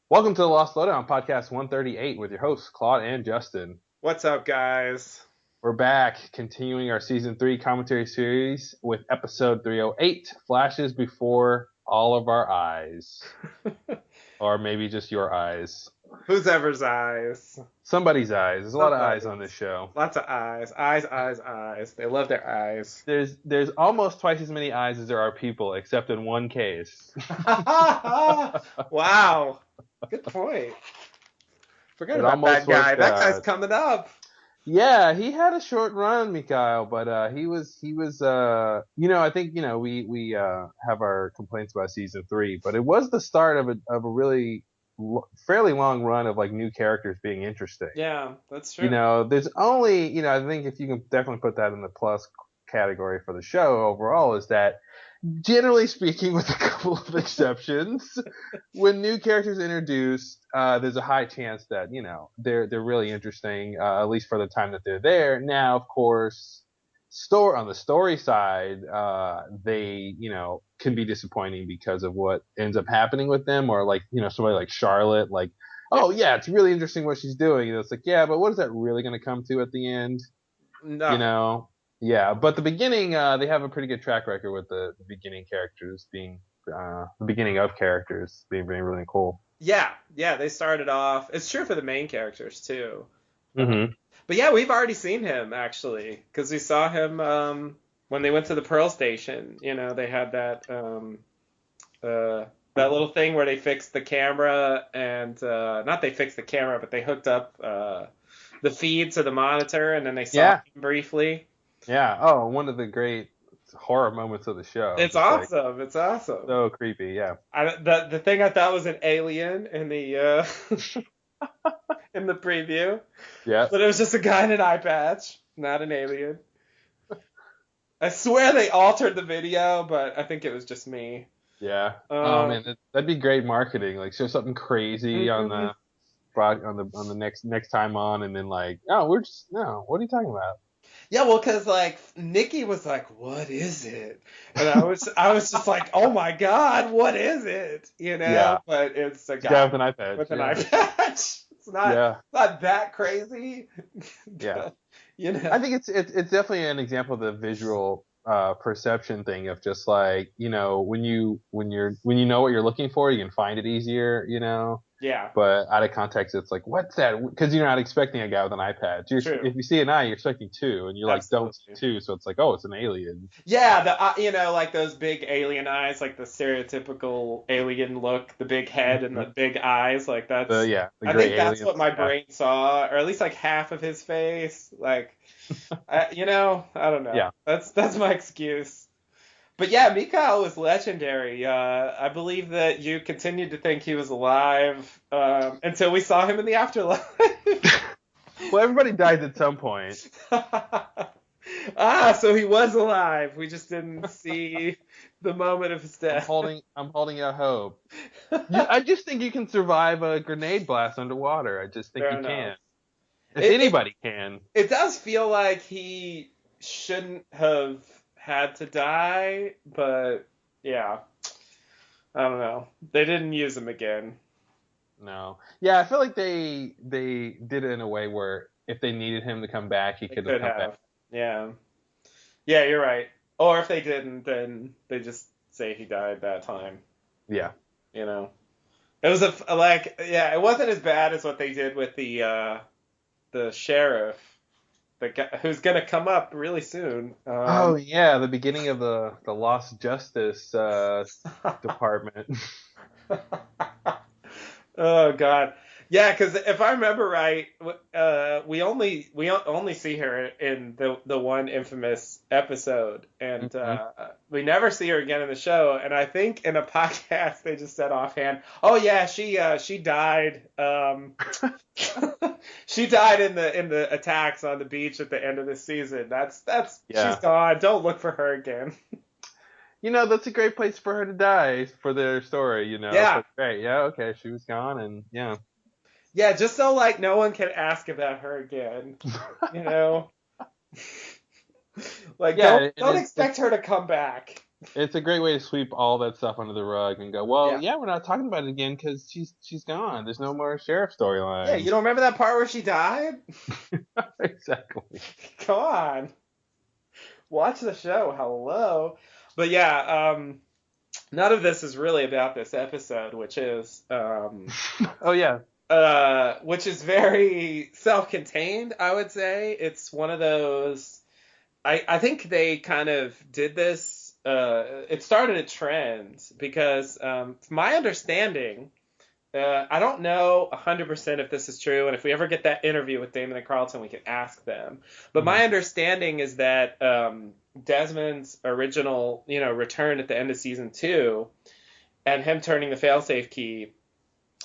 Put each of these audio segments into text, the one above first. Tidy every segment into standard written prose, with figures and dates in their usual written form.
Welcome to the Lost Lowdown podcast 138 with your hosts Claude and Justin. What's up, guys? We're back continuing our season 3 commentary series with episode 308, Flashes Before All of Our Eyes. Or maybe just your eyes. Who's ever's eyes? Somebody's eyes. There's a lot of eyes on this show. Lots of eyes. Eyes, eyes, eyes. They love their eyes. There's almost twice as many eyes as there are people, except in one case. Wow. Good point. Forget It about almost that guy. worked That out. guy's coming up. Yeah, he had a short run, Mikhail, but he was I think we have our complaints about season 3, but it was the start of a really fairly long run of like new characters being interesting. Yeah, that's true. There's only, I think if you can definitely put that in the plus category for the show overall is that generally speaking, with a couple of exceptions, when new characters are introduced, there's a high chance that they're really interesting, at least for the time that they're there. Now, of course, on the story side, they can be disappointing because of what ends up happening with them, or like somebody like Charlotte, like, oh yeah, it's really interesting what she's doing. It's like, yeah, but what is that really going to come to at the end? No. Yeah, but the beginning, they have a pretty good track record with the beginning characters being, the beginning of characters being really cool. Yeah, they started off. It's true for the main characters, too. Mm-hmm. But yeah, we've already seen him, actually, because we saw him when they went to the Pearl Station. They had that little thing where they fixed the camera and not they fixed the camera, but they hooked up the feed to the monitor, and then they saw him briefly. Yeah. Oh, one of the great horror moments of the show. It's awesome. It's awesome. So creepy. Yeah. The thing I thought was an alien in the in the preview. Yeah. But it was just a guy in an eye patch, not an alien. I swear they altered the video, but I think it was just me. Yeah. Oh man, that'd be great marketing. Like show something crazy on the next time on, and then like, oh, what are you talking about? Yeah, well, because like Nikki was like, "What is it?" And I was just like, "Oh my God, what is it?" Yeah. But it's a guy with an eye patch. With an eye patch. It's not that crazy. Yeah. I think it's definitely an example of the visual perception thing of just like when you know what you're looking for, you can find it easier. Yeah. But out of context, it's like, what's that? Because you're not expecting a guy with an eye patch. If you see an eye, you're expecting two, and you're Absolutely. like, don't see two, so it's like, oh, it's an alien. Yeah, like those big alien eyes, like the stereotypical alien look, the big head and the big eyes, like that's. The I think that's what my brain saw, or at least like half of his face, like, I don't know. Yeah. That's my excuse. But yeah, Mikhail was legendary. I believe that you continued to think he was alive until we saw him in the afterlife. Well, everybody died at some point. So he was alive. We just didn't see the moment of his death. I'm holding out hope. I just think you can survive a grenade blast underwater. I just think you can. If anybody can. It does feel like he shouldn't have had to die, but yeah, I don't know. They didn't use him again. No. Yeah, I feel like they did it in a way where if they needed him to come back, he could have come back. Yeah. Yeah, you're right. Or if they didn't, then they just say he died that time. Yeah. It was it wasn't as bad as what they did with the sheriff. The guy who's gonna come up really soon. The beginning of the Lost Justice department. Oh God, yeah, because if I remember right, we only see her in the one infamous episode, and we never see her again in the show. And I think in a podcast they just said offhand, "Oh yeah, she died. She died in the attacks on the beach at the end of the season. That's she's gone. Don't look for her again." That's a great place for her to die for their story, Yeah. Like, great. Yeah, okay, she was gone, and yeah. Yeah, just so like no one can ask about her again. Like don't expect her to come back. It's a great way to sweep all that stuff under the rug and go, well, Yeah. yeah, we're not talking about it again because she's gone. There's no more sheriff Yeah, storyline. you don't remember that part where she died? Exactly. Come on. Watch the show. Hello. But yeah, none of this is really about this episode, Oh yeah. which is very self-contained, I would say. It's one of those. I think they kind of did this. It started a trend because, from my understanding, I don't know 100% if this is true, and if we ever get that interview with Damon and Carlton, we can ask them. But Mhm. my understanding is that Desmond's original, return at the end of season 2, and him turning the failsafe key,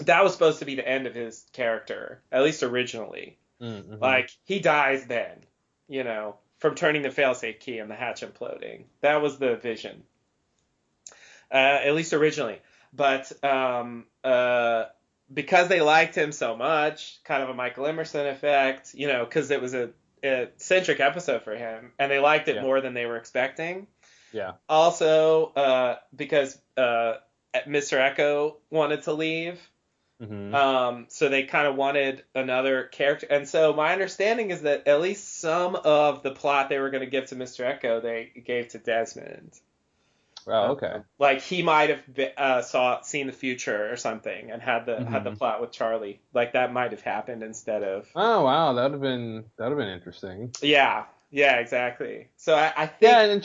that was supposed to be the end of his character, at least originally. Mm-hmm. Like, he dies then, from turning the failsafe key and the hatch imploding. That was the vision, at least originally. But because they liked him so much, kind of a Michael Emerson effect, because it was a centric episode for him, and they liked it Yeah. more than they were expecting. Yeah. Also, because Mr. Echo wanted to leave. Mm-hmm. So they kind of wanted another character. And so my understanding is that at least some of the plot they were going to give to Mr. Echo, they gave to Desmond. Oh, okay. Like he might have seen the future or something and had the Mm-hmm. plot with Charlie. Like that might have happened instead of. Oh wow, that would have been interesting. Yeah, yeah, exactly. So I Yeah, think and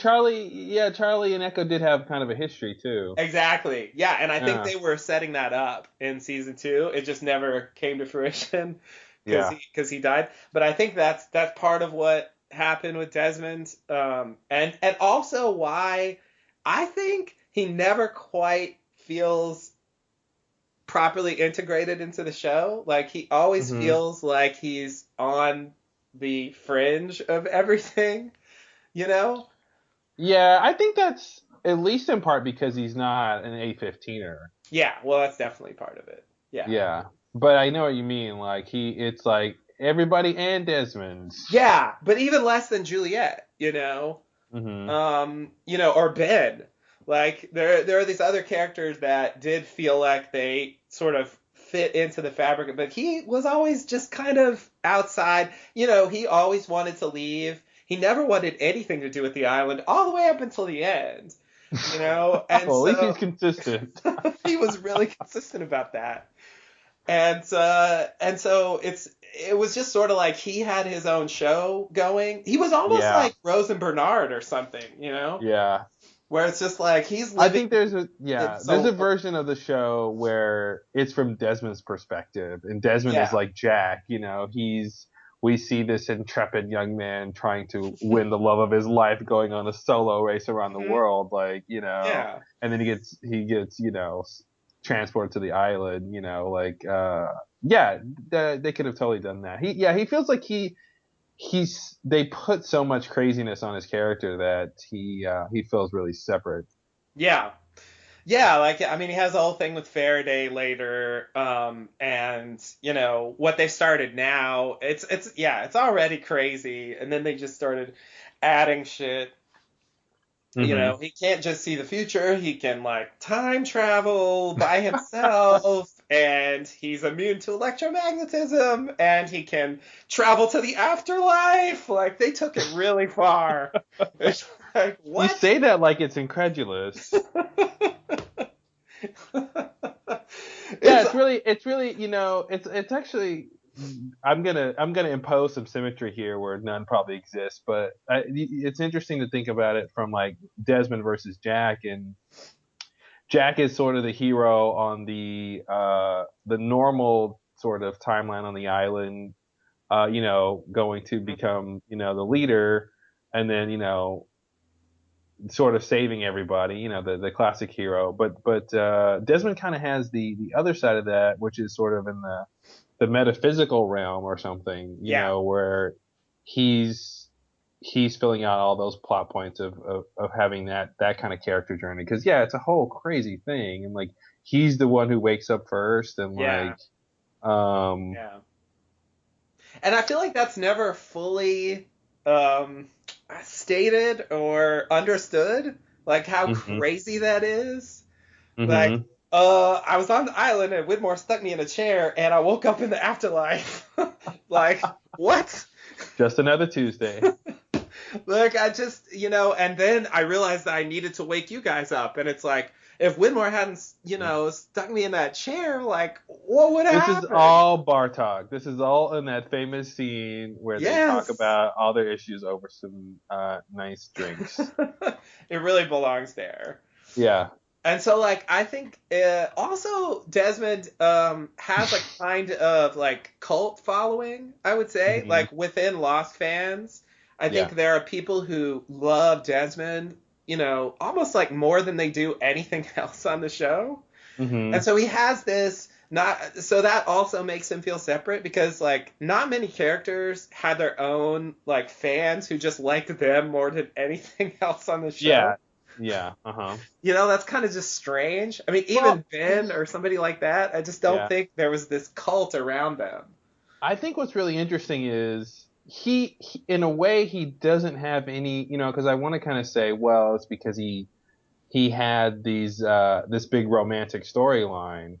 Charlie and Echo did have kind of a history too. exactly. Yeah, and I think Yeah. they were setting that up in season 2. It just never came to fruition because Yeah. he died. But I think that's part of what happened with Desmond, and also why I think he never quite feels properly integrated into the show. Like he always Mm-hmm. feels like he's on the fringe of everything, you know? Yeah, I think that's at least in part because he's not an A15er. Yeah, well, that's definitely part of it. Yeah. Yeah, but I know what you mean. Like it's like everybody and Desmond. Yeah, but even less than Juliet, Mm-hmm. or Ben. Like there are these other characters that did feel like they sort of fit into the fabric, but he was always just kind of outside. He always wanted to leave. He never wanted anything to do with the island all the way up until the end. And Well, at least he's so consistent. he was really consistent about that. And so it was just sort of like he had his own show going. He was almost Yeah, like Rose and Bernard or something, yeah. where it's just like he's I living think there's in a solo. version of the show where it's from Desmond's perspective, and Desmond is Yeah. like Jack. We see this intrepid young man trying to win the love of his life, going on a solo race around the Mhm. world, Yeah. and then he gets transported to the island, yeah, they could have totally done that. He feels like they put so much craziness on his character that he feels really separate. Yeah. Yeah, like I mean, he has a whole thing with Faraday later, and what they started now. It's already crazy, and then they just started adding shit. Hmm. He can't just see the future. He can like time travel by himself, and he's immune to electromagnetism, and he can travel to the afterlife. Like they took it really far. It's like You what? say that like it's incredulous. Yeah, It's it's really it's actually I'm gonna impose some symmetry here where none probably exists, but it's interesting to think about it from like Desmond versus Jack, and Jack is sort of the hero on the normal sort of timeline on the island, going to become the leader, and then sort of saving everybody, the classic hero. But Desmond kind of has the other side of that, which is sort of in the metaphysical realm or something, yeah. where he's filling out all those plot points of having that kind of character journey. Because yeah, it's a whole crazy thing, and like he's the one who wakes up first, and Yeah. like um Yeah. And I feel like that's never fully um, stated or understood. like how Mm-hmm. crazy that is. Like, Mm-hmm. I was on the island and Widmore stuck me in a chair and I woke up in the afterlife. Like, what? Just another Tuesday. Like, I just, and then I realized that I needed to wake you guys up. And it's like, if Widmore hadn't, stuck me in that chair, like, what would have This is happened? all Bartok. This is all in that famous scene where they talk Yes. about all their issues over some nice drinks. It really belongs there. Yeah. And so, like, I think also Desmond has a kind of like cult following, I would say, Hmm. like within Lost fans. I think Yeah. there are people who love Desmond, almost like more than they do anything else on the show. And Hmm. so he has this not so that also makes him feel separate because like not many characters had their own like fans who just liked them more than anything else on the show. Yeah. Yeah. Uh-huh. That's kind of just strange. I mean, Well, even Ben or somebody like that, I just don't yeah. think there was this cult around them. I think what's really interesting is in a way, he doesn't have any, because I want to kind of say, well, it's because he had this big romantic storyline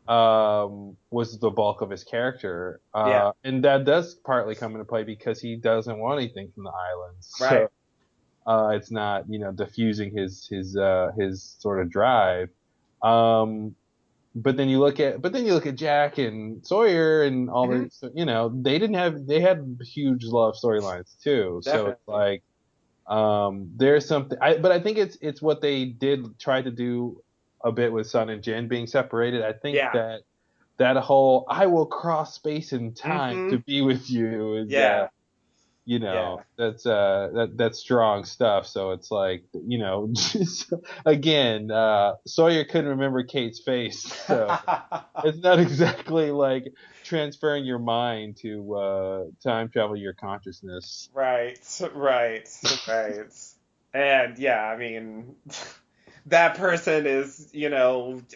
Hmm. was the bulk of his character. Yeah. And that does partly come into play because he doesn't want anything from the islands. Right. So it's not, diffusing his sort of drive. Um, but then you look at Jack and Sawyer and all Hmm. the, they had huge love storylines too. So it's Definitely. like, there's something, but I think it's what they did try to do a bit with Sun and Jin being separated. I think Yeah. that whole I will cross space and time Hmm. to be with you is Yeah. Yeah. that's strong stuff. So it's like, just, again, Sawyer couldn't remember Kate's face, so it's not exactly like transferring your mind to time travel your consciousness. Right. Right. Right. And yeah, I mean, that person is,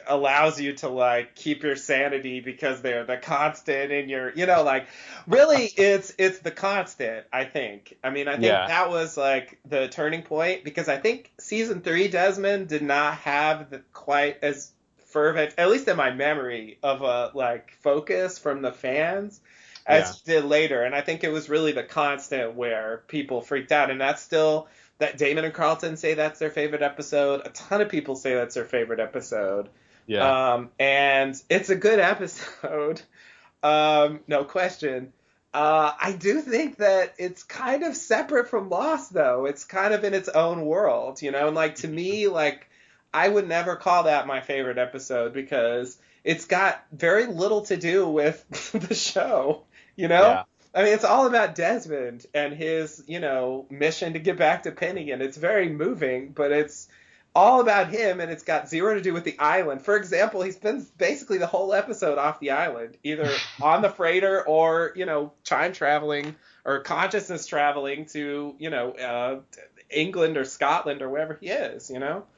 allows you to like keep your sanity because they're the constant in your, like really it's the constant, I think. I mean, I think Yeah, that was like the turning point because I think season 3 Desmond did not have quite as fervent, at least in my memory, of a like focus from the fans yeah, as he did later. And I think it was really the constant where people freaked out. And that's still that Damon and Carlton say that's their favorite episode. A ton of people say that's their favorite episode. yeah, And it's a good episode. No question. I do think that it's kind of separate from Lost, though. It's kind of in its own world, And like to me, like I would never call that my favorite episode because it's got very little to do with the show, you know? yeah. I mean, it's all about Desmond and his, mission to get back to Penny, and it's very moving, but it's all about him, and it's got zero to do with the island. For example, he spends basically the whole episode off the island, either on the freighter or, time traveling or consciousness traveling to, England or Scotland or wherever he is.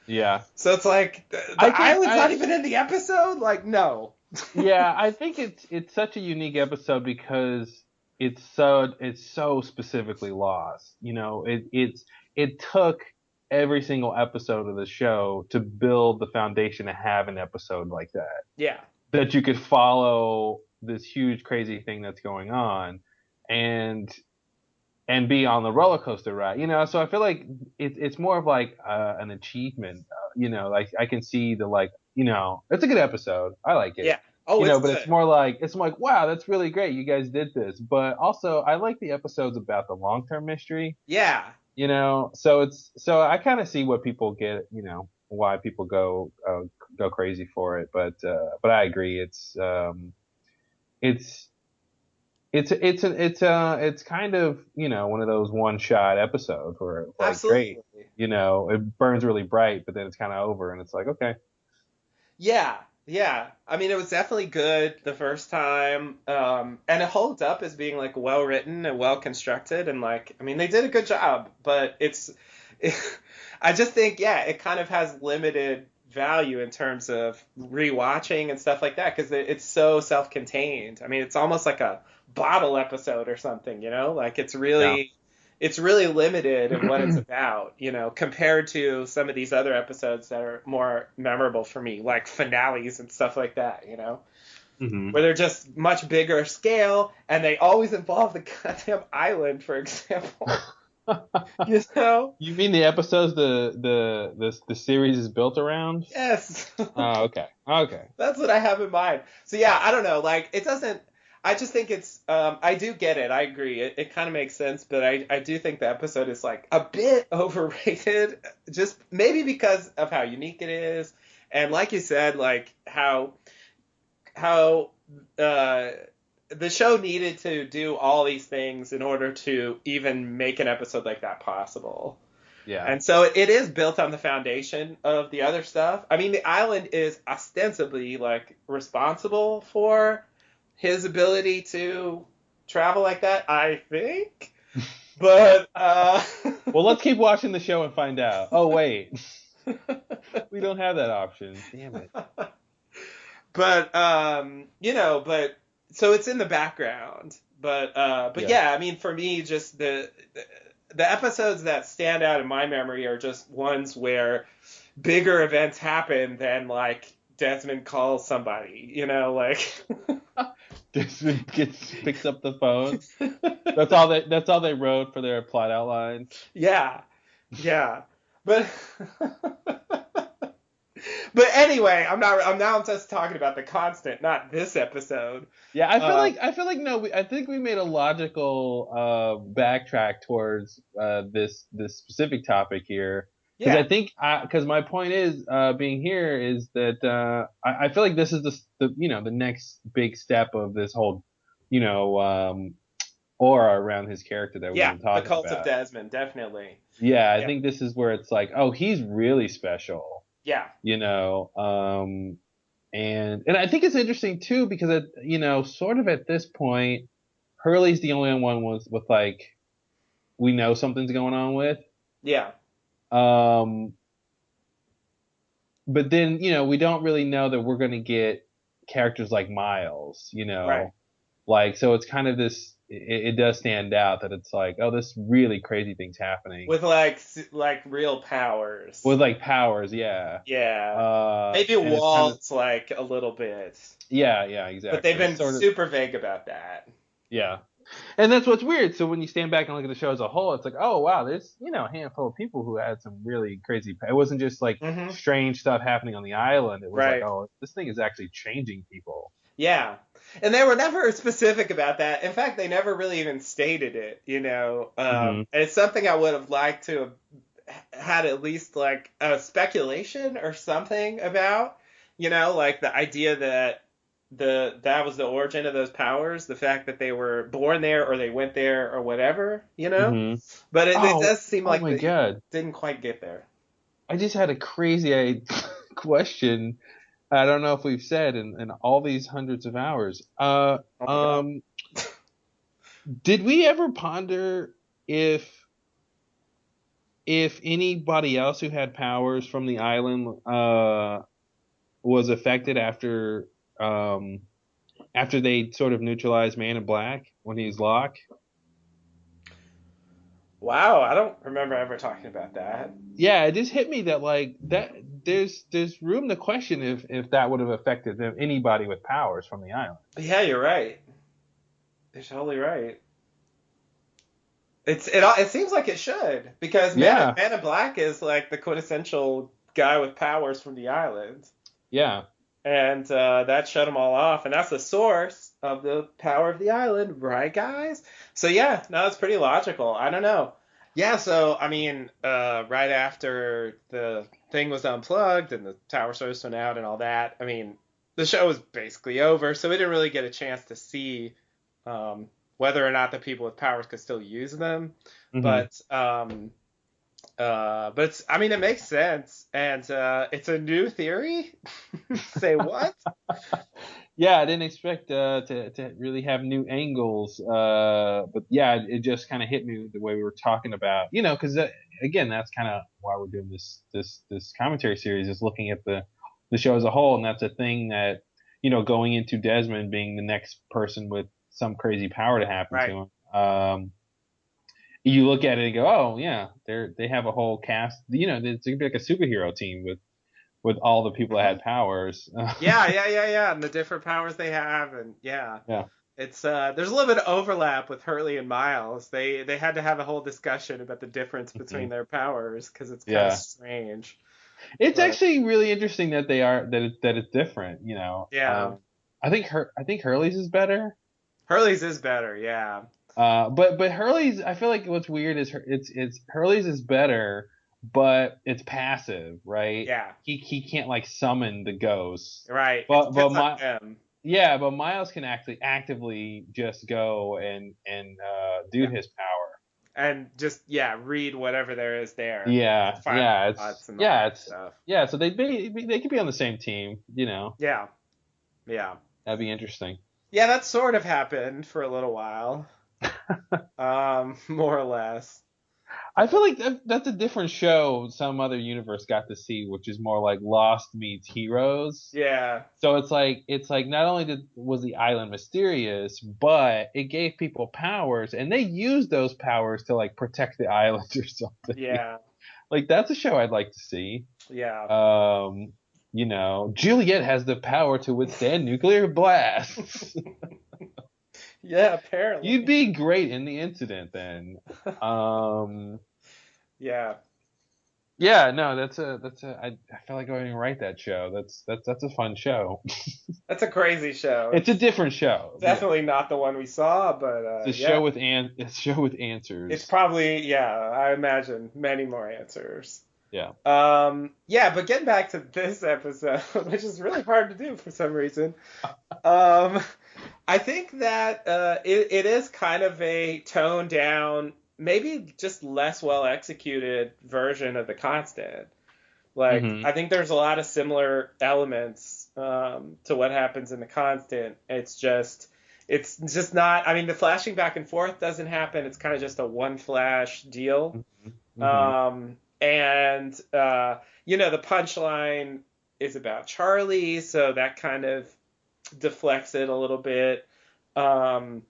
Yeah. So it's like I the think island's not I even in the episode. Like, no. Yeah, I think it's such a unique episode because it's so specifically Lost. It took every single episode of the show to build the foundation to have an episode like Yeah. that you could follow this huge crazy thing that's going on and be on the roller coaster ride. So I feel like it's more of like an achievement. Like I can see the like, it's a good episode. I like it. Yeah. Oh, it's But it's good. more like wow, that's really great. You guys did this. But also I like the episodes about the long term mystery. Yeah. So I kind of see what people get. Why people go crazy for it. But I agree. It's it's kind of one of those one shot episodes where it's like great, Absolutely. it burns really bright, but then it's kind of over, and it's like okay, Yeah, yeah. I mean, it was definitely good the first time, and it holds up as being like well written and well constructed, and like, I mean, they did a good job. But I just think, yeah, it kind of has limited value in terms of rewatching and stuff like that because it's so self-contained. I mean, it's almost like a bottle episode or something, Like it's yeah, really it's really limited in what it's about, compared to some of these other episodes that are more memorable for me, like finales and stuff like that, Hmm. where they're just much bigger scale and they always involve the goddamn island, for example. You know? You mean the episodes the series is built around? Yes. Oh, okay. Okay. That's what I have in mind. So yeah, I don't know. Like it doesn't. I just think it's. I do get it. I agree. It kind of makes sense, but I do think the episode is like a bit overrated. Just maybe because of how unique it is, and like you said, like how the show needed to do all these things in order to even make an episode like that possible. Yeah. And so it is built on the foundation of the other stuff. I mean, the island is ostensibly like responsible for his ability to travel like that, I think. But Well, let's keep watching the show and find out. Oh, wait. We don't have that option. Damn it. but so it's in the background. But yeah, I mean, for me, just the episodes that stand out in my memory are just ones where bigger events happen than like Desmond calls somebody, like Desmond picks up the phone. That's all they wrote for their plot outlines. yeah, yeah. But but anyway, I'm just talking about the constant, not this episode. Yeah, I feel like no, I think we made a logical backtrack towards this specific topic here. Because Yeah, I think because my point is being here is that I feel like this is the next big step of this whole you know aura around his character that we've yeah, been the talking cult of about. Desmond, definitely. Yeah, I Yeah, think this is where it's like, oh, he's really special, yeah, you know. And I think it's interesting too because sort of at this point, Hurley's the only one with like we know something's going on with. yeah, Um, but then we don't really know that we're gonna get characters like Miles, right. like so it's kind of this. It does stand out that it's like, oh, this really crazy thing's happening With like real powers. with like powers, yeah. Yeah. Maybe And it's kind of Walt's like a little bit. yeah, But they've exactly. It's been sort of super vague about that. yeah. And that's what's weird. So when you stand back and look at the show as a whole, it's like, oh wow, there's a handful of people who had some really crazy. It wasn't just like Hmm. strange stuff happening on the island. It was like, Right. oh, this thing is actually changing people. Yeah. And they were never specific about that. In fact, they never really even stated it. Hmm. And it's something I would have liked to have had at least like a speculation or something about, like the idea that that was the origin of those powers, the fact that they were born there or they went there or whatever. Hmm. But it Oh, does seem oh like my they God! didn't quite get there. I just had a crazy question. I don't know if we've said in all these hundreds of hours. Oh my God. Did we ever ponder if anybody else who had powers from the island was affected after they sort of neutralized Man in Black when he's Locke? Wow, I don't remember ever talking about that. Yeah, it just hit me that like that there's room to question if that would have affected anybody with powers from the island. Yeah, you're right. You're totally right. It seems like it should because Yeah, Man in Black is like the quintessential guy with powers from the island, yeah. and that shut them all off, and that's the source of the power of the island, right, guys? So yeah, no, it's pretty logical. I don't know. Yeah, so I mean, right after the thing was unplugged and the tower service went out and all that, I mean, the show was basically over, so we didn't really get a chance to see um, whether or not the people with powers could still use them. Hmm. But I mean, it makes sense, and it's a new theory. Say what? Yeah, I didn't expect to really have new angles, but yeah, it just kind of hit me the way we were talking about, because again, that's kind of why we're doing this commentary series is looking at the show as a whole, and that's a thing that going into Desmond being the next person with some crazy power to happen to Right. him. you look at it and go, oh yeah, they have a whole cast. It's gonna be like a superhero team with all the people that Mhm. had powers. Yeah, and the different powers they have, and yeah. Yeah. It's there's a little bit of overlap with Hurley and Miles. They had to have a whole discussion about the difference between Hmm. their powers because it's kind of Yeah. strange. It's But actually really interesting that it's different. yeah, I think Hurley's is better. Hurley's is better. Yeah, But Hurley's, I feel like what's weird is it's Hurley's is better, but it's passive, right? yeah, He can't like summon the ghosts. right. It But depends on my them. Yeah, but Miles can actually actively just go and do Yeah, his power. and just yeah, read whatever there is there. Yeah, Find thoughts and all that stuff. so they could be on the same team. Yeah, yeah, That'd be interesting. yeah. That sort of happened for a little while, more or less. I feel like that's a different show some other universe got to see, which is more like Lost meets Heroes. Yeah, So it's like not only was the island mysterious, but it gave people powers, and they used those powers to like protect the island or something. yeah, Like that's a show I'd like to see. yeah. Juliet has the power to withstand nuclear blasts. Yeah, apparently. You'd be great in the incident then. Um, Yeah. yeah, no, I feel like going to write that show. That's a fun show. That's a crazy show. It's a different show. Yeah. Definitely not the one we saw, but It's a yeah. show with It's answers. probably, yeah, I imagine many more answers. Yeah. Yeah, but getting back to this episode, which is really hard to do for some reason. Um, I think that it is kind of a toned down, maybe just less well executed version of The Constant. Like, Hmm. I think there's a lot of similar elements to what happens in The Constant. It's just not. I mean, the flashing back and forth doesn't happen. It's kind of just a one flash deal. Hmm. And the punchline is about Charlie, so that kind of deflects it a little bit. Um,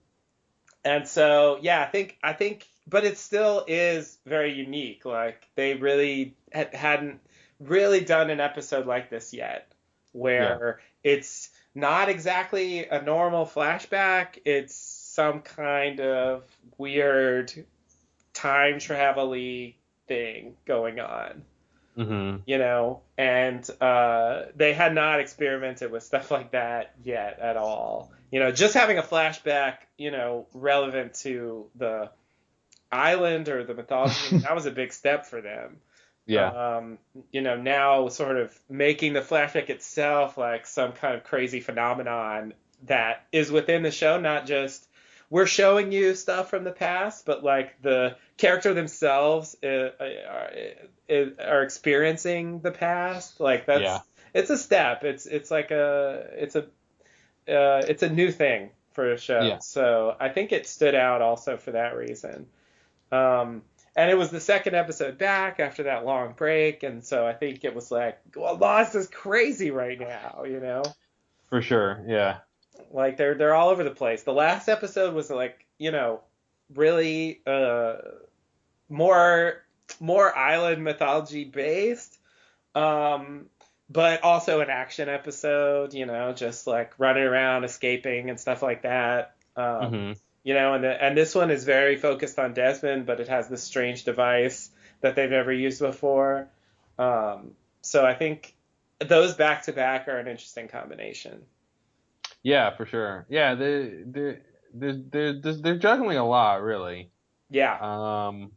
and so, yeah, I think, but it still is very unique. Like they really hadn't really done an episode like this yet, Yeah. where it's not exactly a normal flashback. It's some kind of weird time travel-y thing going on, Hmm. and they had not experimented with stuff like that yet at all. Just having a flashback, relevant to the island or the mythology, that was a big step for them. Yeah. Now sort of making the flashback itself like some kind of crazy phenomenon that is within the show, not just we're showing you stuff from the past, but like the character themselves are experiencing the past. Like Yeah. it's a step. It's a new thing for a show. Yeah. So I think it stood out also for that reason. And it was the second episode back after that long break, and so I think it was like, well, Lost is crazy right now. For sure. Yeah. Like they're all over the place. The last episode was like, really more island mythology based, but also an action episode. Just like running around, escaping, and stuff like that. Hmm. And this one is very focused on Desmond, but it has this strange device that they've never used before. So I think those back to back are an interesting combination. Yeah, for sure. Yeah, they're juggling a lot, really. Yeah, Um,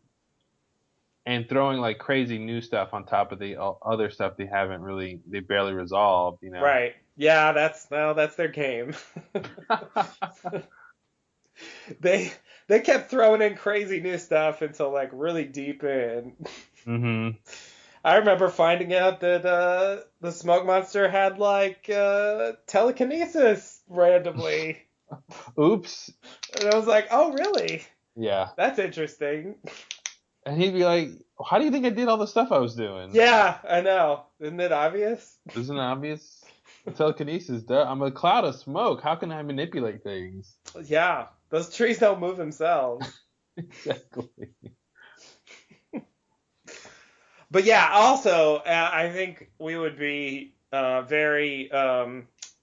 and throwing like crazy new stuff on top of the other stuff they barely resolved. right. Yeah, that's their game. they they kept throwing in crazy new stuff until like really deep in. Hmm. I remember finding out that the smoke monster had like telekinesis randomly, Oops. and I was like, "Oh, really? Yeah. That's interesting." And he'd be like, "How do you think I did all the stuff I was doing? Yeah, I know. Isn't it obvious? Isn't it obvious? Telekinesis, duh. I'm a cloud of smoke. How can I manipulate things?" Yeah, those trees don't move themselves. Exactly. But yeah, also I think we would be very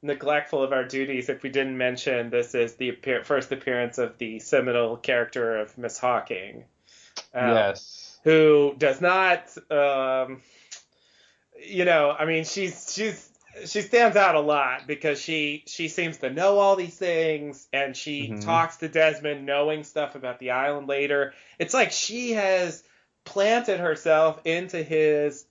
neglectful of our duties if we didn't mention this is the first appearance of the seminal character of Miss Hawking, uh, Yes. who does not, I mean, she stands out a lot because she seems to know all these things, and she Hmm. talks to Desmond knowing stuff about the island later. It's like she has planted herself into his,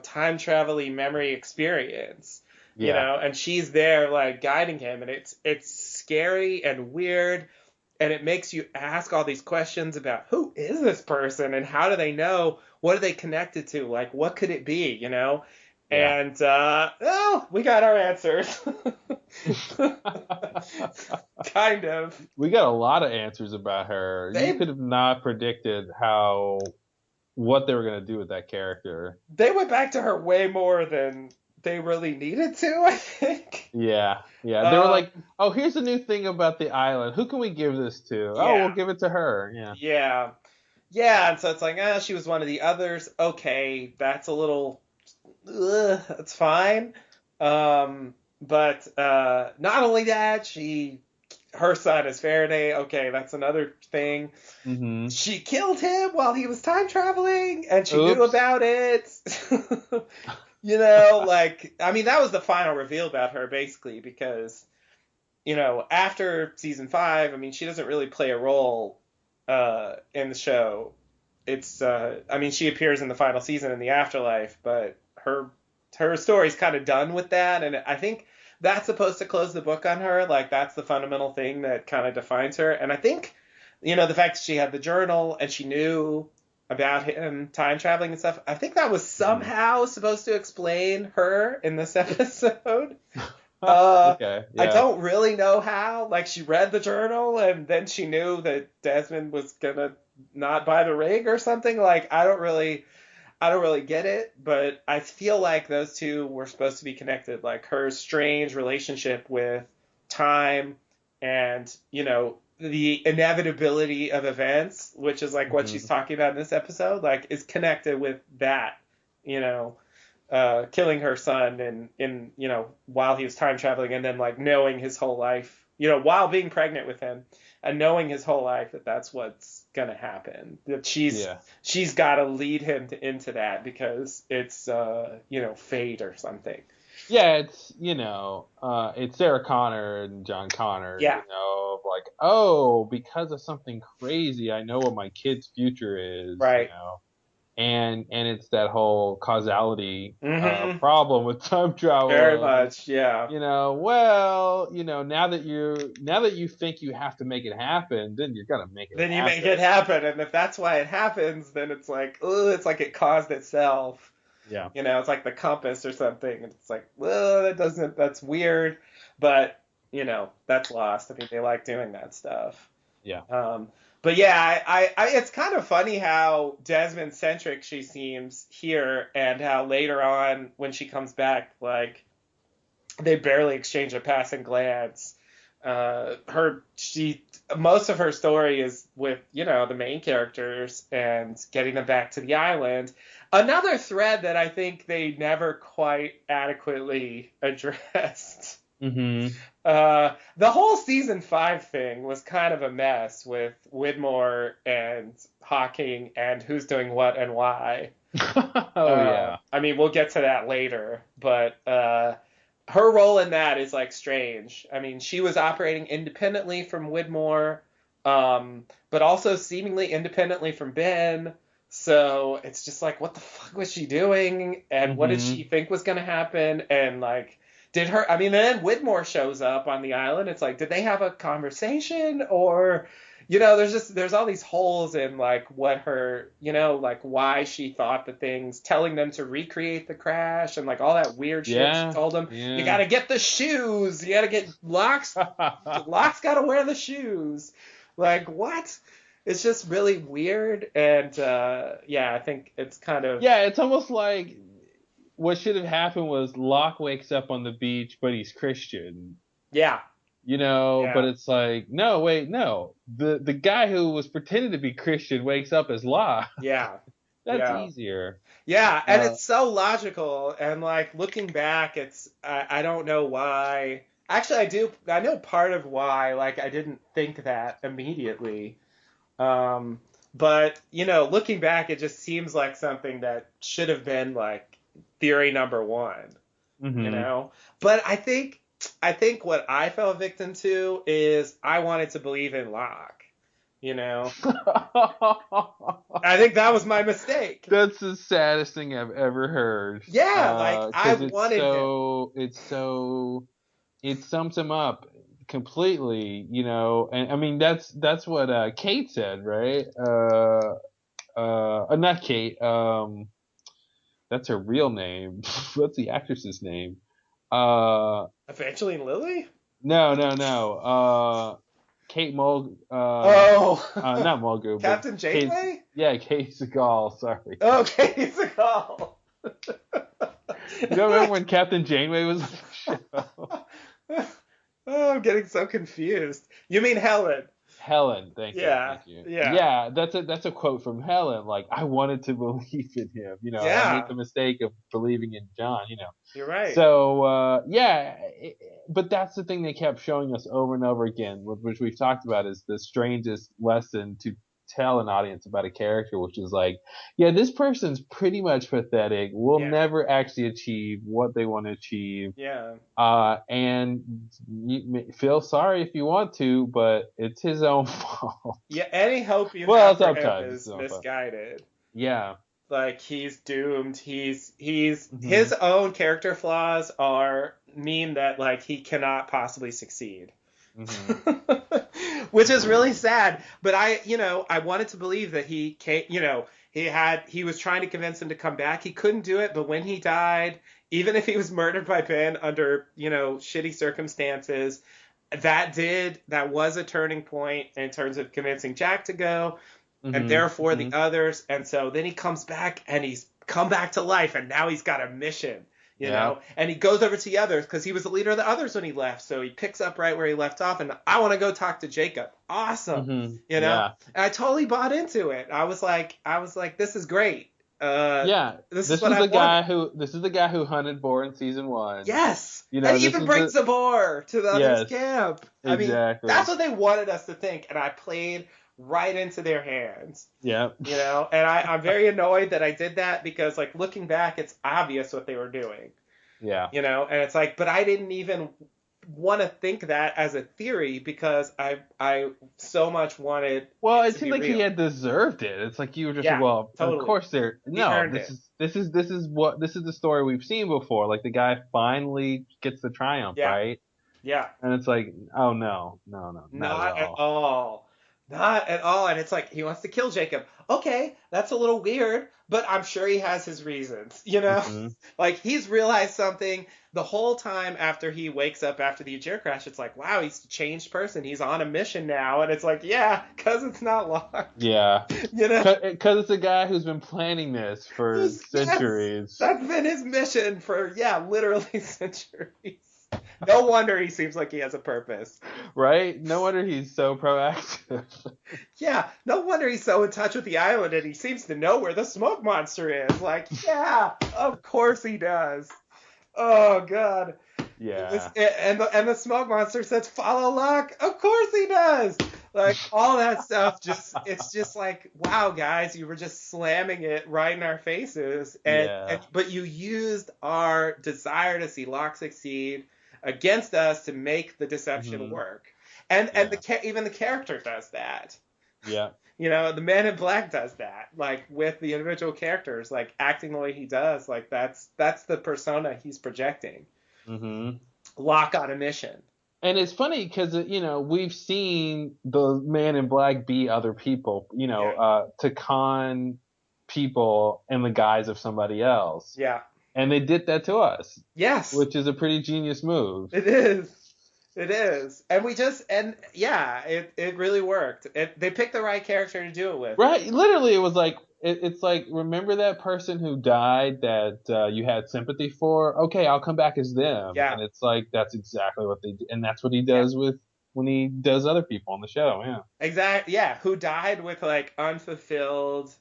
time traveling memory experience, Yeah. and she's there like guiding him, and it's scary and weird, and it makes you ask all these questions about who is this person and how do they know, what are they connected to, like what could it be. Yeah. And well, we got our answers. Kind of. We got a lot of answers about her. You They could have not predicted what they were gonna do with that character. they went back to her way more than they really needed to, I think. Yeah, yeah. They were Uh, like, "Oh, here's a new thing about the island. Who can we give this to? Oh, we'll yeah, give it to her." Yeah. yeah, yeah. And so it's like, she was one of the others. Okay, that's a little, that's fine. But not only that, her son is Faraday. Okay, that's another thing. Mhm. She killed him while he was time traveling, and she knew Oops. about it. Like, I mean, that was the final reveal about her, basically, because, after season 5, I mean, she doesn't really play a role in the show. I mean, she appears in the final season in the afterlife, but her story's kind of done with that, and I think that's supposed to close the book on her. Like, that's the fundamental thing that kind of defines her. And I think, the fact that she had the journal and she knew about him time traveling and stuff, I think that was Mhm. somehow supposed to explain her in this episode. Uh, Okay. I Yeah. don't really know how. Like, she read the journal and then she knew that Desmond was gonna not buy the ring or something. Like, I don't really get it, but I feel like those two were supposed to be connected. Like, her strange relationship with time and, the inevitability of events, which is like what she's Mhm. talking about in this episode, like, is connected with that, you know, killing her son and while he was time traveling, and then like knowing his whole life, while being pregnant with him, and knowing his whole life that that's what's gonna happen, that Yeah. she's got to lead him into that because it's fate or something. Yeah, it's Sarah Connor and John Connor, Yeah. of like, oh, because of something crazy, I know what my kid's future is, Right. and it's that whole causality Mm-hmm. problem with time Very travel of, much. Yeah. well, now that you think you have to make it happen, then you're gonna make it Then you make happen. it happen, and if that's why it happens, then it's like, oh, it's like it caused itself. Yeah. It's like the compass or something. And it's like, well, that's weird. But, that's lost. I mean, they like doing that stuff. Yeah. Um, but yeah, it's kind of funny how Desmond centric she seems here, and how later on when she comes back, like, they barely exchange a passing glance. Most of her story is with, the main characters and getting them back to the island. Another thread that I think they never quite adequately addressed. Mm-hmm. The whole season 5 thing was kind of a mess with Widmore and Hawking and who's doing what and why. Oh yeah. I mean, we'll get to that later, but her role in that is like strange. I mean, she was operating independently from Widmore, but also seemingly independently from Ben. So it's just like, what the fuck was she doing? And what did she Mm-hmm. think was going to happen? And like, I mean, then Widmore shows up on the island. It's like, did they have a conversation? Or, there's all these holes in like what her, like why she thought the things, telling them to recreate the crash and like all that weird shit she Yeah. told them. You Yeah. got to get the shoes. You got to get Locke's. Locke's got to wear the shoes. Like, what? It's just really weird. And yeah, I think it's kind of. Yeah, it's almost like what should have happened was Locke wakes up on the beach, but he's Christian. Yeah. You know, Yeah. but it's like, no, wait, no. The guy who was pretending to be Christian wakes up as Locke. Yeah. That's Yeah. easier. Yeah, and Uh, it's so logical, and like looking back, I don't know why. Actually, I do. I know part of why. Like I didn't think that immediately. Um, but looking back, it just seems like something that should have been like theory number one. You mhm. know, but I think what I fell victim to is I wanted to believe in Locke. You know, I think that was my mistake. That's the saddest thing I've ever heard. Yeah, like I 'Cause wanted him. it sums him up completely, you know. And I mean, that's what Kate said, right? Not Kate. That's her real name. What's the actress's name? Uh, Evangeline Lilly? no. Kate Mulg. Oh, Not Mulgrew, but Captain Kate. Janeway? Yeah, Kate Seagal. Sorry. Okay, he's a call. You don't remember when Captain Janeway was on the show? Oh, I'm getting so confused. You mean Helen? Helen, thank you, Yeah, thank you. yeah, Yeah, that's a quote from Helen. Like, I wanted to believe in him. You know, I made yeah. the mistake of believing in John. You know, You're right. so yeah, but that's the thing they kept showing us over and over again, which we've talked about, is the strangest lesson to tell an audience about a character, which is like, yeah, this person's pretty much pathetic, will Yeah, never actually achieve what they want to achieve. yeah, And you feel sorry if you want to, but it's his own fault. yeah. Any hope you Well, have for him sometimes it's his is own fault. misguided. Yeah. Like he's doomed. He's Hmm. his own character flaws are mean that like he cannot possibly succeed. Hmm. Which is really sad. But I wanted to believe that he came, he was trying to convince him to come back. He couldn't do it, but when he died, even if he was murdered by Ben under, shitty circumstances, that was a turning point in terms of convincing Jack to go and Hmm. therefore the Hmm. others. And so then he comes back and he's come back to life and now he's got a mission, Yeah. and he goes over to the others because he was the leader of the others when he left. So he picks up right where he left off and I want to go talk to Jacob. Awesome. Hmm. You know, Yeah. and I totally bought into it. I was like, this is great. Yeah. This is what I wanted. This is the guy who hunted Boar in season one. Yes. You And know, he this even is brings the boar to the others' yes, camp. I mean, exactly. that's what they wanted us to think, and I played right into their hands. Yeah. And I'm very annoyed that I did that because, like, looking back, it's obvious what they were doing. Yeah. And it's like, but I didn't even want to think that as a theory because I so much wanted Well, it it to seemed be like he real. had deserved it. It's like you were just Yeah, well, of totally. course there. He No, earned it. this is the story we've seen before. Like the guy finally gets the triumph, Yeah, right? yeah. And it's like, oh no, not at Not at all. all. Not at all. And it's like he wants to kill Jacob. Okay, that's a little weird, but I'm sure he has his reasons. Hmm. Like he's realized something the whole time after he wakes up after the Ajir crash. It's like, wow, he's a changed person. He's on a mission now. And it's like, yeah, because it's not locked. Yeah, You know? because it's a guy who's been planning this for Yes, centuries, that's been his mission for, yeah, literally centuries. No wonder he seems like he has a purpose. right? No wonder he's so proactive. Yeah, no wonder he's so in touch with the island and he seems to know where the smoke monster is. Like, yeah, of course he does. Oh god. Yeah. And the smoke monster says follow Locke. Of course he does. Like all that stuff it's just like, wow guys, you were just slamming it right in our faces Yeah. but you used our desire to see Locke succeed against us to make the deception Hmm. work. And Yeah. even the character does that. Yeah. The Man in Black does that, like with the individual characters, like acting the way he does, like that's the persona he's projecting. Hmm. Locke on a mission. And it's funny because we've seen the Man in Black be other people, Yeah. to con people in the guise of somebody else, Yeah. and they did that to us, Yes, which is a pretty genius move. it is. It is. And it really worked. They picked the right character to do it with. Right? Literally, it was like it's like remember that person who died that you had sympathy for? Okay, I'll come back as them, Yeah. and it's like that's exactly what they do, and that's what he Yeah. does with when he does other people on the show. Yeah. Exactly. Yeah. Who died with like unfulfilled,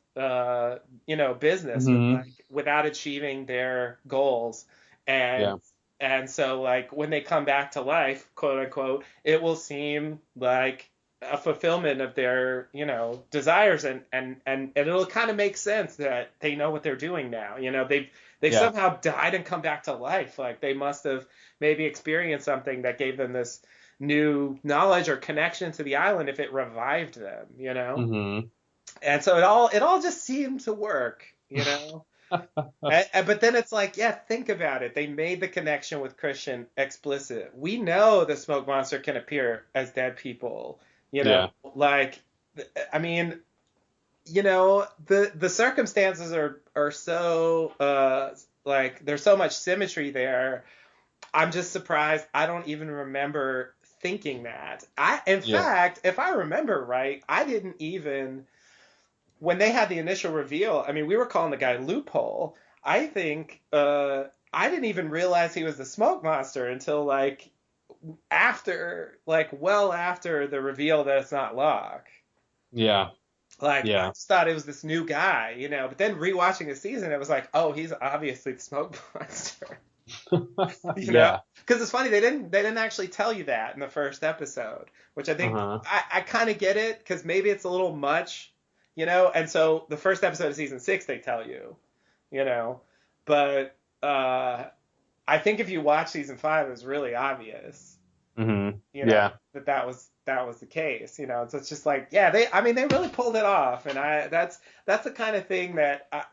business with Hmm. like without achieving their goals. And Yeah. so like when they come back to life, quote unquote, it will seem like a fulfillment of their, desires and it'll kind of make sense that they know what they're doing now. They've Yeah. somehow died and come back to life. Like they must have maybe experienced something that gave them this new knowledge or connection to the island if it revived them. Hmm. And so it all just seemed to work. But then it's like, yeah, think about it. They made the connection with Christian explicit. We know the smoke monster can appear as dead people. Yeah. Like, I mean, the circumstances are so like there's so much symmetry there. I'm just surprised I don't even remember thinking that. In Yeah. fact, if I remember right, I didn't even when they had the initial reveal. I mean, we were calling the guy Loophole. I think I didn't even realize he was the smoke monster until like well after the reveal that it's not Locke. Yeah. Like I Yeah. just thought it was this new guy. But then rewatching the season, it was like, oh, he's obviously the smoke monster. you know Yeah. because it's funny they didn't actually tell you that in the first episode, which I think Uh-huh. I kind of get it because maybe it's a little much. And so the first episode of season 6 they tell you. But I think if you watch season 5 it was really obvious Hmm. you know Yeah. that was the case. So it's just like, yeah, they really pulled it off, and that's the kind of thing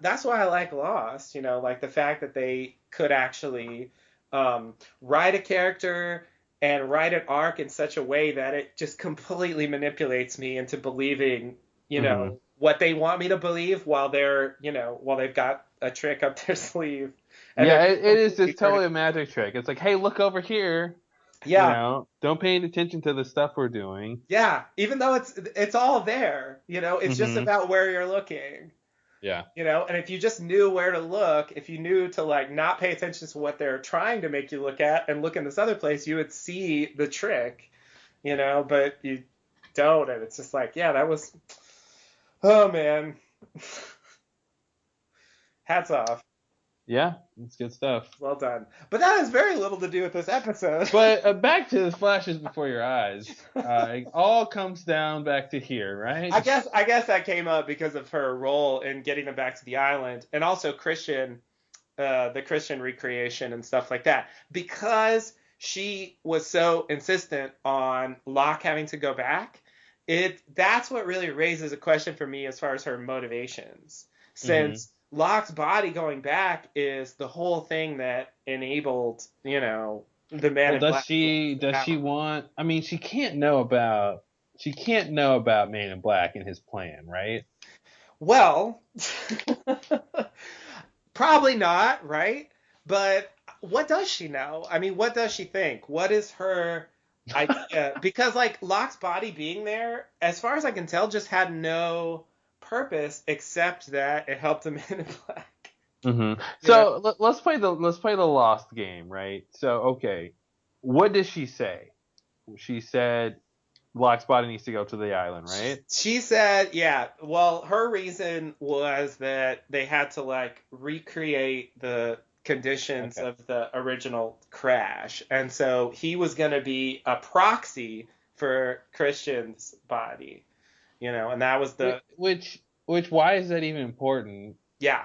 that's why I like Lost. Like the fact that they could actually write a character and write an arc in such a way that it just completely manipulates me into believing Hmm. what they want me to believe while they've got a trick up their sleeve, and they're Yeah, just it is completely just turning. totally a magic trick. It's like, hey, look over here. Yeah. Don't pay any attention to the stuff we're doing. Yeah, even though it's all there. It's just Hmm. about where you're looking. Yeah. And if you just knew where to look, if you knew to like not pay attention to what they're trying to make you look at and look in this other place, you would see the trick. But you don't, and it's just like, yeah, that was, oh man, hats off, Yeah, it's good stuff. well done. But that has very little to do with this episode. But back to the flashes before your eyes. It all comes down back to here, right? I guess that came up because of her role in getting them back to the island, and also the Christian recreation and stuff like that, because she was so insistent on Locke having to go back. That's what really raises a question for me as far as her motivations, Hmm. since Locke's body going back is the whole thing that enabled the Man Well, in Black to does have she power. want? I mean, she can't know about Man in Black and his plan, right? Well, probably not, right? But what does she know? I mean, what does she think? What is her idea? Because like Locke's body being there, as far as I can tell, just had no purpose except that it helped the Man in Black. Hmm. You know? So let's play the Lost game, right? So okay, what does she say? She said Locke's body needs to go to the island, right? She said, yeah. Well, her reason was that they had to like recreate the conditions Okay. of the original crash, and so he was going to be a proxy for Christian's body. And that was Which the which which why is that even important? yeah.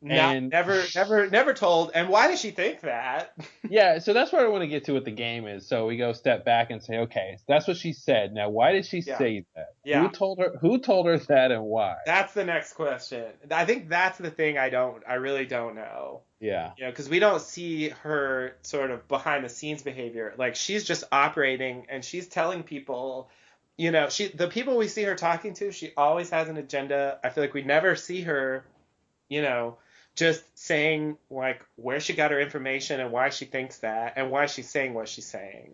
Not And never told. And why does she think that? yeah, so that's what I want to get to what the game is. So we go step back and say, okay, that's what she said. Now, why did she Yeah, say that? Who yeah. told her? Who told her that, and why? That's the next question. I think that's the thing I really don't know. Yeah. Because we don't see her sort of behind the scenes behavior. Like she's just operating and she's telling people, the people we see her talking to, she always has an agenda. I feel like we never see her, you know, just saying like where she got her information and why she thinks that and why she's saying what she's saying.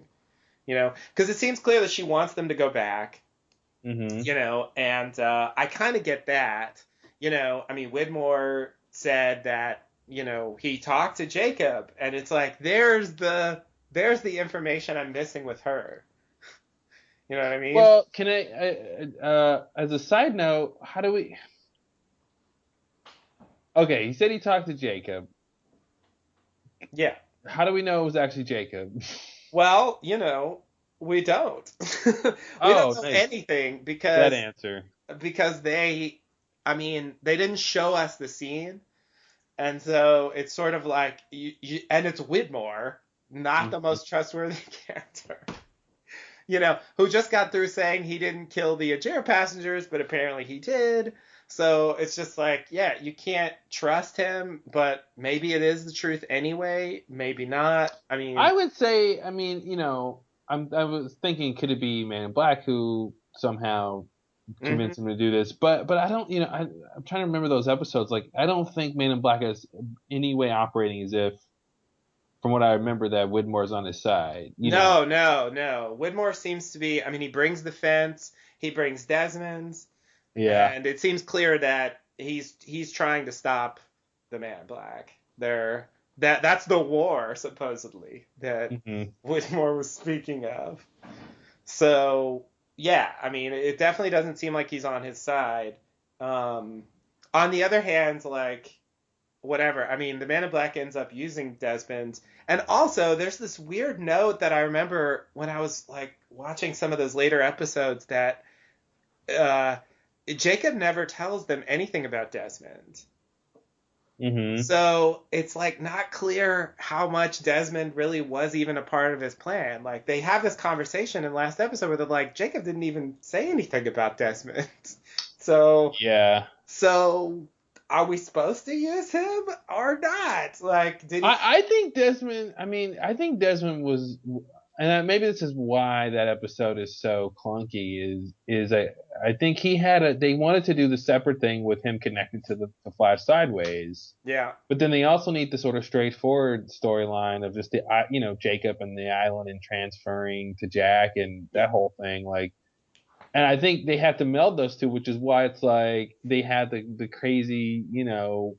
You know, because it seems clear that she wants them to go back. Mm-hmm. You know, and I kind of get that. You know, I mean, Widmore said that, you know, he talked to Jacob, and it's like there's the information I'm missing with her. You know what I mean? Well, can as a side note, how do we? Okay, he said he talked to Jacob. Yeah. How do we know it was actually Jacob? Well, you know, we don't. We don't Oh, know nice. anything That answer. because I mean, they didn't show us the scene, and so it's sort of like and it's Widmore, not the Mm-hmm. most trustworthy character. You know, who just got through saying he didn't kill the Ajir passengers, but apparently he did. So it's just like, yeah, you can't trust him, but maybe it is the truth anyway, maybe not. I mean, I would say, I mean, you know, I was thinking, could it be Man in Black who somehow mhm. convinced him to do this? But I don't, you know, I'm trying to remember those episodes. Like, I don't think Man in Black is any way operating as if, from what I remember, that Widmore's on his side. You know. No, no, no. Widmore seems to be, I mean, he brings the fence, he brings Desmond's, Yeah. and it seems clear that he's trying to stop the Man in Black. That's the war supposedly that Hmm. Widmore was speaking of. So yeah, I mean, it definitely doesn't seem like he's on his side. Um, on the other hand, like whatever. I mean, the Man in Black ends up using Desmond, and also there's this weird note that I remember when I was like watching some of those later episodes that uh, Jacob never tells them anything about Desmond. Hmm. So it's like not clear how much Desmond really was even a part of his plan. Like they have this conversation in the last episode where they're like, Jacob didn't even say anything about Desmond. So Yeah. so are we supposed to use him or not? Like did he I think Desmond. I mean, I think Desmond was, and maybe this is why that episode is so clunky. I think he had a. They wanted to do the separate thing with him connected to the Flash sideways, Yeah. but then they also need the sort of straightforward storyline of just you know, Jacob and the island and transferring to Jack and Yeah. that whole thing. Like, and I think they have to meld those two, which is why it's like they had the crazy, you know,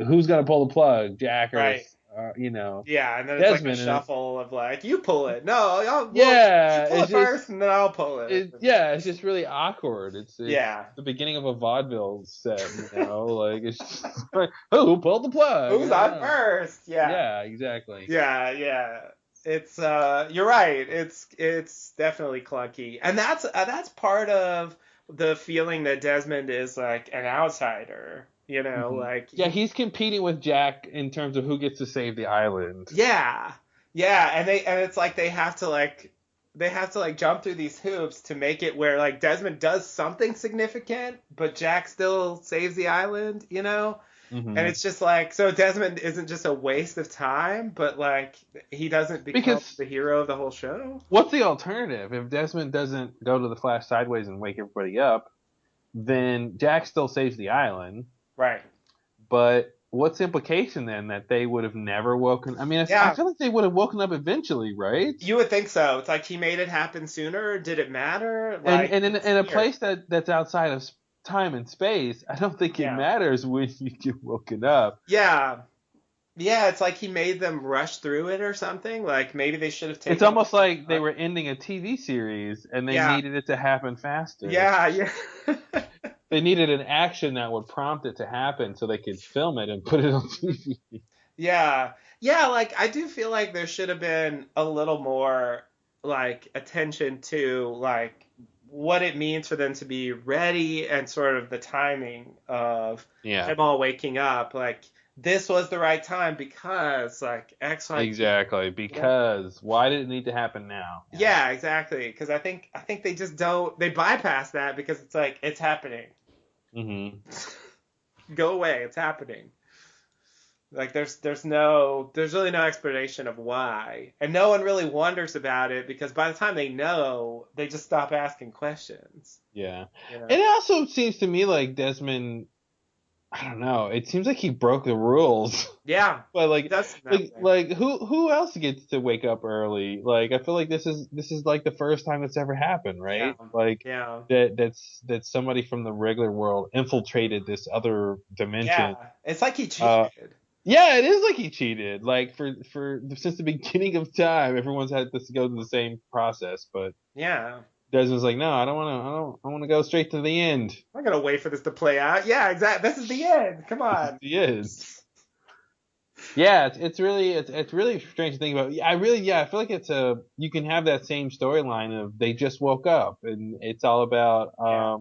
who's gonna pull the plug, Jack or Right. you know, Yeah, and then it's like a Desmond? And shuffle of like, you pull it. No, well, you yeah, pull it first, and then I'll pull it. it's just really awkward. It's Yeah. the beginning of a vaudeville set, you know, like it's just like, who pulled the plug? Who's I don't on know. first? Yeah. Yeah, exactly. Yeah, yeah. It's you're right. It's definitely clunky. And that's part of the feeling that Desmond is like an outsider, you know, Hmm. like Yeah, he's competing with Jack in terms of who gets to save the island. yeah. Yeah, and it's like they have to like jump through these hoops to make it where like Desmond does something significant, but Jack still saves the island, you know? And Hmm. it's just like, so Desmond isn't just a waste of time, but like he doesn't become Because the hero of the whole show. what's the alternative if Desmond doesn't go to the Flash sideways and wake everybody up? Then Jack still saves the island. Right. But what's the implication then that they would have never woken? I mean, I Yeah, feel like they would have woken up eventually, right? you would think so. It's like he made it happen sooner. Did it matter? And Like in it's a weird. place that's outside of time and space, I don't think it Yeah. matters when you get woken up. Yeah. Yeah, it's like he made them rush through it or something. Like maybe they should have It's taken a almost little like they time. were ending a TV series and they Yeah. needed it to happen faster. Yeah, yeah. They needed an action that would prompt it to happen so they could film it and put it on TV. Yeah. Yeah, like I do feel like there should have been a little more like attention to like what it means for them to be ready and sort of the timing of Yeah, them all waking up. Like this was the right time because like X, Y, Z, exactly. you know? Because why did it need to happen now? Yeah. Yeah, exactly. Because I think they just don't they bypass that because it's like it's happening. Hmm. Go away, it's happening. Like there's really no explanation of why, and no one really wonders about it because by the time they know, they just stop asking questions. Yeah. You know? It also seems to me like Desmond I don't know. It seems like he broke the rules. Yeah, But it does seem that way. who else gets to wake up early? Like I feel like this is like the first time that's ever happened, Yeah, right? Like yeah, that's somebody from the regular world infiltrated this other dimension. yeah. It's like he Uh cheated. yeah, it is like he cheated. Like for since the beginning of time, everyone's had to go through the same process, but Yeah. Desmond's like, no, I want to go straight to the end. I'm not gonna wait for this to play out. Yeah, exactly. This is the end. Come This is on. the end. Yeah, it's really strange to think about. I feel like it's a you can have that same storyline of they just woke up and it's all about Yeah.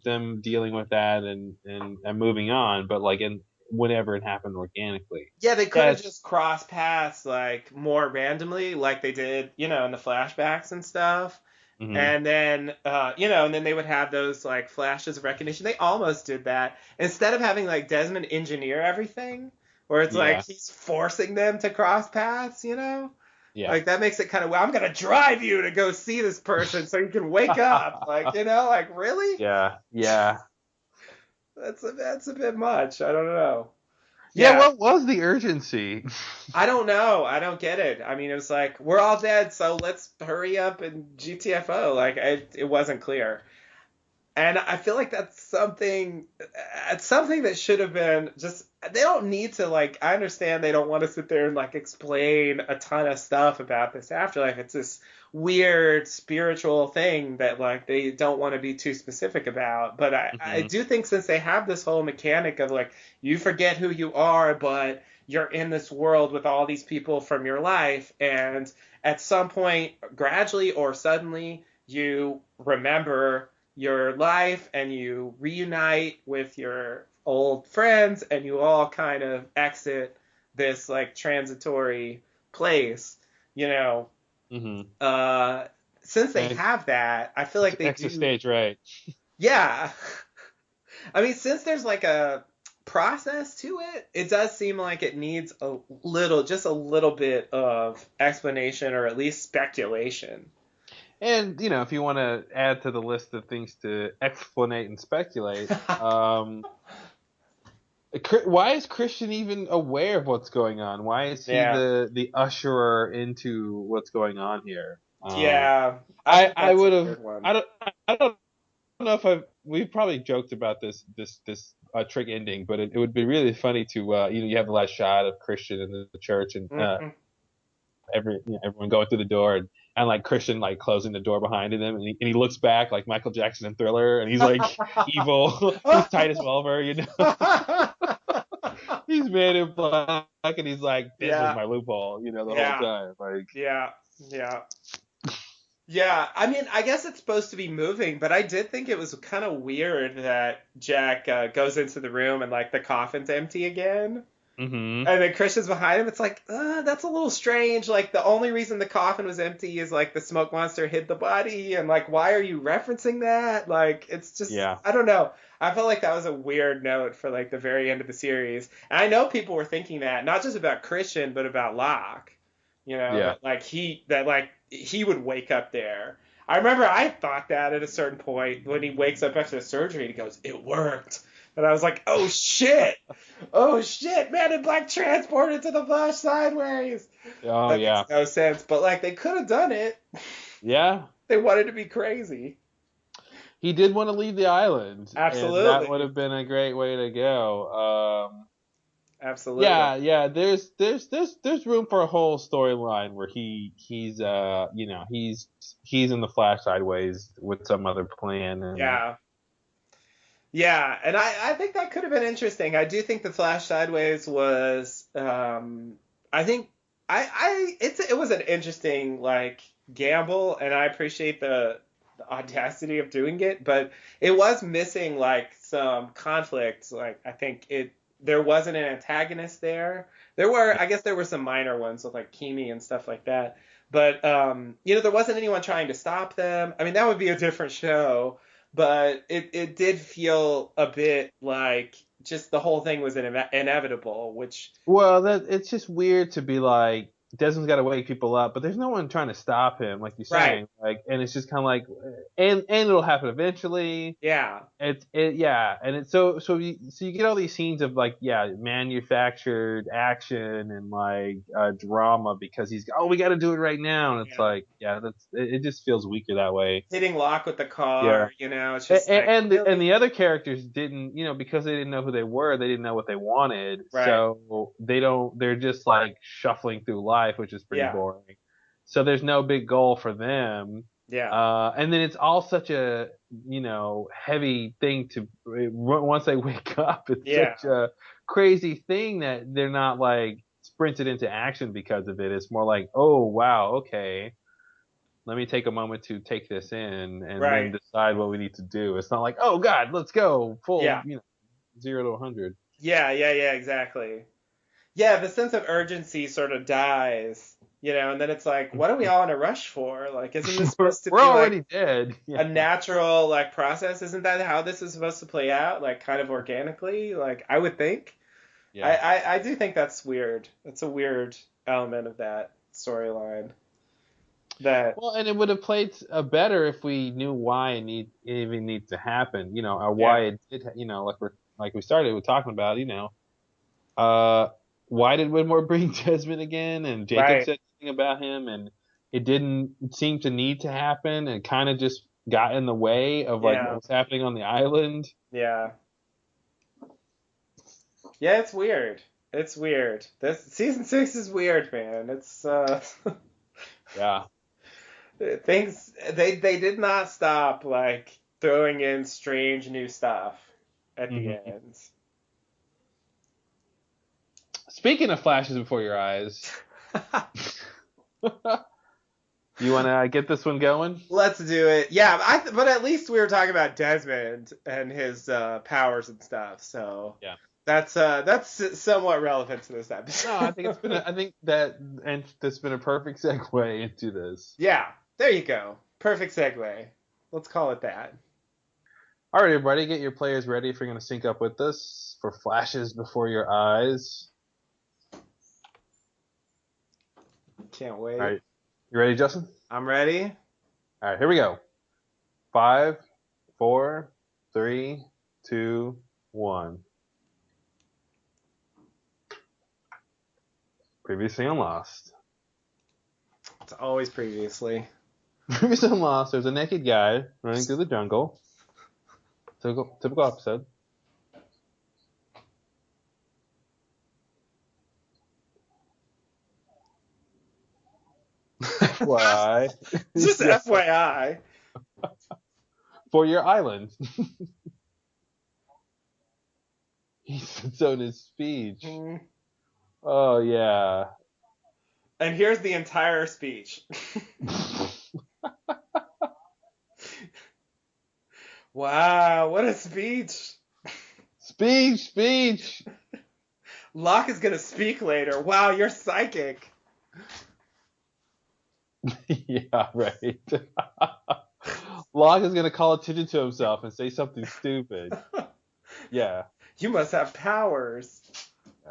them dealing with that and moving on, but like in whenever it happened organically. Yeah, they could Yeah, have it's just crossed paths like more randomly, like they did, in the flashbacks and stuff. hmm And then, and then they would have those like flashes of recognition. They almost did that instead of having like Desmond engineer everything, where it's like yeah, he's forcing them to cross paths. yeah, Like that makes it kind of, well, I'm gonna drive you to go see this person so you can wake up. Like, like really? yeah, yeah. That's a bit much. I don't know. Yeah, Yeah, what was the urgency? I don't know. I don't get it. I mean, it was like we're all dead, so let's hurry up and GTFO. Like it wasn't clear. And I feel like that's something it's something that should have been just they don't need to like I understand they don't want to sit there and like explain a ton of stuff about this afterlife. It's this weird spiritual thing that like they don't want to be too specific about. But I hmm do think since they have this whole mechanic of like you forget who you are, but you're in this world with all these people from your life, and at some point, gradually or suddenly, you remember your life and you reunite with your old friends and you all kind of exit this like transitory place, you know. hmm Uh, since they And have that, I feel like they exit do. stage right. Yeah. I mean, since there's like a process to it, it does seem like it needs just a little bit of explanation or at least speculation. And if you want to add to the list of things to explanate and speculate, why is Christian even aware of what's going on? Why is he Yeah. the usherer into what's going on here? Yeah. I I think I that's a would have weird one. I don't know if we've probably joked about this trick ending, but it would be really funny to you have the last shot of Christian in the church and Mhm. everyone going through the door and like Christian like closing the door behind him and he looks back like Michael Jackson in Thriller and he's like evil. He's Titus Welliver. He's Man in Black and he's like, this was Yeah. my loophole, the whole Yeah. time. Like, Yeah. Yeah. Yeah, I mean, I guess it's supposed to be moving, but I did think it was kind of weird that Jack goes into the room and like the coffin's empty again. hmm And then Christian's behind him. It's like, that's a little strange. Like, the only reason the coffin was empty is like the smoke monster hid the body. And like, why are you referencing that? Like, it's just, yeah, I don't know. I felt like that was a weird note for like the very end of the series. And I know people were thinking that, not just about Christian, but about Locke. yeah. That he would wake up there. I remember I thought that at a certain point when he wakes up after the surgery and he goes, it worked. And I was like, oh shit. Oh shit, Man in Black transported to the Flash sideways. Oh That makes yeah, no sense, but like they could have done it. yeah. They wanted to be crazy. He did want to leave the island, and that would Absolutely. have been a great way to go. Absolutely. Yeah. There's room for a whole storyline where he's in the Flash sideways with some other plan, and Yeah. Yeah, and I think that could have been interesting. I do think the Flash Sideways was I think it was an interesting like gamble and I appreciate the audacity of doing it, but it was missing like some conflict. Like I think there wasn't an antagonist there. I guess there were some minor ones with like Kimi and stuff like that. But there wasn't anyone trying to stop them. I mean, that would be a different show, but it did feel a bit like just the whole thing was inevitable, which well, that it's just weird to be like Desmond's got to wake people up, but there's no one trying to stop him, like you're Right. saying. Like, and it's just kind of like, and it'll happen eventually. Yeah. Yeah, and it's so you get all these scenes of like manufactured action and like drama because we got to do it right now, and it's Yeah. like it just feels weaker that way. Hitting Locke with the Yeah. car, it's just like And really. the other characters didn't, because they didn't know who they were, they didn't know what they wanted, Right. so they're just like shuffling through life, which is pretty Yeah. boring. So there's no big goal for them. Yeah. And then it's all such a, heavy thing once they wake up, it's Yeah. such a crazy thing that they're not like sprinted into action because of it. It's more like, oh, wow, okay. Let me take a moment to take this in and Right. then decide what we need to do. It's not like, oh God, let's go full, Yeah. 0 to 100. Yeah. Yeah. Yeah. Exactly. Yeah. The sense of urgency sort of dies, and then it's like, what are we all in a rush for? Like, isn't this supposed to We're be already like dead. a natural like process? Isn't that how this is supposed to play out? Like, kind of organically? Like, I would think. Yeah. I do think that's weird. That's a weird element of that storyline. That. Well, and it would have played better if we knew why it even needs to happen, or why Yeah. it did, like we started with talking about, uh, why did Widmore bring Desmond again? And Jacob Right. said something about him, and it didn't seem to need to happen, and kind of just got in the way of like what Yeah. was happening on the island. Yeah. Yeah, it's weird. It's weird. This season 6 is weird, man. It's Yeah. things they did not stop like throwing in strange new stuff at the Hmm. end. Speaking of flashes before your eyes, you want to get this one going? Let's do it. Yeah, but at least we were talking about Desmond and his powers and stuff. So Yeah. that's somewhat relevant to this episode. No, I think I think that's been a perfect segue into this. Yeah, there you go. Perfect segue. Let's call it that. All right, everybody, get your players ready if you're going to sync up with us for flashes before your eyes. Can't wait. All right, you ready, Justin? I'm ready. All right, here we go. 5, 4, 3, 2, 1. Previously on Lost. It's always previously. Previously on Lost, there's a naked guy running through the jungle. Typical episode. FYI. Just FYI. For your island. He sits on his speech. Oh, yeah. And here's the entire speech. Wow, what a speech. Speech. Locke is going to speak later. Wow, you're psychic. Yeah, right. Locke is going to call attention to himself and say something stupid. Yeah. You must have powers.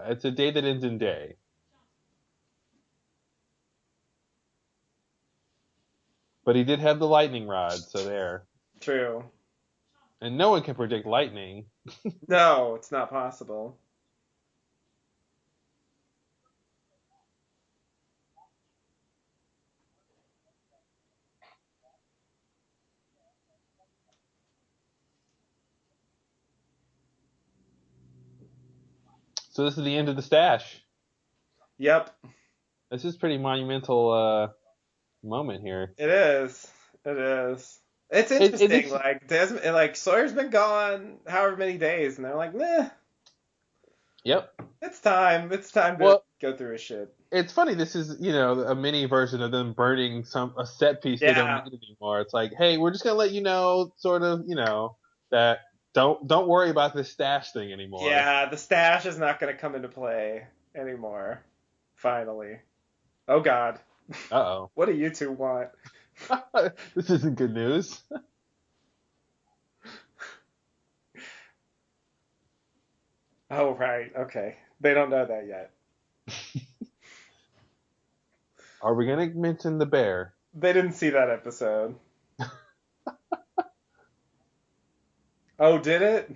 It's a day that ends in day. But he did have the lightning rod, so there. True. And no one can predict lightning. No, it's not possible. So this is the end of the stash. Yep. This is pretty monumental moment here. It is. It is. It's interesting. Like Desmond, like Sawyer's been gone however many days, and they're like, nah. Yep. It's time. It's time to go through his shit. It's funny. This is, a mini version of them burning a set piece they don't need anymore. It's like, hey, we're just gonna let you know, sort of, that don't worry about this stash thing anymore. Yeah, the stash is not gonna come into play anymore. Finally. Oh God. Uh-oh. What do you two want? This isn't good news. Oh right. Okay. They don't know that yet. Are we gonna mention the bear? They didn't see that episode. Oh, did it?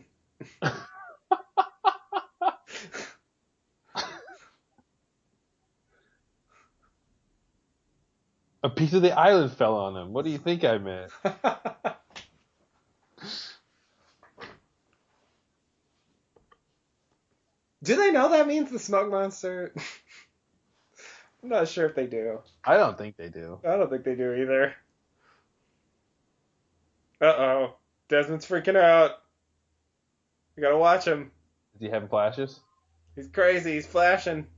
A piece of the island fell on him. What do you think I meant? Do they know that means the smoke monster? I'm not sure if they do. I don't think they do. I don't think they do either. Uh-oh. Desmond's freaking out. You gotta watch him. Is he having flashes? He's crazy. He's flashing.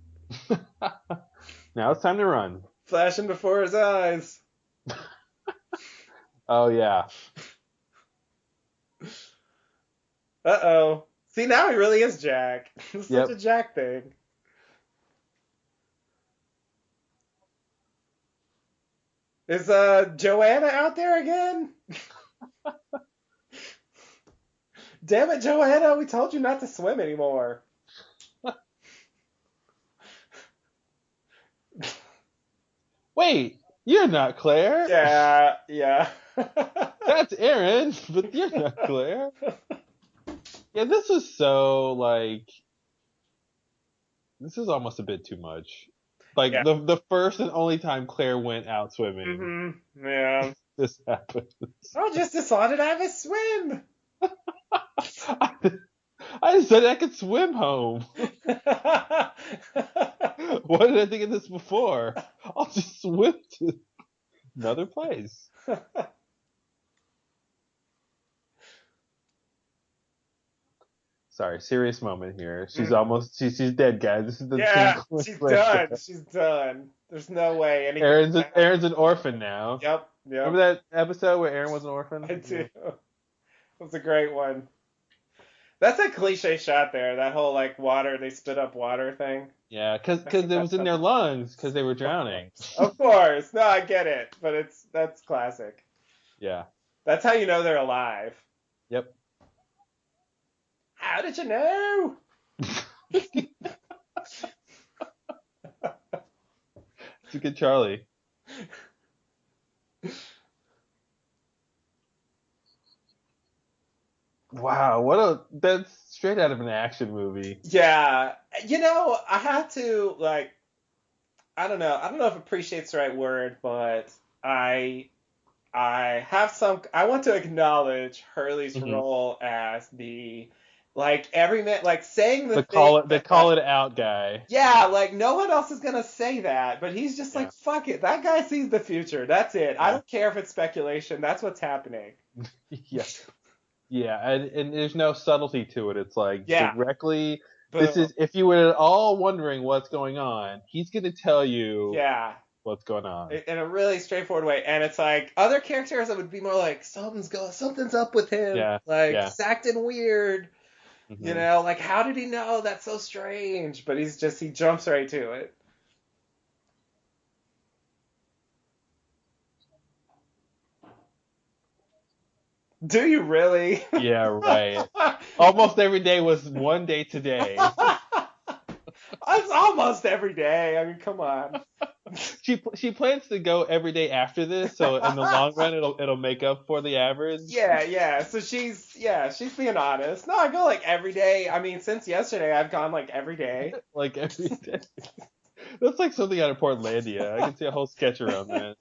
Now it's time to run. Flashing before his eyes. Oh yeah. Uh-oh. See, now he really is Jack. It's Yep. such a Jack thing. Is Joanna out there again? Damn it, Joanna, we told you not to swim anymore. Wait, you're not Claire. Yeah. That's Aaron, but you're not Claire. Yeah, this is so like. This is almost a bit too much. Like Yeah. the first and only time Claire went out swimming, Mm-hmm. Yeah. this happens. I just decided to have a swim. I said I could swim home. Why did I think of this before? I'll just swim to another place. Sorry, serious moment here. She's almost she's dead, guys. This is the Yeah, scene she's Claire done. dead. She's done. There's no way anything. Aaron's an orphan now. Yep. Remember that episode where Aaron was an orphan? I do. That's a great one. That's a cliche shot there. That whole like water, they spit up water thing. Yeah, because it was in their lungs because they were drowning. Of course. No, I get it, but that's classic. Yeah. That's how you know they're alive. Yep. How did you know? It's a good Charlie. Wow, that's straight out of an action movie. Yeah. I have to like I don't know. I don't know if appreciate's the right word, but I have I want to acknowledge Hurley's role as the like every man like saying the call it out guy. Yeah, like no one else is gonna say that, but he's just like fuck it. That guy sees the future. That's it. I don't care if it's speculation. That's what's happening. Yeah. Yeah, and there's no subtlety to it. It's like directly. Boom. This is if you were at all wondering what's going on, he's gonna tell you. Yeah. What's going on in a really straightforward way, and it's like other characters that would be more like something's up with him, he's acting weird, like how did he know? That's so strange. But he jumps right to it. Do you really? Yeah, right. Almost every day was one day today. It's almost every day. I mean, come on. She plans to go every day after this, so in the long run it'll make up for the average. Yeah. So she's being honest. No, I go like every day. I mean, since yesterday I've gone like every day. Like every day. That's like something out of Portlandia. I can see a whole sketch around that.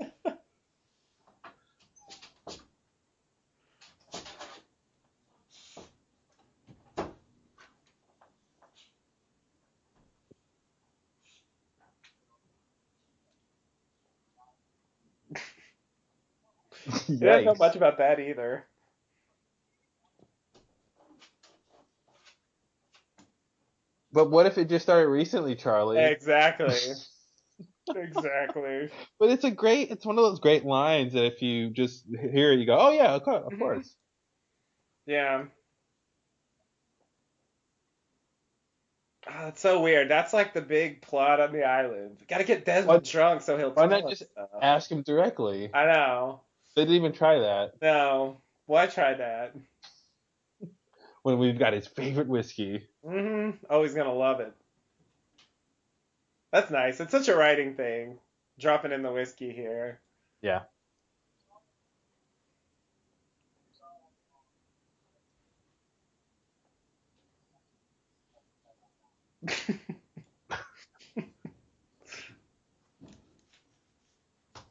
I don't know much about that either. But what if it just started recently, Charlie? Exactly. Exactly. But it's one of those great lines that if you just hear it, you go, oh yeah, of course. Yeah. Oh, it's so weird. That's like the big plot on the island. Got to get Desmond drunk so he'll. Why not just ask him directly? I know. They didn't even try that. No. Why try that? When we've got his favorite whiskey. Mm-hmm. Oh, he's gonna love it. That's nice. It's such a writing thing. dropping in the whiskey here. Yeah.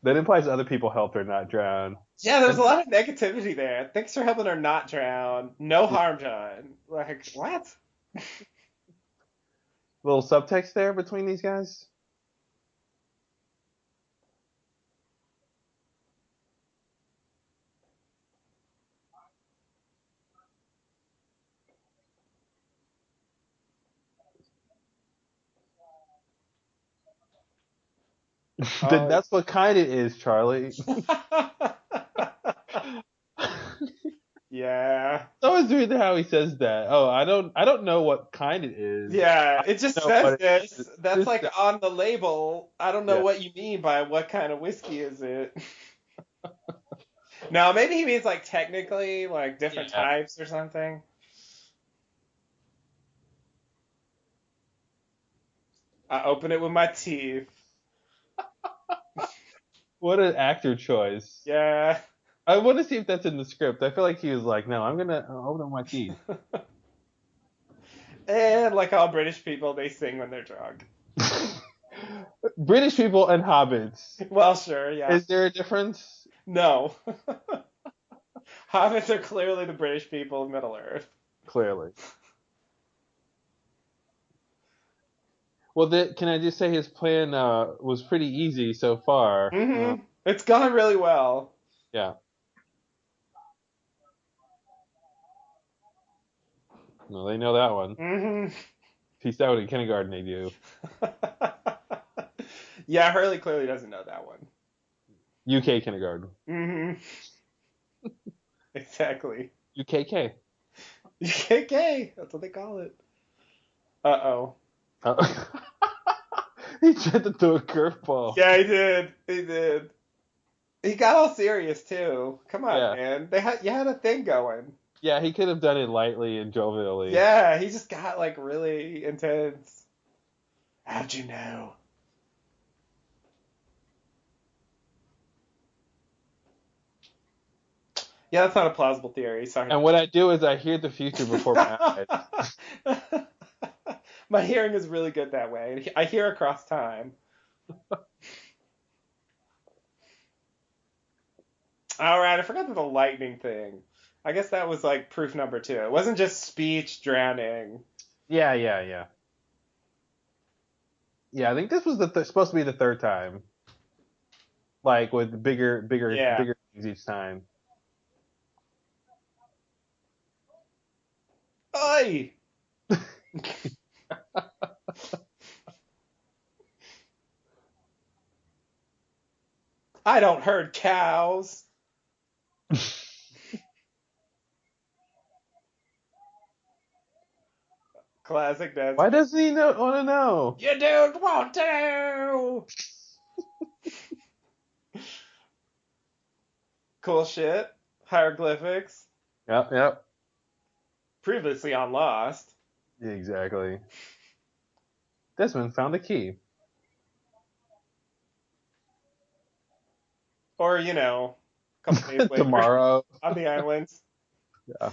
That implies other people helped her not drown. Yeah, there's And a lot of negativity there. Thanks for helping her not drown. No harm done. Like, what? little subtext there between these guys. Oh. That's what kind it is, Charlie. Yeah. It's always weird how he says that. Oh, I don't know what kind it is. Yeah, I it just know says what it this. is. That's like on the label. I don't know Yeah. what you mean by what kind of whiskey is it. No, maybe he means like technically, like different Yeah. types or something. I open it with my teeth. What an actor choice. Yeah. I want to see if that's in the script. I feel like he was like, no, I'm gonna open my teeth. And like all British people, they sing when they're drunk. British people and hobbits. Well, sure, yeah. Is there a difference? No. Hobbits are clearly the British people of Middle Earth. Clearly. Well, can I just say his plan was pretty easy so far. It's gone really well. Yeah. No, they know that one. Peace out in kindergarten, they do. Yeah, Hurley clearly doesn't know that one. UK kindergarten. Exactly. UKK. UKK. That's what they call it. Uh-oh. He tried to throw a curveball. Yeah, he did. He did. He got all serious too. Come on, Yeah. man. You had a thing going. Yeah, he could have done it lightly and jovially. Yeah, he just got like really intense. How'd you know? Yeah, that's not a plausible theory. Sorry. And what I do is I hear the future before my eyes. My hearing is really good that way. I hear across time. All right, I forgot the lightning thing. I guess that was like proof number 2. It wasn't just speech drowning. Yeah. Yeah, I think this was supposed to be the third time. Like with bigger things each time. Oi! I don't herd cows. Classic dance. Why doesn't he want to know? You don't want to. Cool shit. Hieroglyphics. Yep. Previously on Lost. Exactly. Desmond found a key. Or, a couple days later. Tomorrow. On the islands. Yeah.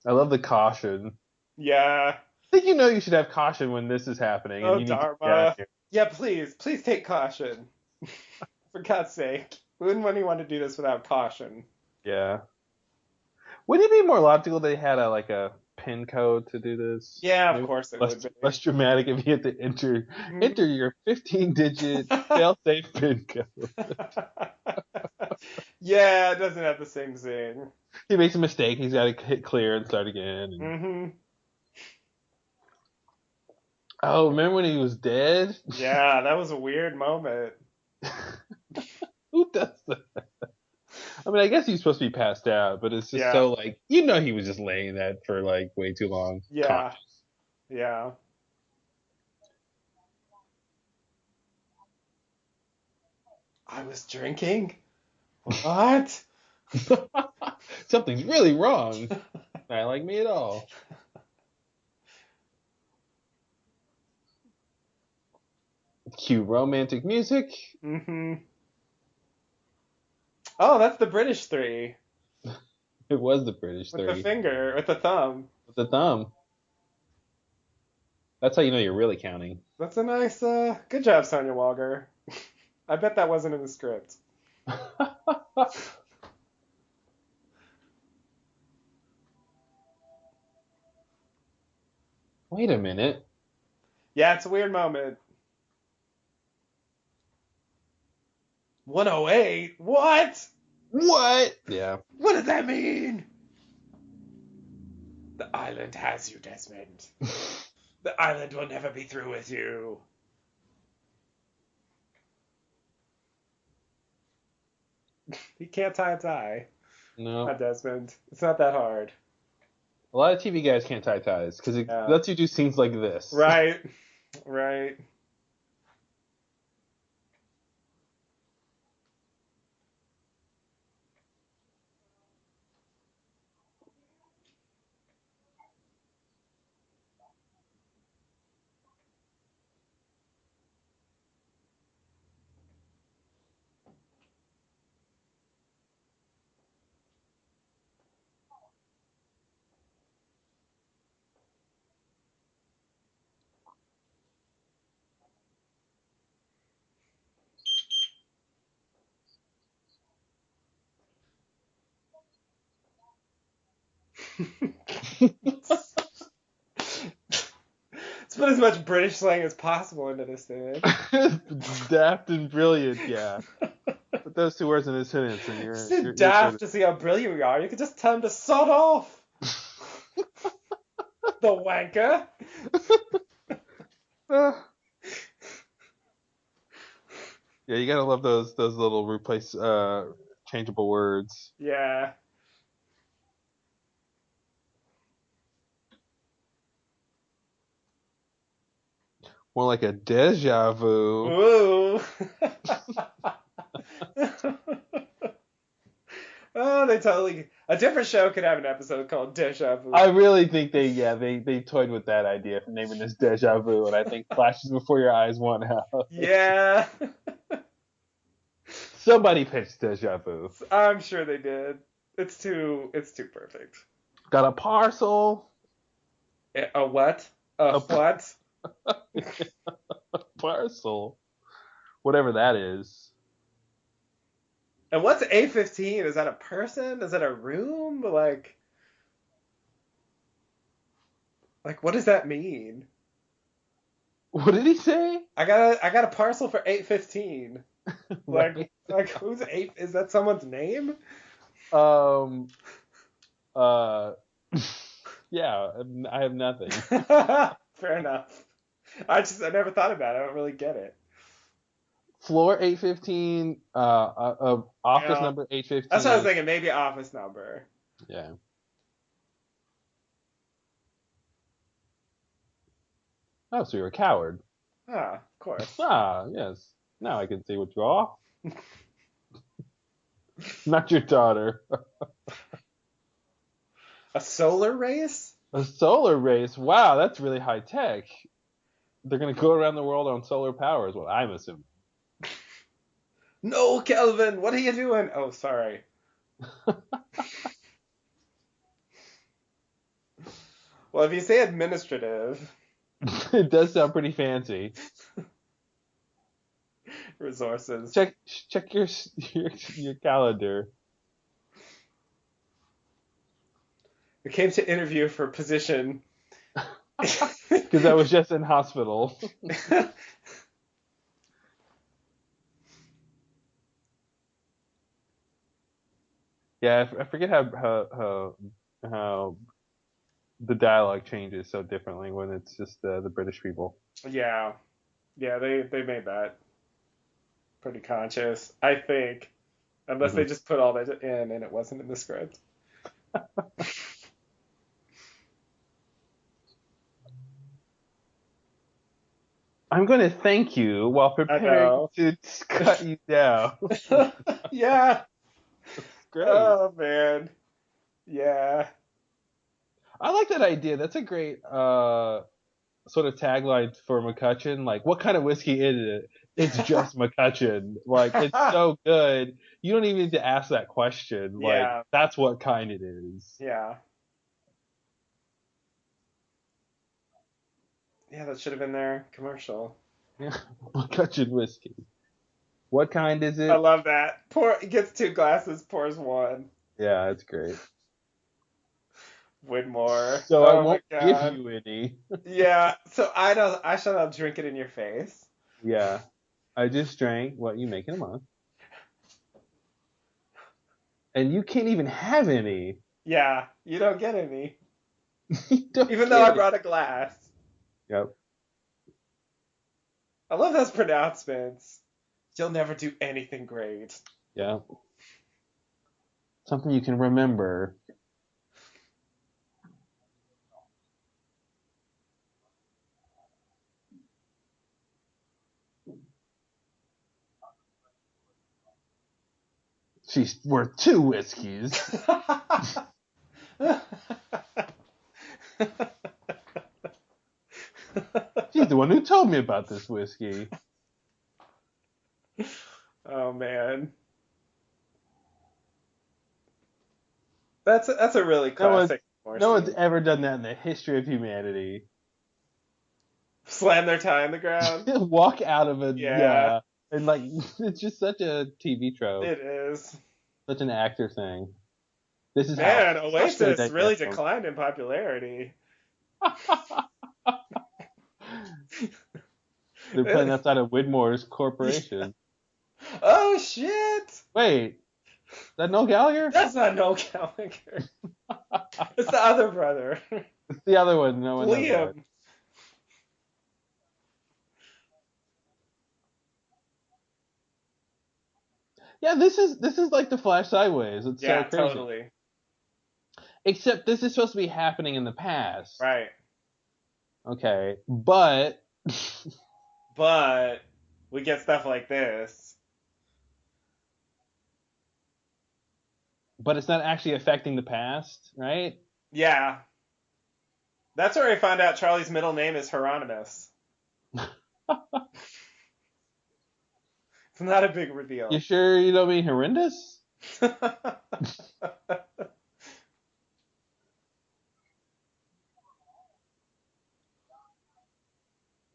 I love the caution. Yeah. I think you should have caution when this is happening. Oh, and you need Dharma. to get out of here. Yeah, please take caution. For God's sake. Wouldn't anyone to do this without caution? Yeah. Wouldn't it be more logical they had a PIN code to do this? Yeah, of course it would be. Less dramatic if you had to enter your 15-digit fail-safe PIN code. Yeah, it doesn't have the same zing. He makes a mistake. He's got to hit clear and start again. Oh, remember when he was dead? Yeah, that was a weird moment. Who does that? I mean, I guess he's supposed to be passed out, but it's just so he was just laying that for way too long. Yeah. Conscious. Yeah. I was drinking? What? Something's really wrong. Not like me at all. Cue romantic music. Mm-hmm. Oh, that's the British three. It was the British With the three. finger, with the thumb. With the thumb. That's how you know you're really counting. That's a nice, good job, Sonya Walger. I bet that wasn't in the script. Wait a minute. Yeah, it's a weird moment. 108? What? What? Yeah. What does that mean? The island has you, Desmond. The island will never be through with you. He can't tie a tie. No. Not Desmond. It's not that hard. A lot of TV guys can't tie ties because it Yeah. lets you do scenes like this. Right. Right. Let's put as much British slang as possible into this thing. Daft and brilliant, yeah. Put those two words in a sentence and It's you're too daft to see how brilliant we are. You could just tell him to sod off. The wanker. Yeah, you gotta love those little replace changeable words. Yeah. More like a deja vu. Ooh. Oh, they totally. A different show could have an episode called Deja Vu. I really think they toyed with that idea for naming this deja vu, and I think Flashes Before Your Eyes won out. Yeah. Somebody pitched deja vu. I'm sure they did. It's too perfect. Got a parcel. A what? A what? Parcel. Whatever that is. And what's A15? Is that a person? Is that a room? Like what does that mean? What did he say? I got a parcel for 815. Right. Like who's 8? Is that someone's name? Yeah, I have nothing. Fair enough. I never thought about it. I don't really get it. Floor 815, office Yeah. number 815. That's what I was thinking. Maybe office number. Yeah. Oh, so you're a coward. Ah, of course. Ah, yes. Now I can see what you are. Not your daughter. A solar race? A solar race. Wow, that's really high tech. They're gonna go around the world on solar power, is what I'm assuming. No, Kelvin, what are you doing? Oh, sorry. Well, if you say administrative It does sound pretty fancy. resources. Check your calendar. We came to interview for a position. Because I was just in hospital. Yeah, I forget how the dialogue changes so differently when it's just the British people. Yeah. Yeah, they made that pretty conscious, I think. Unless they just put all that in and it wasn't in the script. I'm going to thank you while preparing to cut you down. Yeah. Great. Oh, man. Yeah. I like that idea. That's a great sort of tagline for McCutcheon. Like, what kind of whiskey is it? It's just McCutcheon. Like, it's so good. You don't even need to ask that question. Like, Yeah. that's what kind it is. Yeah. Yeah, that should have been their commercial. Yeah. McCutcheon whiskey. What kind is I it? love that. Gets 2 glasses, pours 1. Yeah, it's great. Widmore. So I Oh my won't give god. you any. Yeah. So I shall not drink it in your face. Yeah. I just drank what you make in a month. And you can't even have any. Yeah. You don't get any. You don't Even though I get it. brought a glass. Yep. I love those pronouncements. You'll never do anything great. Yeah. Something you can remember. She's worth 2 whiskeys. She's the one who told me about this whiskey. Oh man. That's a really classic No one's ever done that in the history of humanity. Slam their tie on the ground. Walk out of it, Yeah. and like it's just such a TV trope, It is. such an actor thing. This is Man, how Oasis really declined in popularity. They're playing outside of Widmore's corporation. Oh shit! Wait, is that Noel Gallagher? That's not Noel Gallagher. It's the other brother. It's the other one. No one knows that. Liam. Yeah, this is like the Flash Sideways. It's Yeah, so crazy. totally. Except this is supposed to be happening in the past. Right. Okay, but But we get stuff like this. but it's not actually affecting the past, right? Yeah. That's where I found out Charlie's middle name is Hieronymus. It's not a big reveal. You sure you don't mean horrendous?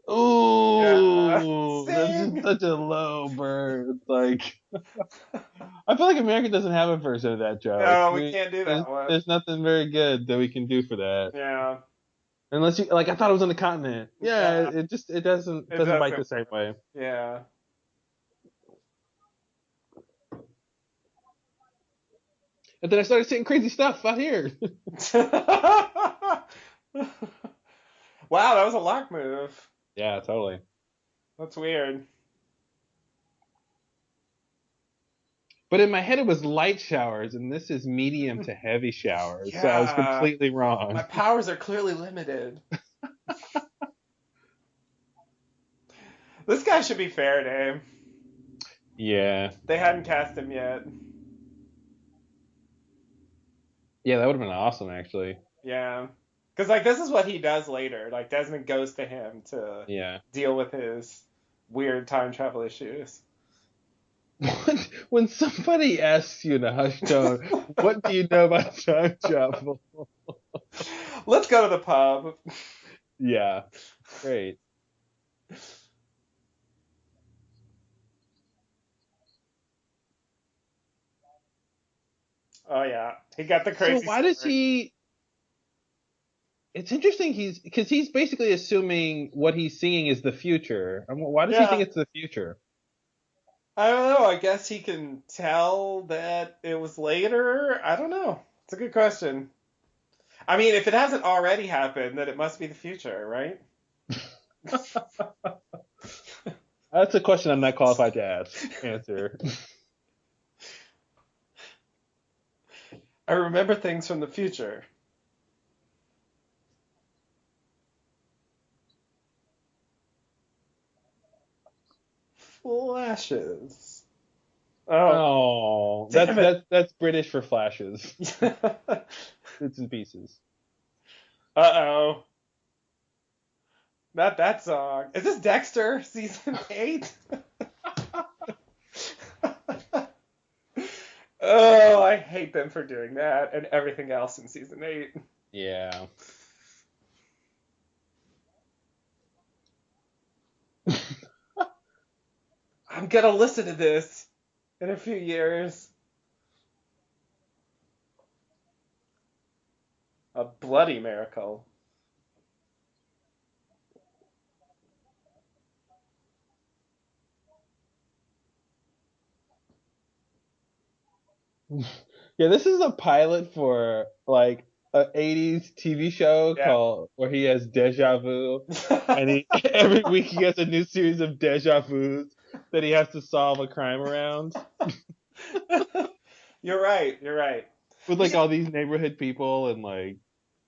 Ooh, that's Sing! just such a low burn. It's like I feel like America doesn't have a version of that joke. No, we can't do that one. There's nothing very good that we can do for that. Yeah. Unless you like, I thought it was on the continent. Yeah, Yeah. it doesn't bite the same way. Yeah. And then I started seeing crazy stuff out here. Wow, that was a lock move. Yeah, totally. That's weird. But in my head, it was light showers, and this is medium to heavy showers. Yeah. So I was completely wrong. My powers are clearly limited. This guy should be Faraday. Yeah. They hadn't cast him yet. Yeah, that would have been awesome, actually. Yeah. Because, like, this is what he does later. Like, Desmond goes to him to deal with his weird time travel issues. When somebody asks you in a hushed tone, what do you know about time travel? Let's go to the pub. Yeah. Great. Oh, yeah. He got the crazy So why does story. he... It's interesting because he's basically assuming what he's seeing is the future. Why does he think it's the future? I don't know. I guess he can tell that it was later. I don't know. It's a good question. I mean, if it hasn't already happened, then it must be the future, right? That's a question I'm not qualified to answer. I remember things from the future. Flashes. Oh, that's British for flashes. Bits and pieces. Uh-oh. Not that song. Is this Dexter season 8? Oh, I hate them for doing that and everything else in season 8. Yeah. I'm gonna listen to this in a few years. A bloody miracle. Yeah, this is a pilot for like a 80s TV show Yeah. called where he has deja vu, and he every week he has a new series of deja vus that he has to solve a crime around You're right. You're right. with like all these neighborhood people and like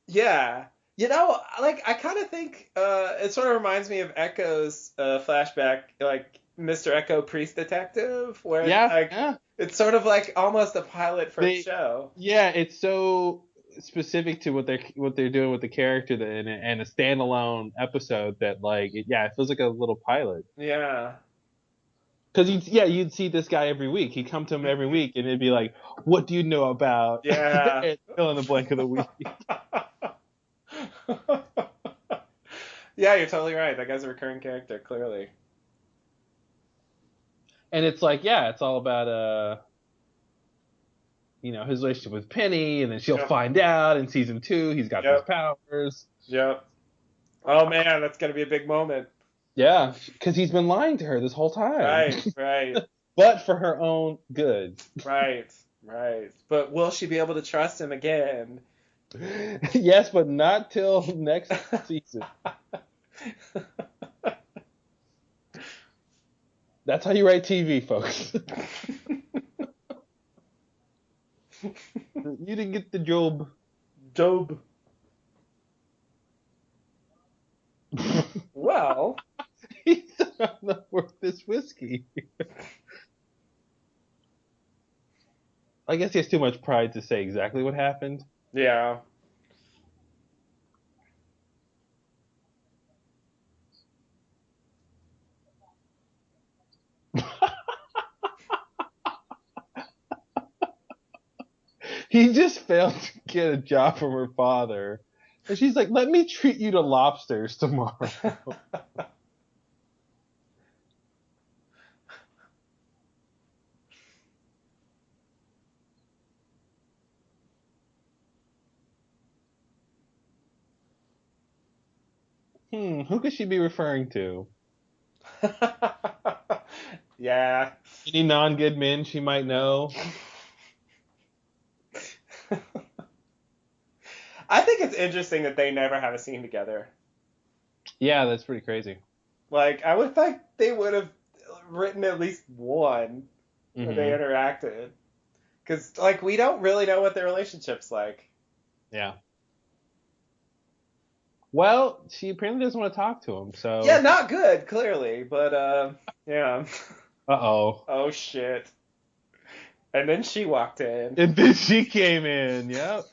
Yeah. Like I kind of think it sort of reminds me of Echo's flashback, like Mr. Echo Priest Detective, where yeah, like yeah. it's sort of like almost a pilot for a They show. yeah, it's so specific to what they're doing with the character that, and a standalone episode that like yeah, it feels like a little pilot. Yeah. Because you'd see this guy every week. He'd come to him every week, and it'd be like, "What do you know about?" Yeah. and fill in the blank of the week. Yeah, you're totally right. That guy's a recurring character, clearly. And it's like, yeah, it's all about his relationship with Penny, and then she'll Yep. find out in season 2 he's got these Yep. powers. Yep. Oh man, that's gonna be a big moment. Yeah, because he's been lying to her this whole time, Right. Right. but for her own good. Right. Right. But will she be able to trust him again? Yes, but not till next season. That's how you write TV, folks. You didn't get the job. Job. Well, He's not worth this whiskey. I guess he has too much pride to say exactly what happened. yeah. He just failed to get a job from her father. And she's like, let me treat you to lobsters tomorrow. Who could she be referring to? Yeah. Any non-good men she might know? I think it's interesting that they never have a scene together. Yeah, that's pretty crazy. Like, I would think they would have written at least one where they Mm-hmm. interacted. Because, like, we don't really know what their relationship's like. Yeah. Well, she apparently doesn't want to talk to him, so... Yeah, not good, clearly, but, yeah. Uh-oh. Oh, shit. And then she walked in. And then she came in, yep.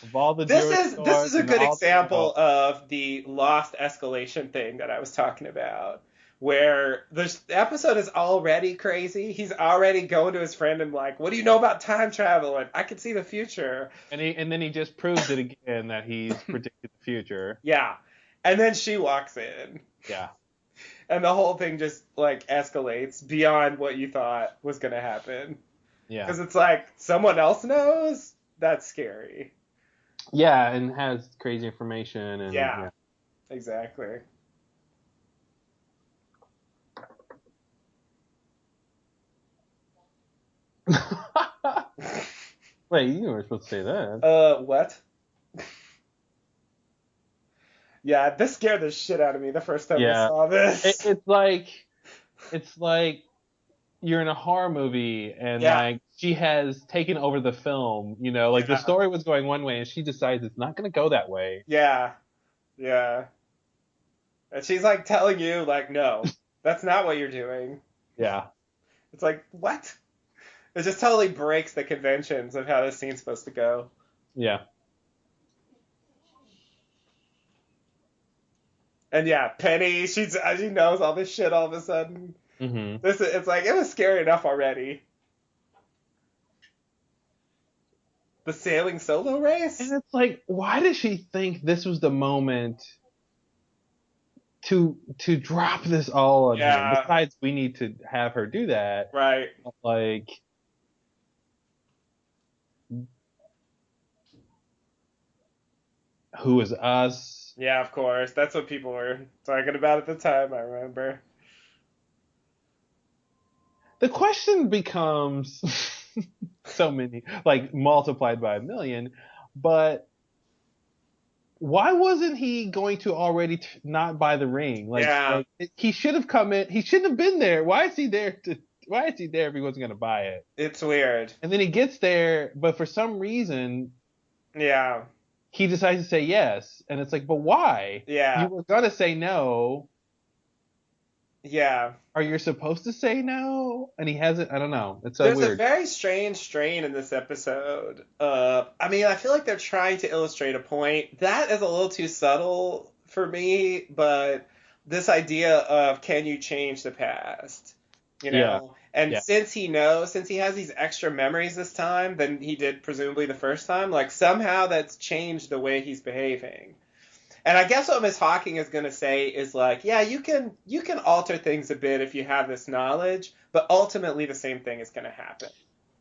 Of all the This jewelry is stores a and good all example of the lost escalation thing that I was talking about, where the episode is already crazy. He's already going to his friend and like, "What do you know about time travel?" And I can see the future. And then he just proved it again that he's predicted the future. Yeah, and then she walks in, Yeah. and the whole thing just like escalates beyond what you thought was gonna happen. Yeah. Because it's like someone else knows. That's scary. Yeah, and has crazy information and Yeah. Exactly. Wait, you were supposed to say that. What? Yeah, this scared the shit out of me the first time I Yeah. saw this. It's like you're in a horror movie and Yeah. like she has taken over the film, like the Yeah. story was going one way and she decides it's not going to go that way. Yeah. Yeah. And she's like telling you, like, no, that's not what you're doing. Yeah. It's like, what? It just totally breaks the conventions of how this scene's supposed to go. Yeah. And yeah, Penny, she knows all this shit all of a sudden. Mm-hmm. It's like it was scary enough already. The sailing solo And race? it's like, why does she think this was the moment to drop this all on him? Yeah, Besides, we need to have her do that. right. Like, who is us? Yeah, of course. That's what people were talking about at the time, I remember. The question becomes so many, like multiplied by a million, but why wasn't he going to already not buy the ring? Yeah, He should have come in. He shouldn't have been there. Why is he there to? Why is he there if he wasn't going to buy it? it's weird. And then he gets there, but for some reason Yeah, he decides to say yes, and it's like, but why? yeah, You were gonna say no, yeah. or you're supposed to say no, and he hasn't. I don't know. It's so There's a weird. very strange strain in this episode. I mean, I feel like they're trying to illustrate a point. That is a little too subtle for me, but this idea of can you change the past? You Yeah, know? And yeah. since he has these extra memories this time than he did presumably the first time, like somehow that's changed the way he's behaving. And I guess what Miss Hawking is going to say is like, yeah, you can alter things a bit if you have this knowledge, but ultimately the same thing is going to happen.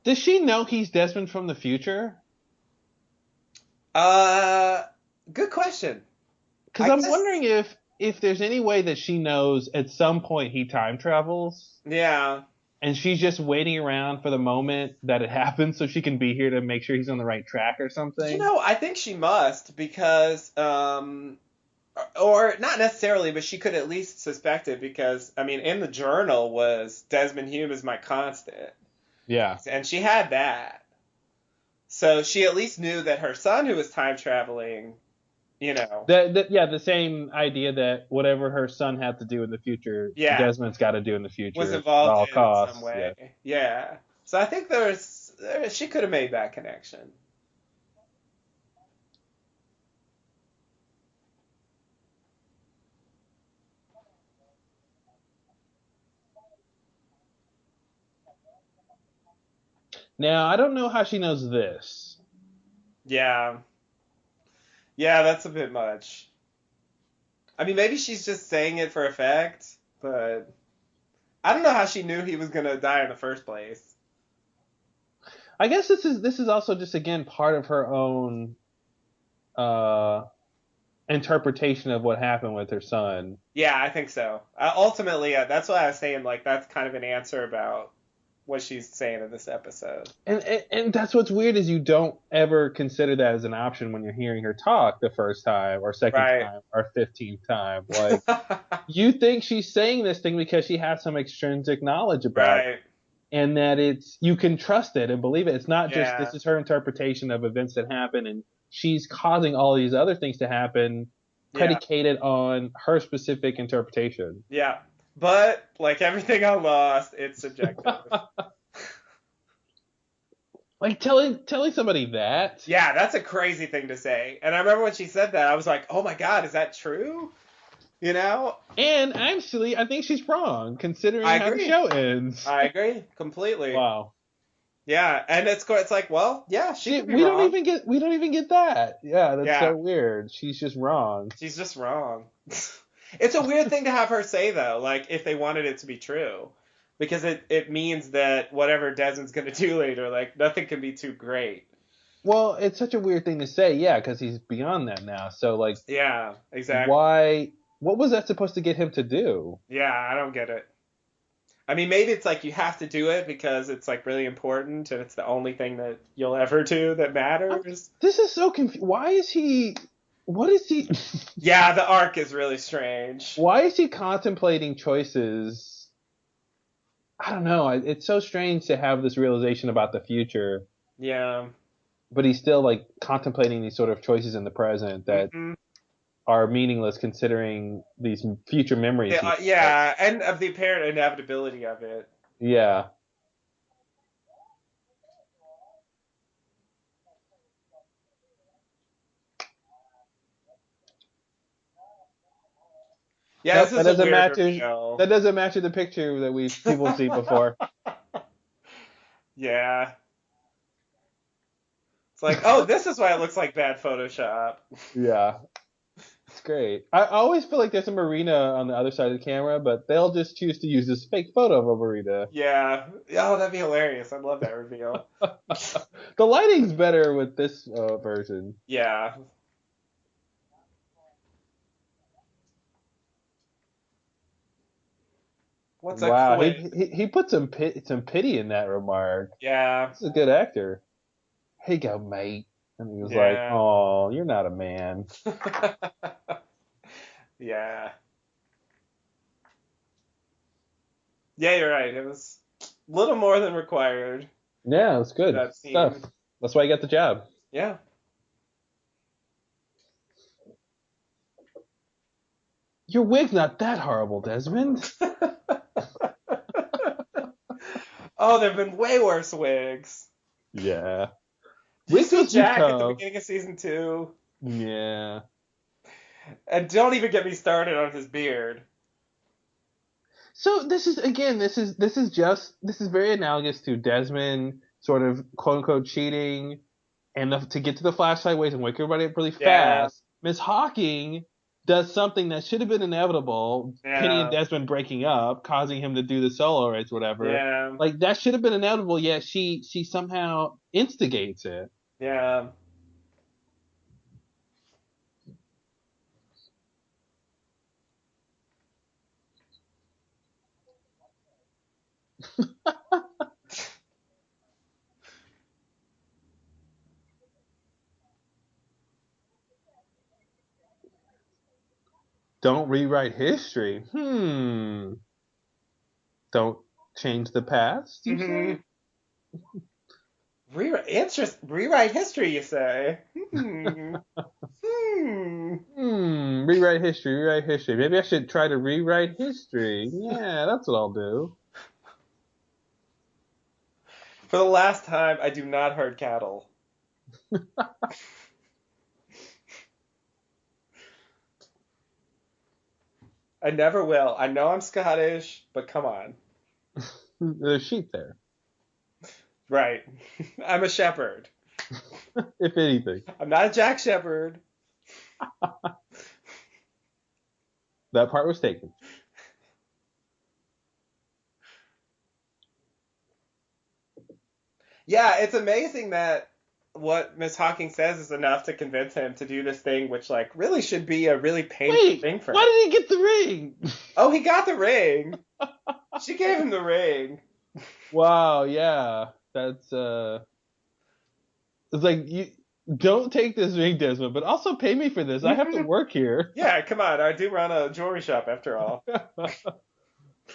Does she know he's Desmond from the future? Uh, Good question. Because I I'm guess, wondering if there's any way that she knows at some point he time travels, yeah. and she's just waiting around for the moment that it happens so she can be here to make sure he's on the right track or something. I think she must because, or not necessarily, but she could at least suspect it because, I mean, in the journal was Desmond Hume is my constant, Yeah. and she had that. So she at least knew that her son, who was time traveling, you know, Yeah, the same idea that whatever her son had to do in the future, yeah, Desmond's got to do in the was future at involved all in some costs. Yeah. way. Yeah. So I think she could have made that connection. Now, I don't know how she knows this. Yeah. Yeah, that's a bit much. I mean, maybe she's just saying it for effect, but I don't know how she knew he was gonna die in the first place. I guess this is also just again part of her own uh interpretation of what happened with her son. Yeah, I think so. Ultimately, that's why I was saying like that's kind of an answer about what she's saying in this episode. And that's what's weird is you don't ever consider that as an option when you're hearing her talk the first time or second Right. time or 15th time. Like you think she's saying this thing because she has some extrinsic knowledge about it Right. and that it's you can trust it and believe it. It's not just Yeah. this is her interpretation of events that happen and she's causing all these other things to happen Yeah. predicated on her specific interpretation. Yeah. But like everything I lost, it's subjective. Like telling somebody that. Yeah, that's a crazy thing to say. And I remember when she said that, I was like, "Oh my God, is that true?" You know? And actually, I think she's wrong I considering how the agree. show ends. I agree completely. Wow. Yeah, and it's like, well, yeah, she See, could be wrong. we don't even get that. Yeah, that's Yeah, so weird. She's just wrong. she's just wrong. It's a weird thing to have her say though, like if they wanted it to be true, because it means that whatever Desmond's gonna do later, like nothing can be too great. Well, it's such a weird thing to say, yeah, because he's beyond that now. So like, Yeah, exactly. why? What was that supposed to get him to do? Yeah, I don't get it. I mean, maybe it's like you have to do it because it's like really important and it's the only thing that you'll ever do that matters. This is so confusing. Why is he? What is he? Yeah, the arc is really strange. Why is he contemplating choices? I don't know. It's so strange to have this realization about the future, Yeah. but he's still like contemplating these sort of choices in the present that Hmm. are meaningless considering these future memories Yeah, he has. yeah, and of the apparent inevitability of it. Yeah. Yeah, Nope, this is a weird that reveal. doesn't match the picture that people see before. Yeah. It's like, oh, this is why it looks like bad Photoshop. Yeah. It's great. I always feel like there's a Marina on the other side of the camera, but they'll just choose to use this fake photo of a Marina. Yeah. Oh, that'd be hilarious. I'd love that reveal. The lighting's better with this version. Yeah. What's a Wow, quiz? he put some pity in that remark. Yeah. This is a good actor. Hey, go, mate. And he was like, Yeah. "Oh, you're not a man." Yeah. Yeah, you're right. It was a little more than required, Yeah, it's good that stuff. scene. That's why he got the job. Yeah. Your wig's not that horrible, Desmond. Oh, there have been way worse wigs. Yeah. Did you Wigs see was too Jack at the tough. beginning of season 2? Yeah. And don't even get me started on his beard. So this is again, this is very analogous to Desmond sort of quote unquote cheating and to get to the Flash sideways and wake everybody up really Yeah. fast. Miss Hawking does something that should have been inevitable. Penny and Yeah. Desmond breaking up, causing him to do the solo race, whatever. Yeah. Like that should have been inevitable. Yet she somehow instigates it. Yeah. Don't rewrite history. Don't change the past. You Hmm. say? Rewrite history, you say? Hmm. Hmm. Rewrite history, rewrite history. Maybe I should try to rewrite history. Yeah, that's what I'll do. For the last time, I do not herd cattle. I never will. I know I'm Scottish, but come on. There's sheep there, Right. I'm a shepherd. if anything. I'm not a Jack Shepherd. That part was taken. Yeah, it's amazing that what Miss Hawking says is enough to convince him to do this thing, which like really should be a really painful Wait, thing for him. why did he get the ring? Oh, he got the ring. She gave him the ring. Wow, yeah, that's it's like you don't take this ring, Desmond, but also pay me for this. I have to work here. Yeah, come on. I do run a jewelry shop after all.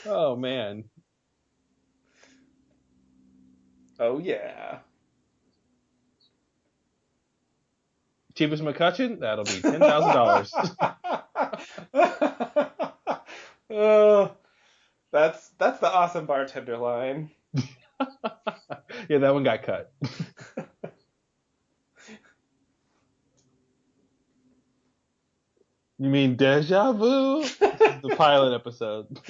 Oh man. Oh yeah. Cheapest McCutcheon? That'll be $10,000. Oh, that's the awesome bartender line. Yeah, that one got cut. You mean Deja Vu? This is the pilot episode.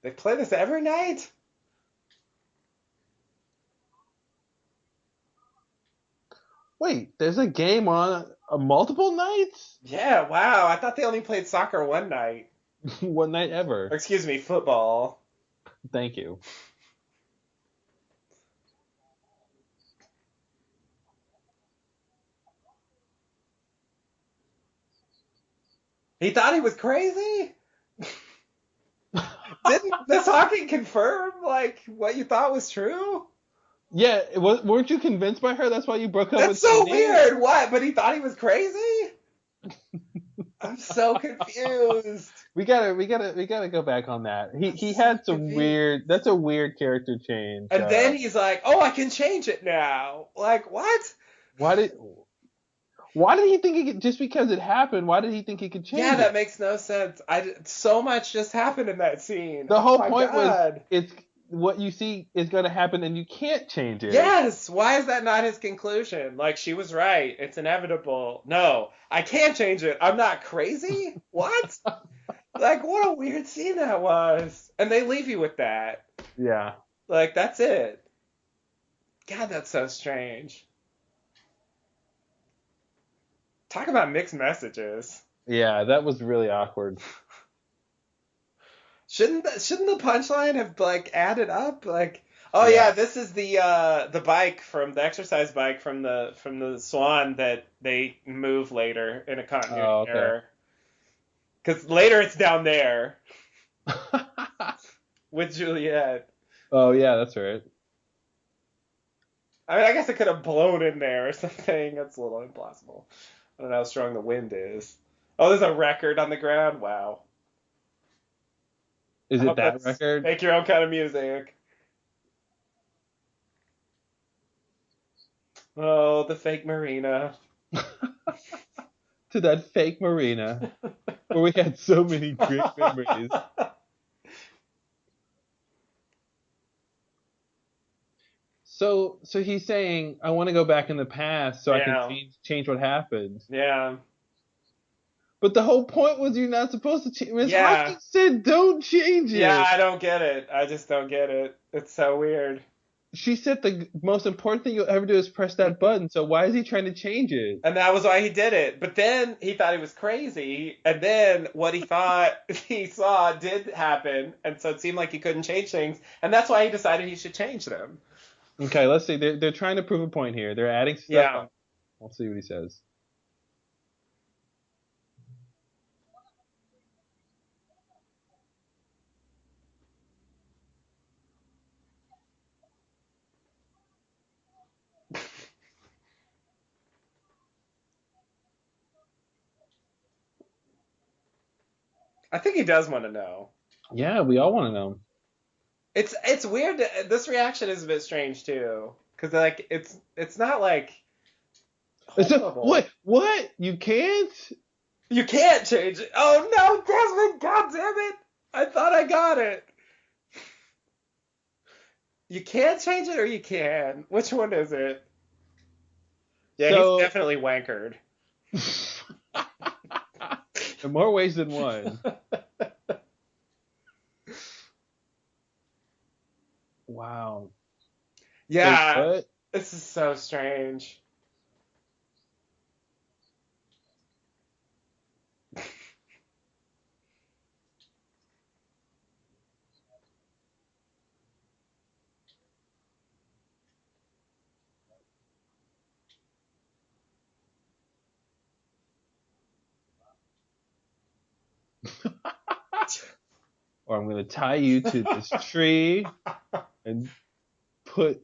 They play this every night? Wait, there's a game on multiple nights? Yeah, wow. I thought they only played soccer one night. One night Or, ever. excuse me, football. Thank you. He thought he was crazy? Didn't Miss Hawking confirm like what you thought was true? Yeah, weren't you convinced by her? That's why you broke up That's with so Penny? weird. What? But he thought he was crazy? I'm so confused. We gotta go back on that. He had some confused. weird. That's a weird character change. And then he's like, "Oh, I can change it now." Like, what? why did he think he could, just because it happened? Why did he think he could change Yeah, it? that makes no sense. So much just happened in that scene. The Oh whole my point God. was what you see is going to happen and you can't change it. Yes, why is that not his conclusion? Like, she was right. It's inevitable. No, I can't change it. I'm not crazy? What? Like, what a weird scene that was. And they leave you with that. Yeah. Like, that's it. God, that's so strange. Talk about mixed messages. Yeah, that was really awkward. Shouldn't the punchline have like added up? Like, oh Yeah. yeah, this is the bike from the exercise bike from the Swan that they move later in a continuity Oh, okay. error. Because later it's down there with Juliet. Oh, yeah, that's right. I mean, I guess it could have blown in there or something. That's a little impossible. I don't know how strong the wind is. Oh, there's a record on the ground. Wow. Is I it hope that that's record? make your own kind of music. Oh, the fake marina. To that fake marina where we had so many great memories. So he's saying, I want to go back in the past so I can Yeah. change what happened. Yeah. But the whole point was you're not supposed to change. Miss Yeah. Hawkins said don't change Yeah, it. I don't get it. I just don't get it. It's so weird. She said the most important thing you'll ever do is press that button. So why is he trying to change it? And that was why he did it. But then he thought he was crazy. And then what he thought he saw did happen. And so it seemed like he couldn't change things. And that's why he decided he should change them. Okay, let's see. They're trying to prove a point here. They're adding stuff Yeah. up. We'll see what he says. I think he does want to know. Yeah, we all want to know. It's weird. This reaction is a bit strange too. Because like it's not like horrible. What? You can't? You can't change it. Oh no, Desmond! God damn it! I thought I got it. You can't change it or you can. Which one is it? Yeah, So, he's definitely wankered. in more ways than one. Wow. Yeah, Wait, what? this is so strange. Or I'm going to tie you to this tree and put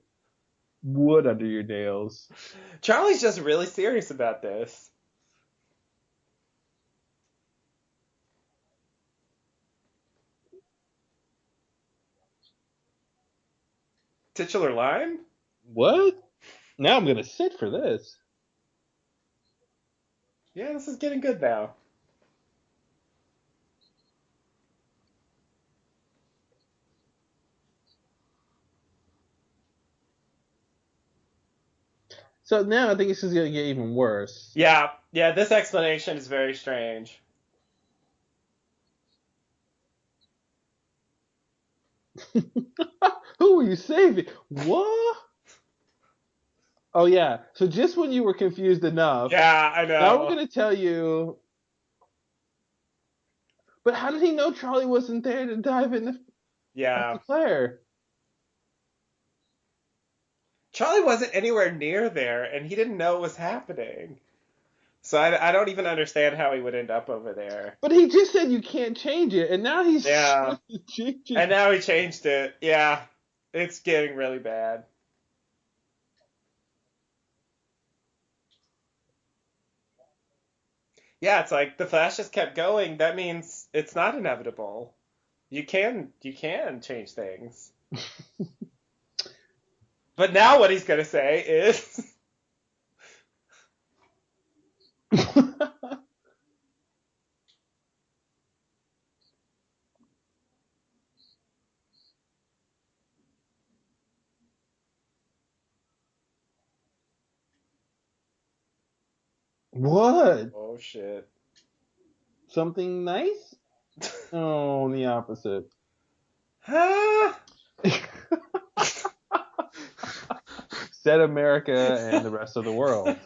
wood under your nails. Charlie's just really serious about this. Titular line? What? Now I'm going to sit for this. Yeah, this is getting good now. So now I think this is going to get even worse. Yeah, this explanation is very strange. Who are you saving? What? Oh, yeah. So just when you were confused enough, Yeah, I know. now we're going to tell you. But how did he know Charlie wasn't there to dive in Yeah. after Claire? Charlie wasn't anywhere near there, and he didn't know what was happening. So I don't even understand how he would end up over there. But he just said you can't change it, and now he's Yeah. changing. And now he changed it. Yeah, it's getting really bad. Yeah, it's like the Flash just kept going. That means it's not inevitable. You can change things. But now what he's gonna say is What? Oh shit. Something nice? Oh, the opposite. Huh? Said America and the rest of the world.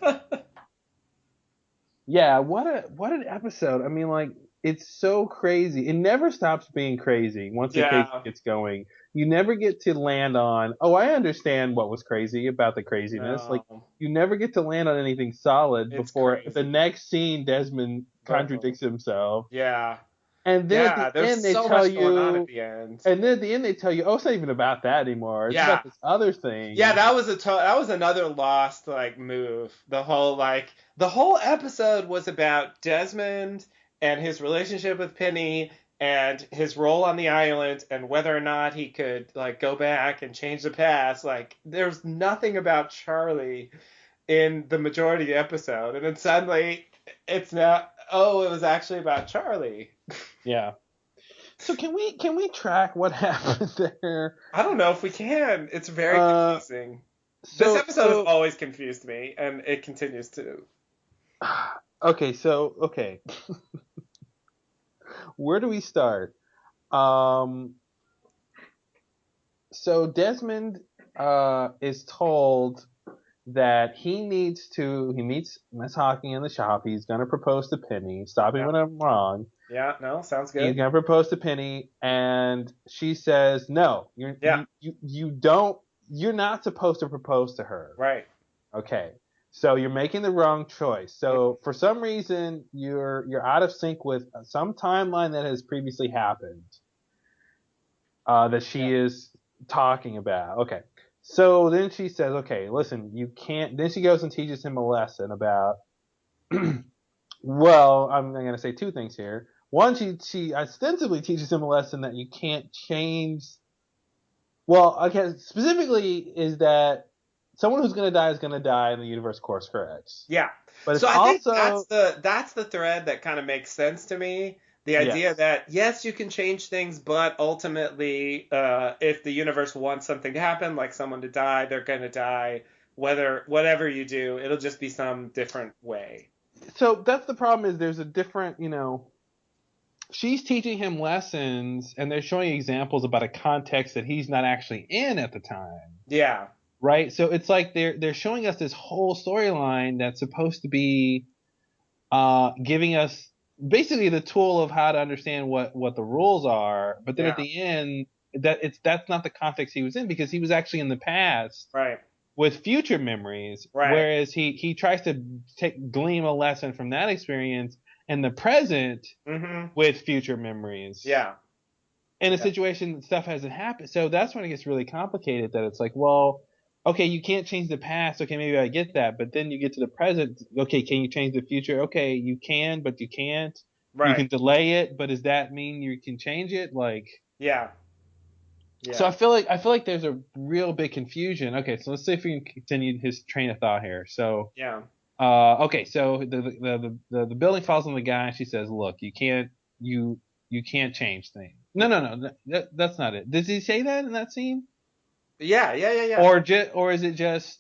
Yeah, what an episode. I mean, like, it's so crazy. It never stops being crazy once the case Yeah. gets going. You never get to land on, oh, I understand what was crazy about the craziness. Like, No. you never get to land on anything solid It's before the crazy. next scene, Desmond Uh-oh. contradicts himself. Yeah. And then at Yeah, the there's end, they so tell much going on at you, the end. and then at the end, they tell you, oh, it's not even about that anymore. It's Yeah. about this other Yeah, thing. that was another lost like move. The whole episode was about Desmond and his relationship with Penny and his role on the island and whether or not he could like go back and change the past. Like there's nothing about Charlie in the majority of the episode, and then suddenly it's now it was actually about Charlie. Yeah. So can we track what happened there? I don't know if we can. It's very Uh, confusing. This so episode has so always confused me, and it continues to. okay. Where do we start? Um, so Desmond is told that he meets Miss Hawking in the shop. He's gonna propose to Penny. Stop me Yeah, when I'm wrong. yeah, no, sounds He's good. gonna propose to Penny, and she says, "No, Yeah, you don't. You're not supposed to propose to her." right. Okay. So you're making the wrong choice. So for some reason you're out of sync with some timeline that has previously happened that Yeah, she is talking about. Okay. So then she says, okay, listen, you can't. Then she goes and teaches him a lesson about. Well, I'm going to say two things here. One, she ostensibly teaches him a lesson that you can't change. Well, okay, specifically is that someone who's going to die is going to die, and the universe course corrects. yeah. But it's So I think also that's the thread that kind of makes sense to me. The idea yes, that yes, you can change things, but ultimately, if the universe wants something to happen, like someone to die, they're gonna die. Whatever you do, it'll just be some different way. so that's the problem is there's a different, she's teaching him lessons and they're showing examples about a context that he's not actually in at the time. Yeah, Right? So it's like they're showing us this whole storyline that's supposed to be giving us basically the tool of how to understand what the rules are, but then at yeah, the end that's not the context he was in because he was actually in the past right, with future memories, right. whereas he tries to glean a lesson from that experience in the present Mhm. with future memories. Yeah, In a yeah, situation that stuff hasn't happened, so that's when it gets really complicated. That it's like, well, okay, you can't change the past. Okay, maybe I get that, but then you get to the present. Okay, can you change the future? Okay, you can, but you can't. You right. can delay it, but does that mean you can change it? Like, Yeah, so yeah, I feel like there's a real big confusion. Okay, so let's see if we can continue his train of thought here. So, yeah. okay, so the building falls on the guy. And she says, "Look, you can't change things." No, that's not it. Does he say that in that scene, Yeah, yeah, yeah, yeah. or is it just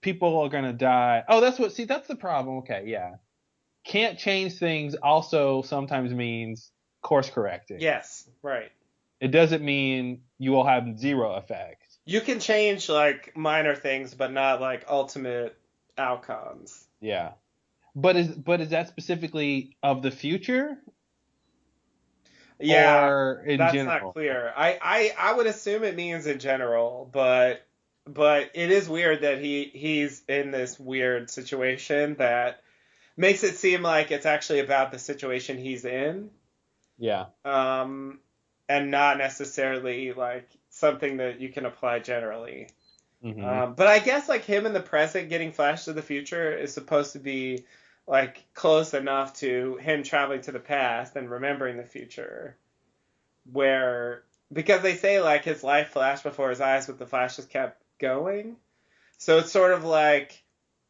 people are gonna die? Oh, that's what. See, that's the problem. Okay, yeah, can't change things. Also, sometimes means course correcting. Yes, right. It doesn't mean you will have zero effect. You can change like minor things, but not like ultimate outcomes. Yeah. But is that specifically of the future Yeah, or in that's not general? clear. I would assume it means in general, but it is weird that he's in this weird situation that makes it seem like it's actually about the situation he's in, Yeah. um, and not necessarily like something that you can apply generally. Hmm. But I guess like him in the present getting flashed to the future is supposed to be like close enough to him traveling to the past and remembering the future, where because they say like his life flashed before his eyes, but the flash just kept going. So it's sort of like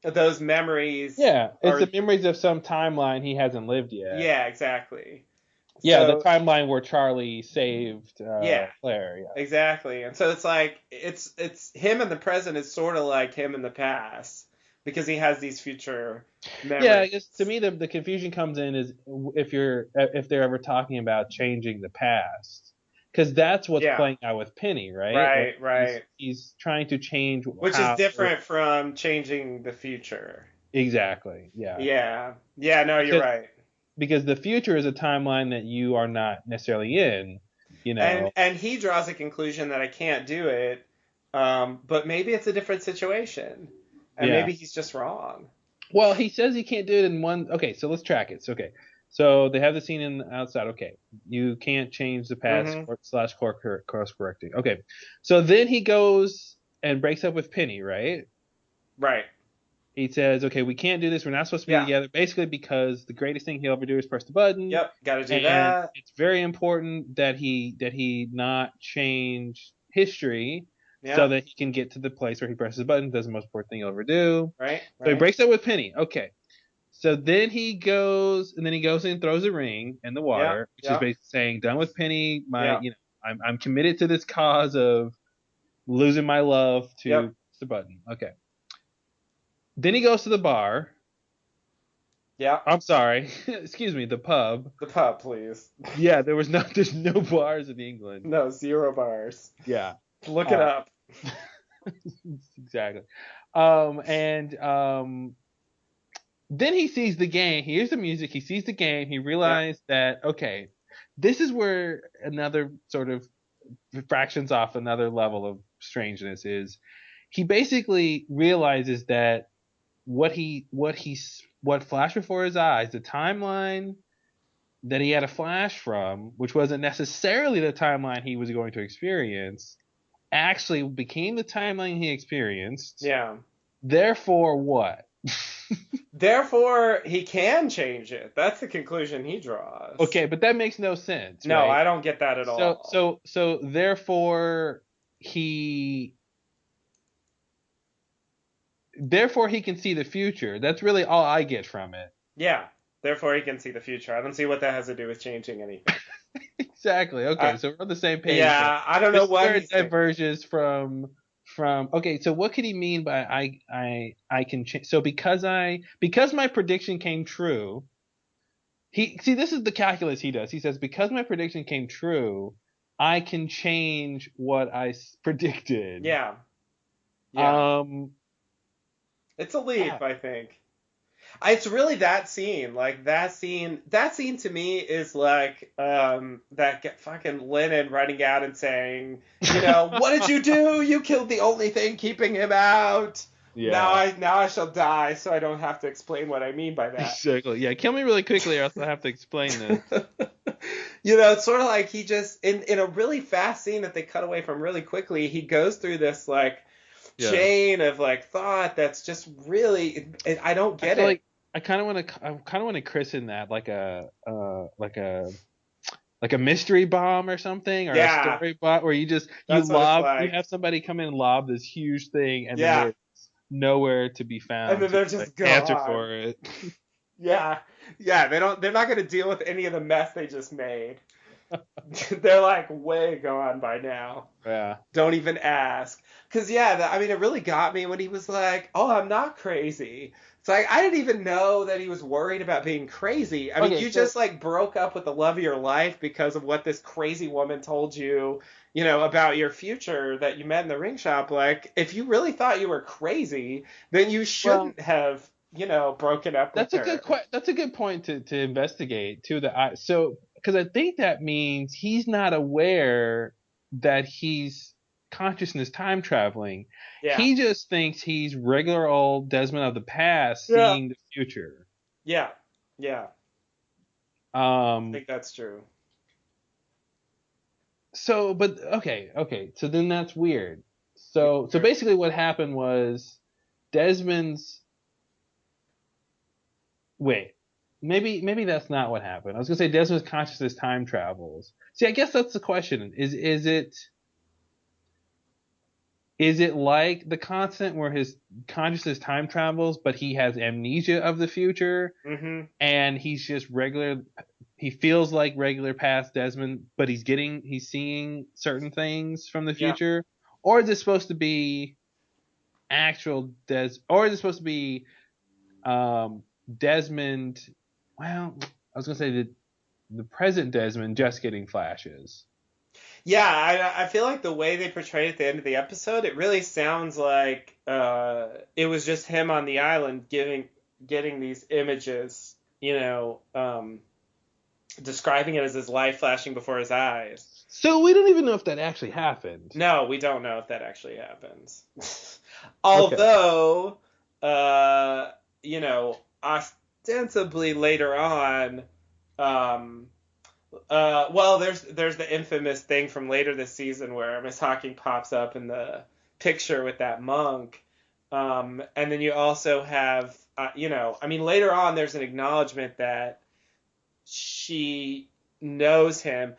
those memories Yeah, it's are the memories of some timeline he hasn't lived yet. yeah, exactly. Yeah, the So timeline where Charlie saved yeah, Claire. Yeah. exactly. And so it's like it's him in the present is sort of like him in the past, because he has these future Yeah, I memories. guess to me the confusion comes in is if they're ever talking about changing the past, because that's what's Yeah, playing out with Penny, right? Like right, right. he's trying to change Which is how different from changing the future. exactly, yeah, Yeah, yeah. No, you're because right. the future is a timeline that you are not necessarily in, you And know. he draws a conclusion that I can't do it, but maybe it's a different situation, and Yeah. maybe he's just wrong. Well, he says he can't do it in one. Okay, so let's track it. So, okay, so they have the scene in the outside. Okay, you can't change the past Hmm. slash course correcting. Okay, so then he goes and breaks up with Penny, right? Right. He says, okay, we can't do this. We're not supposed to be Yeah. together. Basically, because the greatest thing he'll ever do is press the button, Yep. Got to do and that. it's very important that he not change history so Yep. that he can get to the place where he presses the button. That's the most important thing he'll ever do. Right. So he Right. breaks up with Penny. Okay. So then he goes, and then he goes and throws a ring in the Yep. water, which is Yep. basically saying, "Done with Penny. Yep. I'm committed to this cause of losing my love to Yep. the button." Okay. Then he goes to the bar. Yep. I'm sorry, excuse me, the pub. The pub, please. Yeah, there's no bars in England. No, 0 bars. Yeah. Look it Uh, up. exactly. And then he sees the game. He hears the music. He sees the game. He Yep. realized that, okay, this is where another sort of fractions off another level of strangeness is. He basically realizes that what flashed before his eyes, the timeline that he had a flash from, which wasn't necessarily the timeline he was going to experience, actually became the timeline he experienced. Yeah. Therefore, what? Therefore, he can change it. That's the conclusion he draws. Okay, but that makes no sense, No, right? I don't get that at all. So therefore he can see the future. That's really all I get from it. Yeah. Therefore, he can see the future. I don't see what that has to do with changing anything. Exactly. Okay, so we're on the same page there. Yeah, I don't know This is what where it he's thinking. diverges from okay, so what could he mean by I can change? So because my prediction came true, this is the calculus he does. He says because my prediction came true, I can change what predicted. Yeah. Yeah. Um, It's a leap, yeah, I think. It's really that scene. Like that scene to me is like fucking Lennon running out and saying, what did you do? You killed the only thing keeping him out. yeah. Now I shall die, so I don't have to explain what I mean by that. Exactly. Yeah, kill me really quickly, or else I have to explain this. It's sort of like he just in a really fast scene that they cut away from really quickly, he goes through this like chain of like thought that's just really I don't get it. Like I kind of want to christen that like a mystery bomb or something, or a story bomb where you have somebody come in and lob this huge thing, and then there's nowhere to be found, and then they're just gone. Answer for it. Yeah, they're not going to deal with any of the mess they just made. They're like way gone by now. Yeah. Don't even ask. Because, it really got me when he was like, oh, I'm not crazy. It's like, I didn't even know that he was worried about being crazy. I mean, just like broke up with the love of your life because of what this crazy woman told you, about your future that you met in the ring shop. Like, if you really thought you were crazy, then you shouldn't have, broken up with her. That's a good point to investigate too. Because I think that means he's not aware that he's consciousness time traveling. Yeah. He just thinks he's regular old Desmond of the past seeing the future. Yeah. Yeah. I think that's true. So, but okay. So then that's weird. So basically what happened was Desmond's. Wait. Maybe that's not what happened. I was gonna say Desmond's consciousness time travels. See, I guess that's the question. Is it like the Constant where his consciousness time travels, but he has amnesia of the future, and he's just regular? He feels like regular past Desmond, but he's seeing certain things from the future, or is it supposed to be actual or is it supposed to be Desmond? Well, I was gonna say the present Desmond just getting flashes. Yeah, I feel like the way they portrayed it at the end of the episode, it really sounds like it was just him on the island getting these images, describing it as his life flashing before his eyes. So we don't even know if that actually happened. No, we don't know if that actually happens. Okay. Although, ostensibly later on, well, there's the infamous thing from later this season where Miss Hawking pops up in the picture with that monk, and then you also have, later on there's an acknowledgement that she knows him.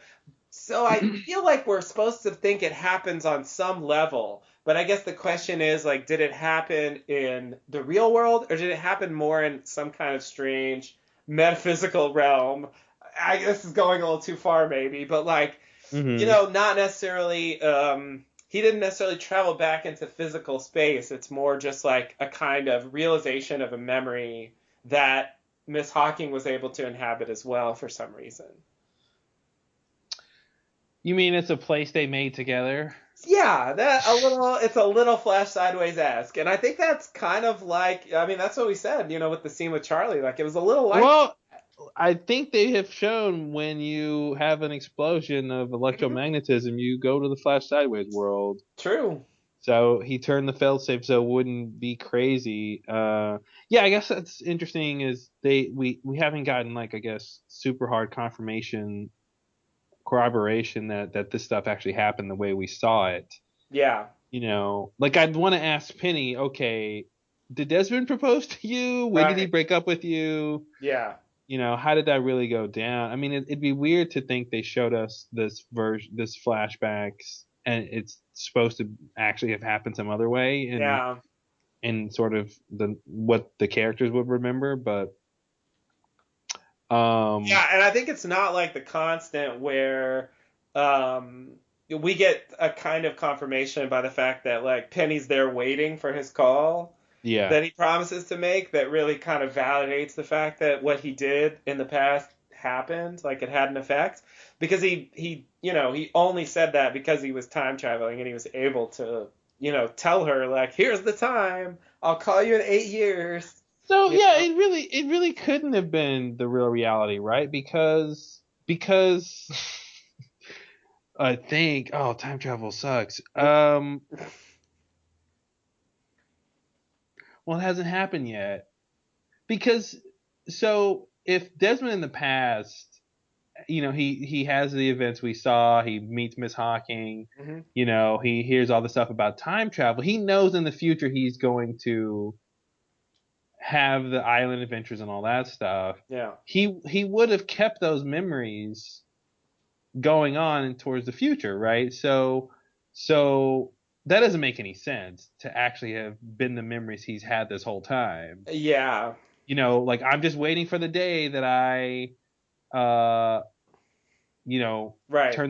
So I feel like we're supposed to think it happens on some level, but I guess the question is, like, did it happen in the real world, or did it happen more in some kind of strange metaphysical realm? I guess this is going a little too far, maybe, but like, not necessarily. He didn't necessarily travel back into physical space. It's more just like a kind of realization of a memory that Miss Hawking was able to inhabit as well for some reason. You mean it's a place they made together? Yeah, it's a little Flash Sideways-esque, and I think that's kind of like, that's what we said, with the scene with Charlie, like it was a little like. Well, I think they have shown when you have an explosion of electromagnetism, you go to the Flash Sideways world. True. So he turned the failsafe so it wouldn't be crazy. Yeah, I guess that's interesting. Is we haven't gotten, like, I guess, super hard corroboration that this stuff actually happened the way we saw it. Yeah. Like, I'd want to ask Penny, okay, did Desmond propose to you? When did he break up with you? Yeah. How did that really go down? I mean, it'd be weird to think they showed us this flashbacks, and it's supposed to actually have happened some other way, and sort of what the characters would remember, but. Yeah, and I think it's not like The Constant where we get a kind of confirmation by the fact that, like, Penny's there waiting for his call that he promises to make, that really kind of validates the fact that what he did in the past happened, like it had an effect, because he only said that because he was time traveling and he was able to tell her, like, here's the time, I'll call you in 8 years. So yeah, it really couldn't have been the real reality, right? Because I think, time travel sucks. Well, it hasn't happened yet. Because so if Desmond in the past, he has the events we saw, he meets Miss Hawking, he hears all the stuff about time travel, he knows in the future he's going to have the island adventures and all that stuff. Yeah. He would have kept those memories going on towards the future, right? So that doesn't make any sense to actually have been the memories he's had this whole time. Yeah. Like, I'm just waiting for the day that I turn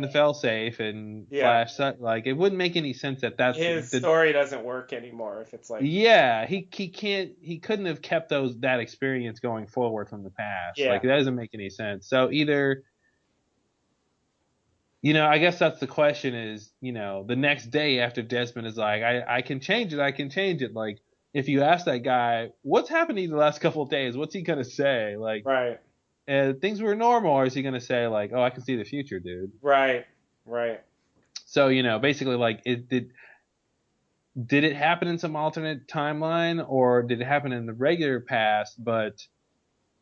the failsafe and flash. Like, it wouldn't make any sense that's his story doesn't work anymore if it's like. Yeah, he couldn't have kept that experience going forward from the past. Yeah. Like, it doesn't make any sense. So either, I guess that's the question is, the next day after Desmond is like, I can change it. Like, if you ask that guy, what's happening the last couple of days, what's he going to say? Like, right. Things were normal, or is he going to say, like, oh, I can see the future, dude? Right. So, basically, like, did it happen in some alternate timeline, or did it happen in the regular past, but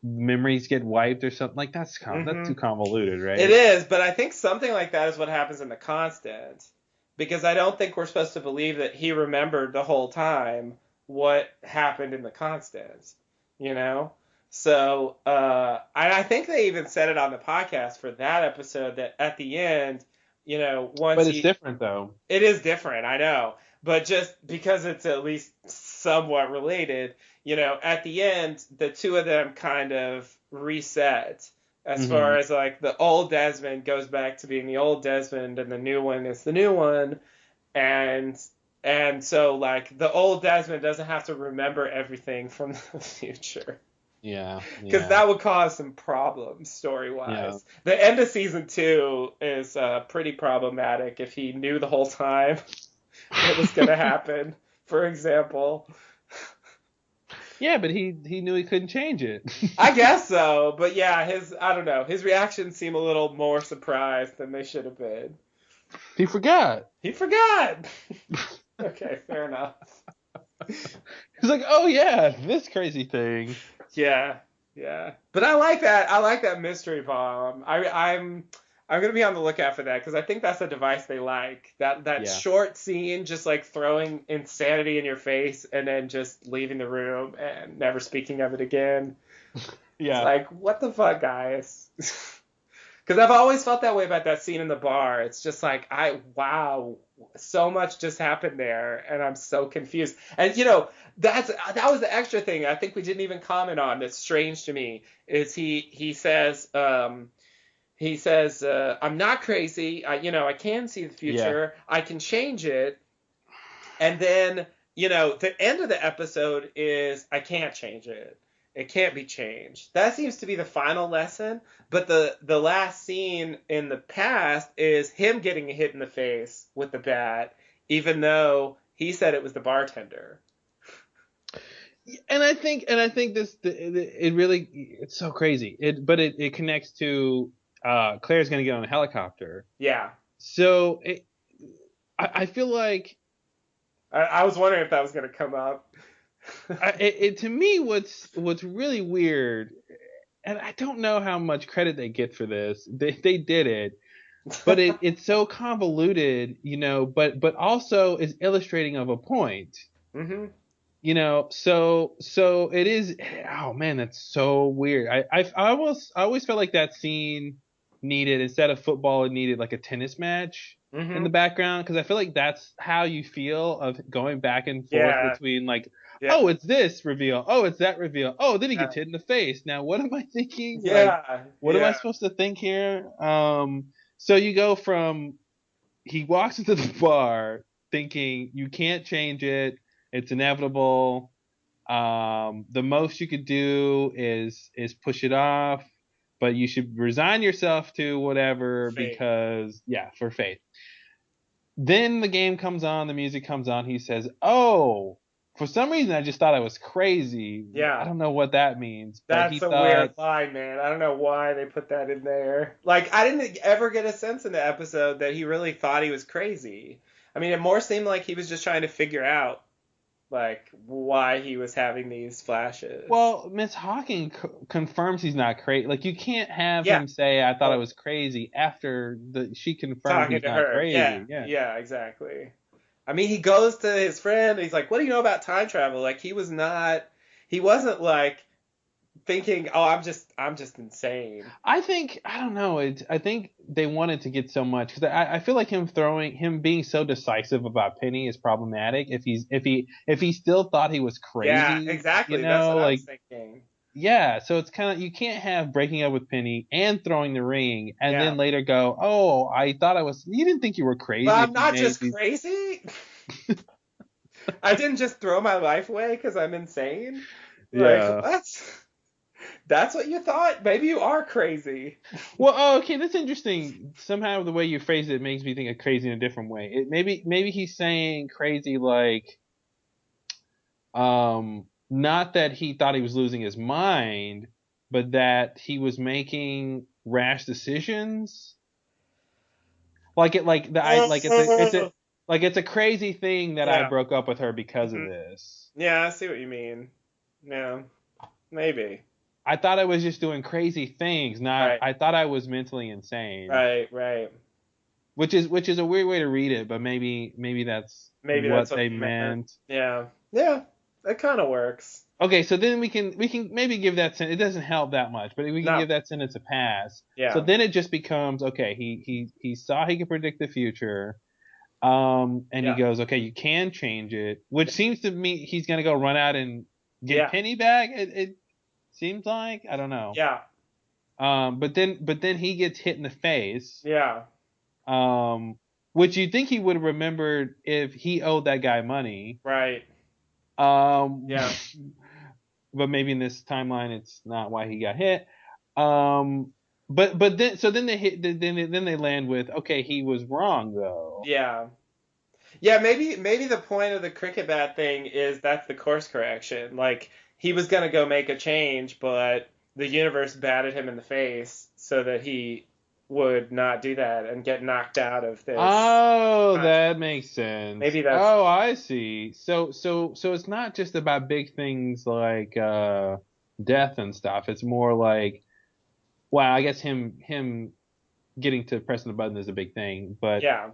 memories get wiped or something? Like, that's too convoluted, right? It is, but I think something like that is what happens in The Constant, because I don't think we're supposed to believe that he remembered the whole time what happened in The Constant, So, and I think they even said it on the podcast for that episode that at the end, once. But it's different, though. It is different, I know. But just because it's at least somewhat related, at the end, the two of them kind of reset as far as, like, the old Desmond goes back to being the old Desmond and the new one is the new one. And And so like the old Desmond doesn't have to remember everything from the future. Yeah. Because that would cause some problems story Yeah. wise. The end of season 2 is pretty problematic if he knew the whole time what was going to happen, for example. Yeah, but he knew he couldn't change it. I guess so, but yeah, I don't know, his reactions seem a little more surprised than they should have been. He forgot. He forgot. Okay, fair enough. He's like, oh yeah, this crazy thing. Yeah, yeah. But I like that. I like that mystery bomb. I'm gonna be on the lookout for that because I think that's a device they like. That Yeah. short scene, just like throwing insanity in your face and then just leaving the room and never speaking of it again. It's Yeah. like, what the fuck, guys? Because I've always felt that way about that scene in the bar. It's just like, wow, so much just happened there, and I'm so confused. And that was the extra thing I think we didn't even comment on. That's strange to me is he says I'm not crazy. I can see the future. Yeah. I can change it. And then the end of the episode is I can't change it. It can't be changed. That seems to be the final lesson. But the last scene in the past is him getting hit in the face with the bat, even though he said it was the bartender. And I think it's so crazy. It connects to Claire's gonna get on a helicopter. Yeah. So I feel like I was wondering if that was gonna come up. To me, what's really weird, and I don't know how much credit they get for this. They did it, but it's so convoluted, but also is illustrating of a point. Mm-hmm. So it is. Oh man, that's so weird. I always felt like that scene needed, instead of football, it needed like a tennis match in the background, because I feel like that's how you feel of going back and forth between like. Yeah. Oh, it's this reveal. Oh, it's that reveal. Oh, then he gets hit in the face. Now, what am I thinking? Yeah. Like, what am I supposed to think here? So you go from he walks into the bar thinking you can't change it. It's inevitable. The most you could do is push it off, but you should resign yourself to whatever because for faith. Then the game comes on, the music comes on. He says, "Oh, for some reason I just thought I was crazy." Yeah. I don't know what that means. That's a weird line, man. I don't know why they put that in there. Like, I didn't ever get a sense in the episode that he really thought he was crazy. I mean, it more seemed like he was just trying to figure out like why he was having these flashes. Well, Miss Hawking confirms he's not crazy. Like, you can't have him say, "I thought I was crazy," after she confirmed he's not crazy. Yeah, exactly. I mean, he goes to his friend. He's like, "What do you know about time travel?" Like, he wasn't like thinking, "Oh, I'm just insane." I don't know. I think they wanted to get so much, because I feel like him being so decisive about Penny is problematic. If he still thought he was crazy, yeah, exactly. That's what I was thinking. Yeah, so it's kind of, you can't have breaking up with Penny and throwing the ring and then later go, "Oh, I thought you didn't think you were crazy." But I'm not just crazy. I didn't just throw my life away because I'm insane. Yeah. Like, that's what you thought? Maybe you are crazy. Well, okay, that's interesting. Somehow the way you phrase it makes me think of crazy in a different way. Maybe he's saying crazy like, not that he thought he was losing his mind, but that he was making rash decisions. It's a crazy thing that I broke up with her because of this. Yeah, I see what you mean. Yeah, maybe. I thought I was just doing crazy things, not I thought I was mentally insane. Right. Which is a weird way to read it, but maybe that's what they meant. Yeah, that kind of works. Okay, so then we can maybe give that sentence. It doesn't help that much, but we can give that sentence a pass. Yeah. So then it just becomes, okay, he saw he could predict the future, and he goes, okay, you can change it, which seems to me he's gonna go run out and get Penny back. It seems like, I don't know. Yeah. But then he gets hit in the face. Yeah. which you'd think he would have remembered if he owed that guy money. Right. Yeah. But maybe in this timeline, it's not why he got hit. But then they hit, then they land with, okay, he was wrong though. Yeah. Yeah, maybe the point of the cricket bat thing is that's the course correction. Like he was gonna go make a change, but the universe batted him in the face so that he would not do that and get knocked out of this. Oh, that makes sense. Maybe that's. Oh, I see. So it's not just about big things like death and stuff. It's more like, well, I guess him getting to pressing the button is a big thing, but Yeah.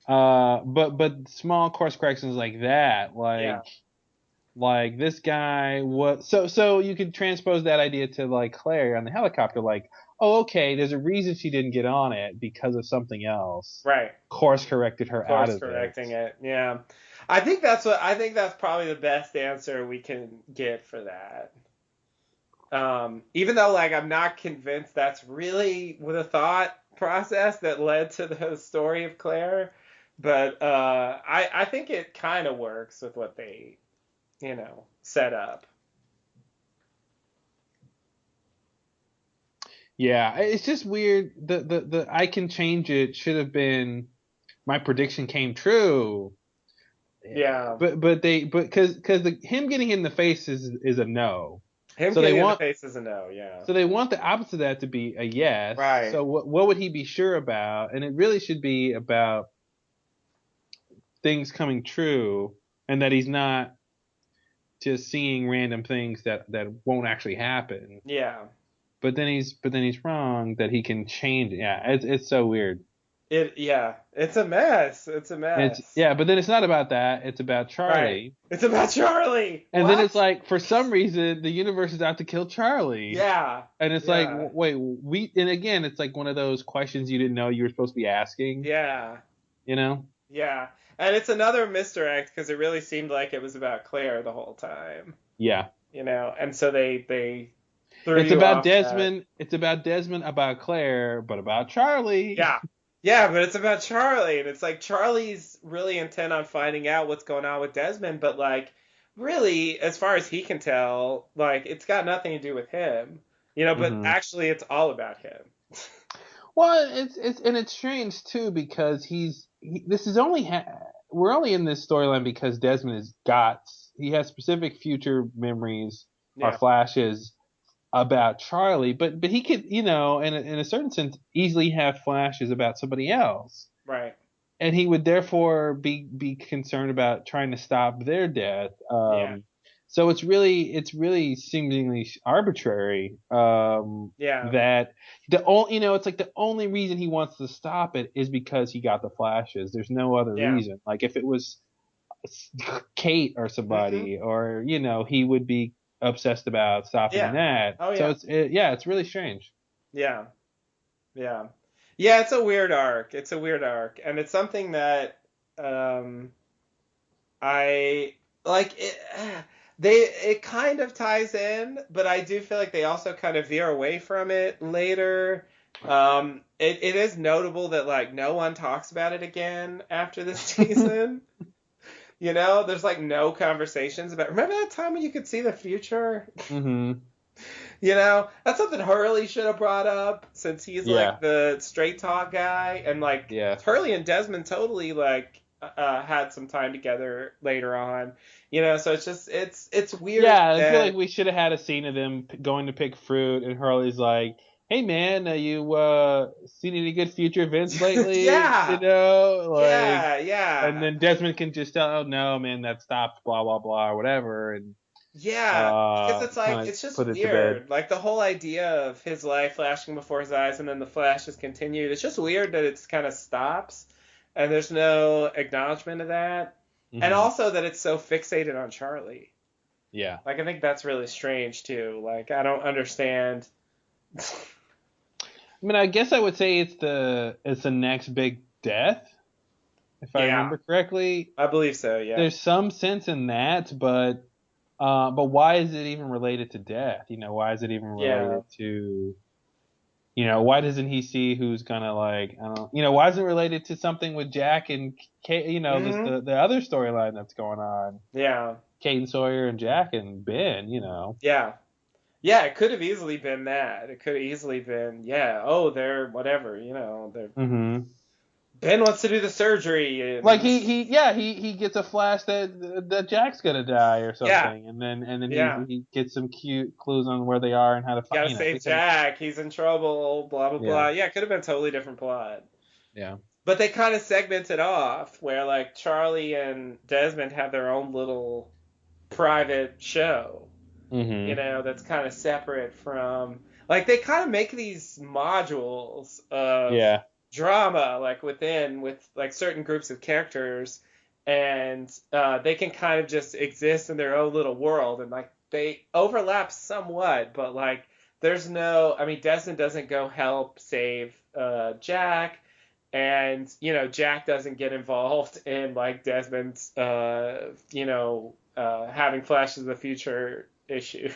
But small course corrections like that, like this guy was so you could transpose that idea to like Claire on the helicopter, like, oh, okay, there's a reason she didn't get on it because of something else. Right. Course corrected her out of it. Course correcting it. Yeah. I think that's probably the best answer we can get for that. Even though like I'm not convinced that's really the thought process that led to the story of Claire, but I think it kind of works with what they, set up. Yeah, it's just weird. The I can change it should have been my prediction came true. Yeah. But because him getting hit in the face is a no. Him So getting they in want the face is a no, yeah. So they want the opposite of that to be a yes. Right. So what would he be sure about? And it really should be about things coming true, and that he's not just seeing random things that won't actually happen. Yeah. But then he's wrong that he can change. Yeah, it's so weird. It's a mess. It's a mess. But then it's not about that. It's about Charlie. Right. It's about Charlie. And then it's like, for some reason, the universe is out to kill Charlie. Yeah. And it's like, wait, and again, it's like one of those questions you didn't know you were supposed to be asking. Yeah. Yeah. And it's another misdirect because it really seemed like it was about Claire the whole time. Yeah. And so they threw It's you about off Desmond. It's about Desmond, about Claire, but about Charlie. Yeah. Yeah, but it's about Charlie, and it's like Charlie's really intent on finding out what's going on with Desmond, but like really, as far as he can tell, like it's got nothing to do with him, but actually it's all about him. Well, it's strange too because we're only in this storyline because Desmond he has specific future memories or flashes about Charlie, but he could, in a certain sense, easily have flashes about somebody else. Right. And he would therefore be concerned about trying to stop their death. So it's really seemingly arbitrary. That it's like the only reason he wants to stop it is because he got the flashes. There's no other reason. Like if it was Kate or somebody, or he would be obsessed about stopping that. Oh, yeah. So it's really strange. Yeah. It's a weird arc. And it's something that I like it. It kind of ties in, but I do feel like they also kind of veer away from it later. It is notable that like no one talks about it again after this season. There's like no conversations about. Remember that time when you could see the future? Mm-hmm. That's something Hurley should have brought up since he's like the straight talk guy, and like Hurley and Desmond totally like had some time together later on. So it's just it's weird. Yeah, I feel like we should have had a scene of them going to pick fruit, and Hurley's like, "Hey man, you seen any good future events lately?" Yeah. And then Desmond can just tell, "Oh no, man, that stopped, blah blah blah, or whatever." And because it's like it's just weird. Like the whole idea of his life flashing before his eyes and then the flash is continued. It's just weird that it's kind of stops, and there's no acknowledgement of that, and also that it's so fixated on Charlie. Yeah. Like I think that's really strange too. Like I don't understand. I mean, I guess I would say it's the next big death, if I remember correctly. I believe so. Yeah. There's some sense in that, but why is it even related to death? Why is it even related to, You know, why doesn't he see who's gonna like, I don't, you know, why isn't it related to something with Jack and Kate, you know, Mm-hmm. the other storyline that's going on, Yeah. Kate and Sawyer and Jack and Ben, you know. Yeah. Yeah, it could have easily been that. It could have easily been, yeah, oh, they're whatever, they're Hmm. Ben wants to do the surgery Like and he gets a flash that Jack's gonna die or yeah, something, and then yeah. he gets some cute clues on where they are and how to find, Gotta you know, save things like, Jack, he's in trouble, blah blah yeah, blah. Yeah, it could have been a totally different plot. yeah. But they kind of segmented off where like Charlie and Desmond have their own little private show, Hmm. that's kind of separate from like they kind of make these modules of Yeah. drama like within with like certain groups of characters and they can kind of just exist in their own little world and like they overlap somewhat but like there's no I mean Desmond doesn't go help save Jack and Jack doesn't get involved in like Desmond's having flashes of the future issues.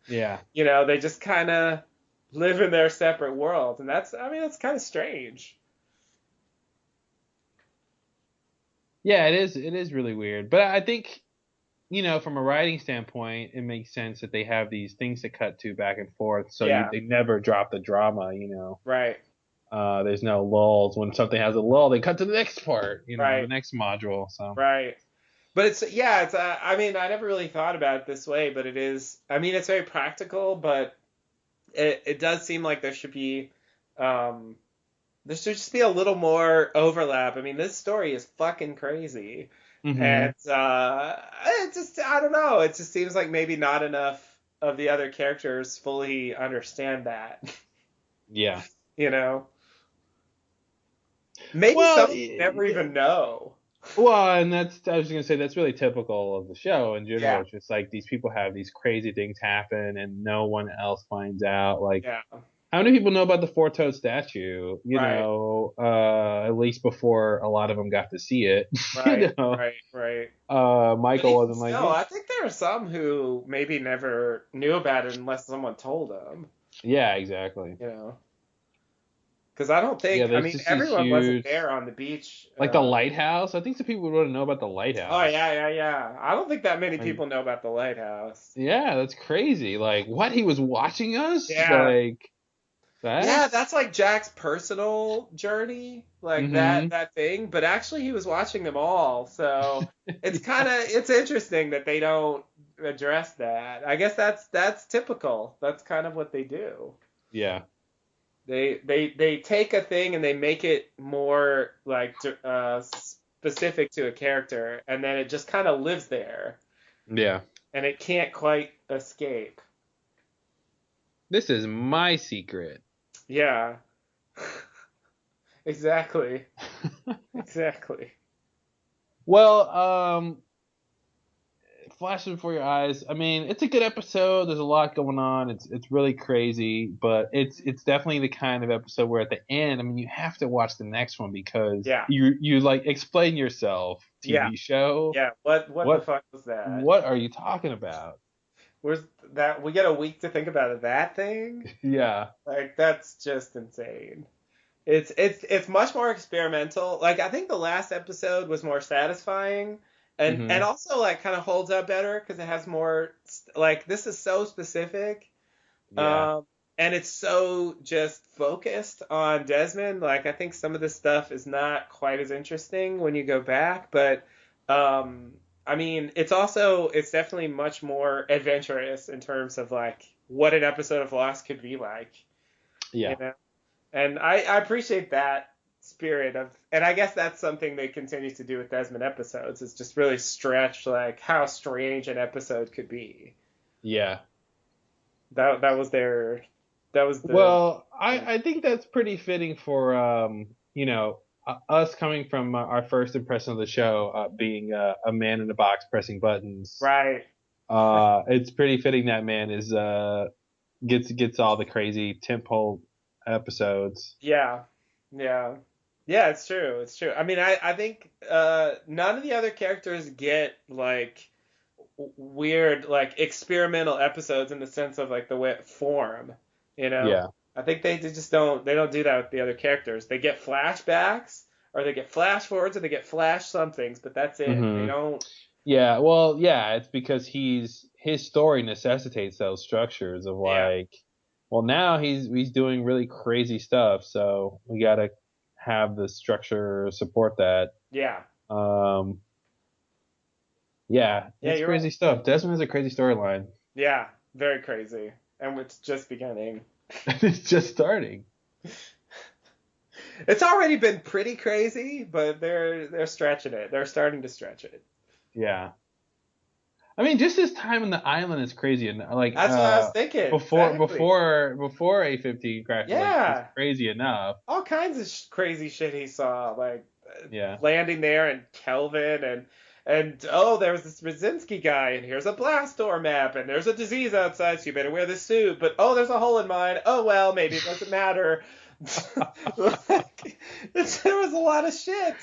Yeah. They just kind of live in their separate worlds, and that's kind of strange. Yeah, it is. It is really weird, but I think, you know, from a writing standpoint, it makes sense that they have these things to cut to back and forth, so Yeah, they never drop the drama. You know, right, there's no lulls. When something has a lull, they cut to the next part. You know, the right, next module. So right. But it's I mean, I never really thought about it this way, but it is. I mean, it's very practical, but it does seem like um, there should just be a little more overlap. I mean, this story is fucking crazy. hmm. And I don't know. It just seems like maybe not enough of the other characters fully understand that. Yeah. You know, maybe Well, some never even know. well, and that's, I was gonna say, that's really typical of the show in general. Yeah, It's just like these people have these crazy things happen and no one else finds out. Like, yeah, how many people know about the four-toed statue? You right, know, at least before a lot of them got to see it. right, You know, right, right. But Michael even wasn't like, still, hey. I think there are some who maybe never knew about it unless someone told them. Yeah, exactly. You know, because I don't Yeah, think I there's mean just these everyone wasn't huge, there on the beach. like the lighthouse. I think some people would want to know about the Oh lighthouse. yeah, yeah, yeah. I don't think that many Like, people know about the lighthouse. yeah, that's crazy. Like, what, he was watching us? Yeah. Like, Yeah, that's. that's like Jack's personal journey, like that Mm-hmm. that thing, but actually he was watching them all. So it's interesting that they don't address that. I guess that's typical. That's kind of what they do. Yeah. They take a thing and they make it more like specific to a character and then it just kind of lives there Yeah. and it can't quite escape. This is my secret. Yeah. Exactly. Exactly. Well, flashing before your eyes. I mean, it's a good episode. There's a lot going on. It's really crazy, but it's definitely the kind of episode where at the end, I mean, you have to watch the next one because Yeah. you like, explain yourself. Yeah. TV show. Yeah. What the What fuck was that? what are you talking about? Where's that? We got a week to think about that thing? Yeah. Like that's just insane. It's much more experimental. Like I think the last episode was more satisfying and Mhm. also like kind of holds up better because it has more like this is so specific. Yeah. Um and it's so just focused on Desmond. Like I think some of this stuff is not quite as interesting when you go back, but um I mean, it's definitely much more adventurous in terms of like what an episode of Lost could be like, you Yeah. know. And I appreciate that spirit of, and I guess that's something they continue to do with Desmond episodes is just really stretch like how strange an episode could be. Yeah. That was their, that was the, Well, I think that's pretty fitting for, you know, us coming from our first impression of the show, being a man in a box pressing buttons. right. It's pretty fitting that man is, gets all the crazy tempo episodes. Yeah. Yeah. Yeah, it's true. It's true. I mean, I think none of the other characters get like weird like experimental episodes in the sense of like the way form, you know? Yeah. I think they just don't do that with the other characters. They get flashbacks, or they get flash forwards, or they get flash somethings, but that's it. They Hmm. don't. Yeah, well, yeah, it's because his story necessitates those structures of Yeah, like, well, now he's doing really crazy stuff, so we gotta have the structure support that. yeah, Um, yeah, yeah. it's You're right. crazy stuff. Desmond has a crazy storyline. Yeah, very crazy, and it's just beginning. It's just starting. It's already been pretty crazy, but they're stretching it. They're starting to stretch it. Yeah. I mean, just his time on the island is crazy, and like That's what I was thinking. before Exactly. A15 crash, like it's Yeah. crazy enough. All kinds of crazy shit he saw, like Yeah. landing there and Kelvin and oh, there was this Brzezinski guy, and here's a blast door map, and there's a disease outside, so you better wear this suit. But oh, there's a hole in mine. Oh well, maybe it doesn't matter. Like, there was a lot of shit.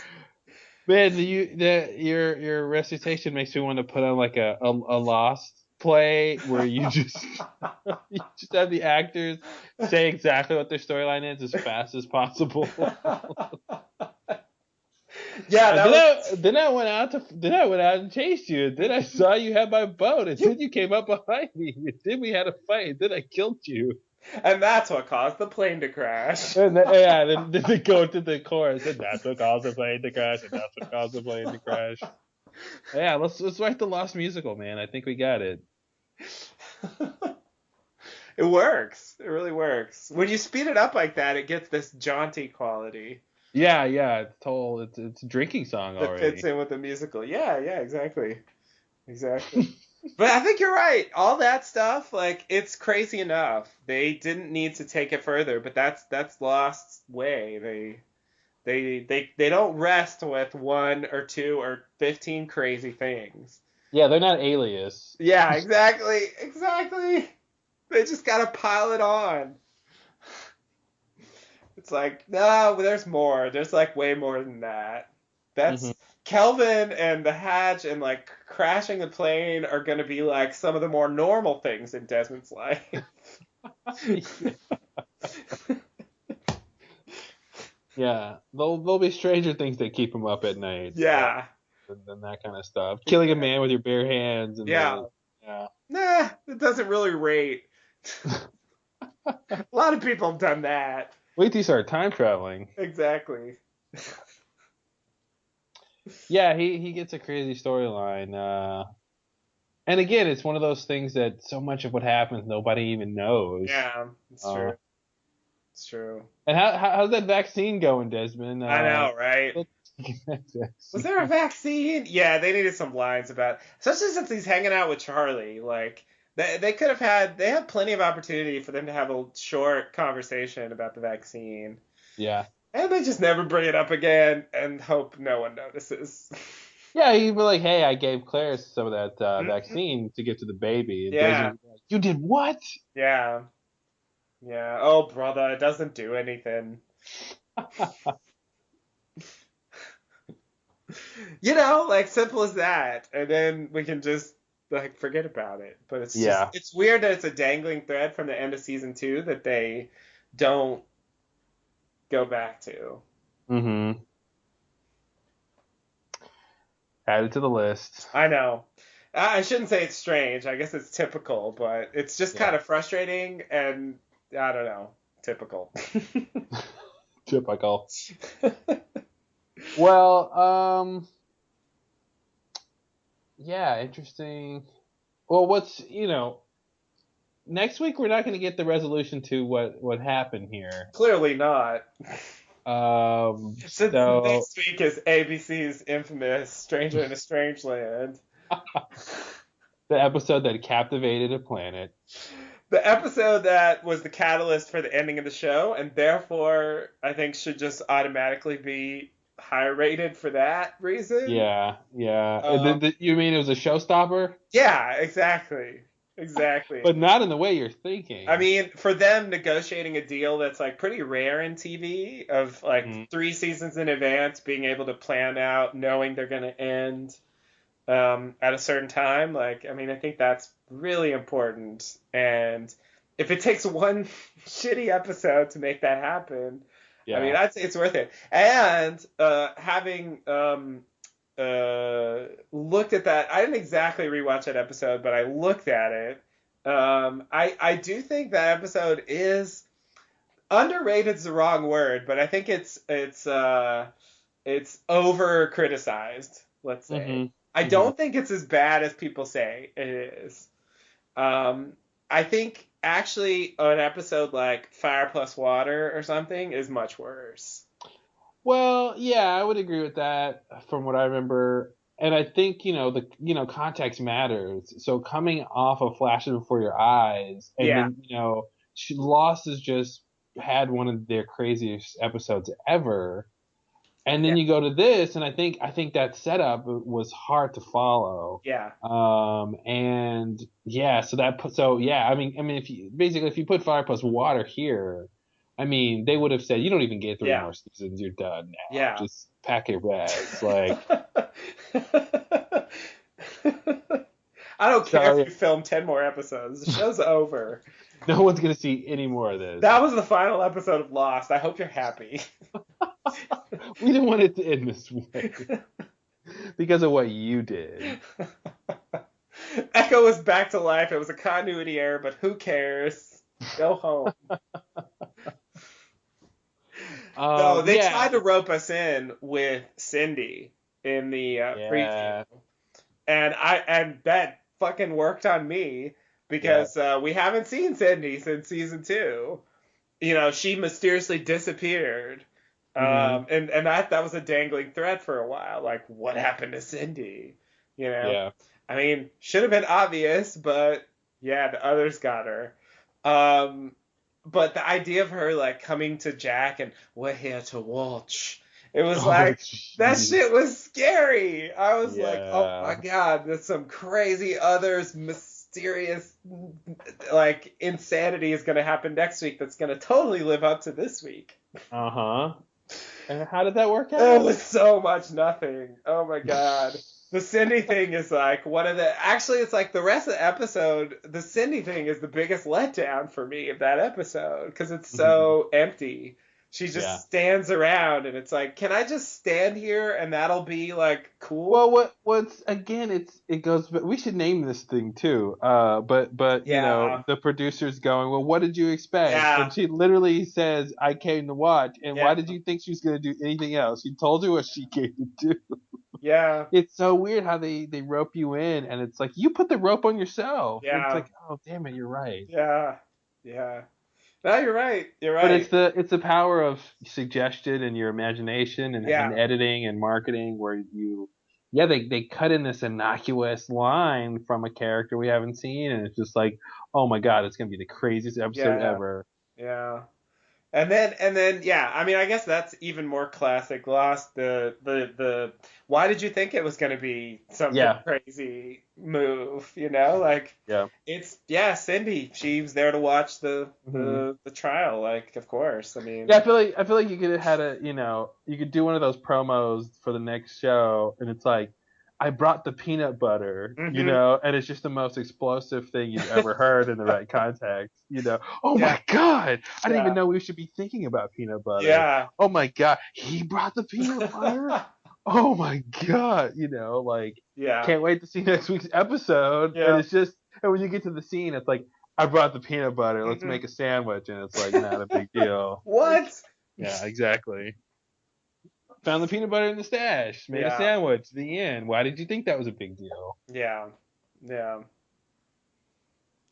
Man, your recitation makes me want to put on like a Lost play where you just you just have the actors say exactly what their storyline is as fast as possible. Yeah, that was. Then I went out and chased you. And then I saw you had my boat, and then you came up behind me. And then we had a fight. And then I killed you. And that's what caused the plane to crash. And then they go to the chorus, and that's what caused the plane to crash, and that's what caused the plane to crash. Yeah, let's write the Lost musical, man. I think we got it. It works. It really works. When you speed it up like that, it gets this jaunty quality Yeah, it's a drinking song that fits already. in with the musical. Yeah, yeah, exactly. Exactly. But I think you're right. All that stuff, like, it's crazy enough. They didn't need to take it further, but that's Lost's way. They don't rest with one or two or 15 crazy things. Yeah, they're not Alias. Yeah, exactly. Exactly. They just gotta pile it on. It's like, no, there's more. There's like way more than that. Hmm. That's Kelvin and the hatch and like crashing the plane are gonna be like some of the more normal things in Desmond's life. Yeah, there'll be stranger things that keep him up at night. Yeah. Than that kind of stuff. Killing a man with your bare hands and Yeah. yeah. Nah, it doesn't really rate. A lot of people have done that. Wait till you start time traveling. Exactly. Yeah, he gets a crazy storyline. And again, it's one of those things that so much of what happens nobody even knows. Yeah, it's true. It's true. And how's that vaccine going, Desmond? I know, right? Was there a vaccine? Yeah, they needed some lines about it. Especially since he's hanging out with Charlie. Like, they could have they had plenty of opportunity for them to have a short conversation about the vaccine. Yeah. And they just never bring it up again and hope no one notices. Yeah, he'd be like, hey, I gave Claire some of that vaccine to give to the baby. And Yeah. Desmond would be like, you did what? Yeah. Yeah. Oh, brother, it doesn't do anything. You know, like, simple as that. And then we can just, like, forget about it. But it's just, it's weird that it's a dangling thread from the end of season 2 that they don't go back to. Mm-hmm. Add it to the list. I know. I shouldn't say it's strange. I guess it's typical, but it's just kind of frustrating and, I don't know, typical. Typical. Well, yeah, interesting. Well, next week we're not going to get the resolution to what happened here. Clearly not. Since So next week is ABC's infamous Stranger in a Strange Land. the episode that captivated a planet. The episode that was the catalyst for the ending of the show, and therefore I think should just automatically be higher rated for that reason. Yeah. You mean it was a showstopper? Yeah, exactly. Exactly. But not in the way you're thinking. I mean, for them negotiating a deal that's like pretty rare in TV of like 3 seasons in advance, being able to plan out knowing they're going to end at a certain time. Like, I mean, I think that's really important. And if it takes one shitty episode to make that happen, I mean, Yeah. I'd say it's worth it. And having looked at that, I didn't exactly rewatch that episode, but I looked at it. I do think that episode is underrated is the wrong word, but I think it's over criticized, let's say. Mhm. I Mhm. don't think it's as bad as people say it is. Um, I think actually an episode like Fire Plus Water or something is much worse. Well, yeah, I would agree with that from what I remember. And I think, context matters. So coming off of Flashes Before Your Eyes, and Yeah, then, Lost has just had one of their craziest episodes ever. And yeah, then you go to this, and I think that setup was hard to follow. yeah, And yeah, so yeah, I mean, if you put Fire Plus Water here, I mean, they would have said you don't even get three yeah, more seasons, you're done now. yeah. Just pack your bags. Like, I don't care if sorry, you film 10 more episodes. The show's over. no one's gonna see any more of this. That was the final episode of Lost. I hope you're happy. We didn't want it to end this way because of what you did. Echo was back to life. It was a continuity error, but who cares? Go home. No, they Yeah, tried to rope us in with Cindy in the preview, yeah. and that fucking worked on me Yeah. because we haven't seen Cindy since season 2. She mysteriously disappeared. Hmm. And that was a dangling thread for a while. Like, what happened to Cindy? You know, Yeah. I mean, should have been obvious, but yeah, the others got her. Um, but the idea of her like coming to Jack and we're here to watch, it was Oh, like that jeez. shit was scary. I was like, oh my Yeah. god, there's some crazy others, mysterious like insanity is gonna happen next week that's gonna totally live up to this week. Uh-huh. And how did that work It out? was so much nothing. Oh my god. The Cindy thing is like one of the actually it's like the rest of the episode, the Cindy thing is the biggest letdown for me of that episode because it's Mhm. so empty. She Yeah. just stands around and it's like, can I just stand here and that'll be like cool? Well, what's again? It goes. But we should name this thing too. But Yeah. the producer's going. Well, what did you expect? Yeah. And she literally says, "I came to watch." And Yeah. why did you think she was gonna do anything else? She told you what she came to do. Yeah. It's so weird how they rope you in, and it's like you put the rope on yourself. It's Yeah. like, oh damn it, you're right. Yeah. Yeah. No, you're right. You're But right. it's the power of suggestion and your imagination and Yeah. editing and marketing where they cut in this innocuous line from a character we haven't seen and it's just like, oh my god, it's gonna be the craziest episode Yeah. ever. Yeah. And then yeah, I mean I guess that's even more classic Lost. The why did you think it was gonna be something Yeah. crazy move, Like Yeah. it's yeah, Cindy, she was there to watch the Hmm. the trial, like of course. I mean Yeah, I feel like you could have had you could do one of those promos for the next show and it's like I brought the peanut butter, hmm and it's just the most explosive thing you've ever heard in the right context. Oh Yeah, my God, I didn't even yeah, know we should be thinking about peanut butter. yeah. Oh my God, he brought the peanut butter. Oh my God, like Yeah, can't wait to see next week's episode. And yeah. it's just, and when you get to the scene, it's like I brought the peanut butter. Let's hmm make a sandwich, and it's like not a big deal. What? Yeah, exactly. Found the peanut butter in the stash. Made a Yeah, sandwich. The end. Why did you think that was a big deal? yeah, yeah.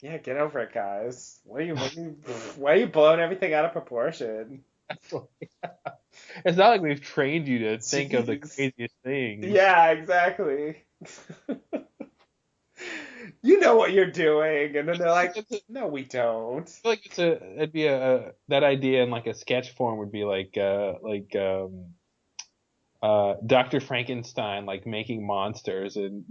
Yeah, get over it, guys. Why are you blowing everything out of proportion? It's not like we've trained you to think of the Jeez. craziest things. Yeah, exactly. You know what you're doing, and then they're like, "No, we don't." I feel like it'd be that idea in like a sketch form would be Dr. Frankenstein like making monsters and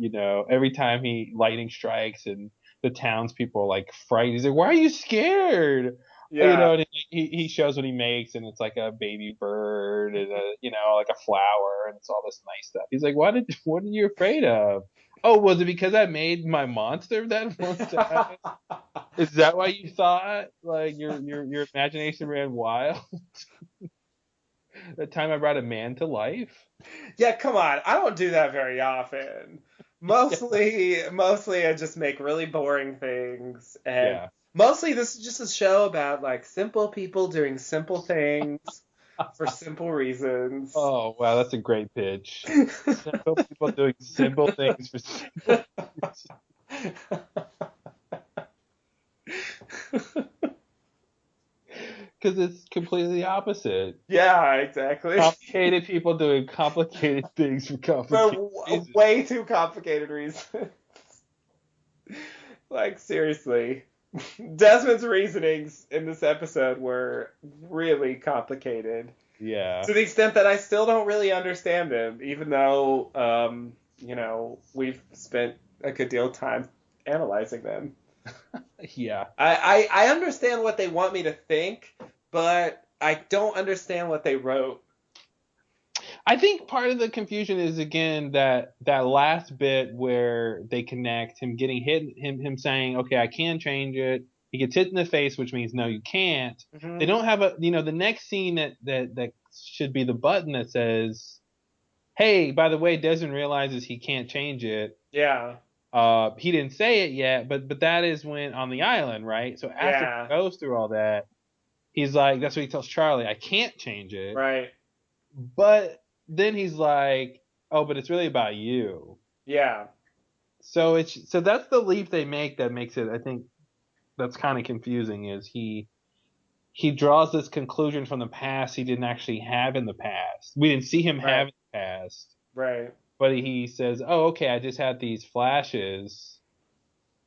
every time lightning strikes and the townspeople are like frightened. He's like, why are you scared? Yeah, And he shows what he makes and it's like a baby bird and like a flower and it's all this nice stuff. He's like, what are you afraid of? Oh, was it because I made my monster that wants to happen? Is that why you thought like your imagination ran wild? The time I brought a man to life? Yeah, come on. I don't do that very often. Yeah. Mostly I just make really boring things, and Yeah. mostly this is just a show about like simple people doing simple things for simple reasons. Oh, wow, that's a great pitch. Simple people doing simple things for simple reasons. Because it's completely opposite. Yeah, exactly. Complicated people doing complicated things for For complicated reasons. way too complicated reasons. Like seriously. Desmond's reasonings in this episode were really complicated Yeah. to the extent that I still don't really understand them, even though, we've spent a good deal of time analyzing them. Yeah. I understand what they want me to think, but I don't understand what they wrote. I think part of the confusion is again that last bit where they connect him getting hit, him saying, "Okay, I can change it." He gets hit in the face, which means no, you can't. They Hmm. don't have the next scene that should be the button that says, "Hey, by the way, Desmond realizes he can't change it." Yeah, He didn't say it yet, but that is when on the island, right? So after yeah, he goes through all that, he's like, that's what he tells Charlie, I can't change it. right, But then he's like, oh, but it's really about you. yeah, So that's the leap they make that makes it, I think that's kind of confusing is he draws this conclusion from the past he didn't actually have in the past. We didn't see him have right, in the past, right, but he says, oh, okay, I just had these flashes.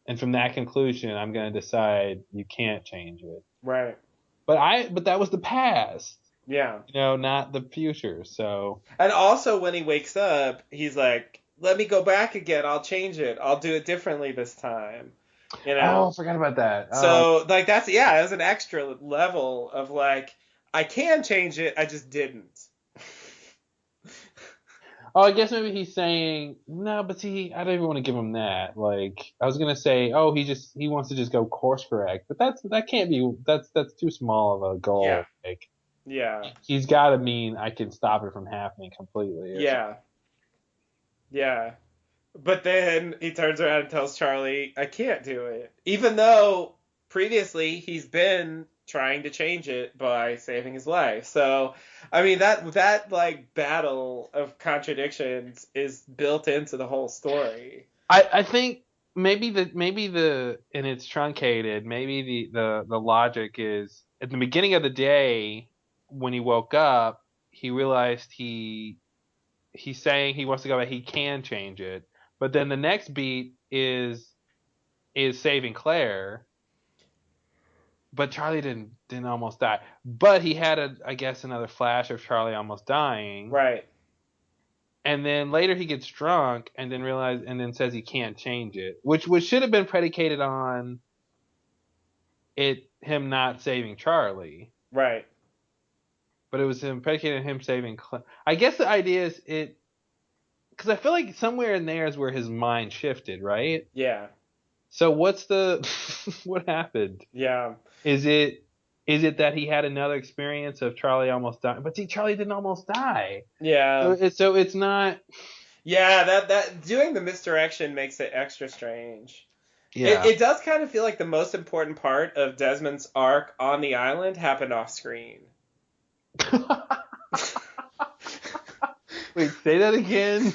And from that conclusion, I'm going to decide you can't change it. right, But that was the past, yeah. not the future. So, And also when he wakes up, he's like, "Let me go back again. I'll change it. I'll do it differently this time." You oh, know? I forgot about that. So like that's an extra level of like I can change it, I just didn't. Oh, I guess maybe he's saying no, but see, I don't even want to give him that. Like, I was gonna say, oh, he wants to just go course correct, but that can't be. That's too small of a Yeah. goal. Like, Yeah. he's got to mean I can stop it from happening completely or something. Yeah. Yeah. But then he turns around and tells Charlie, "I can't do it." Even though previously he's been trying to change it by saving his life. So, I mean that like battle of contradictions is built into the whole story. I think maybe the and it's truncated. Maybe the logic is at the beginning of the day when he woke up, he realized he's saying he wants to go back. He can change it, but then the next beat is saving Claire. But Charlie didn't almost die. But he had I guess another flash of Charlie almost dying. Right. And then later he gets drunk and then says he can't change it, which should have been predicated on him not saving Charlie, Right. but it was him predicated on him saving. I guess the idea is because I feel like somewhere in there is where his mind shifted, right? Yeah. So what's the what happened? Yeah. Is it that he had another experience of Charlie almost dying? But see, Charlie didn't almost die, Yeah. so it's not. Yeah, that doing the misdirection makes it extra strange. It, Yeah. it does kind of feel like the most important part of Desmond's arc on the island happened off screen. Wait, say that again.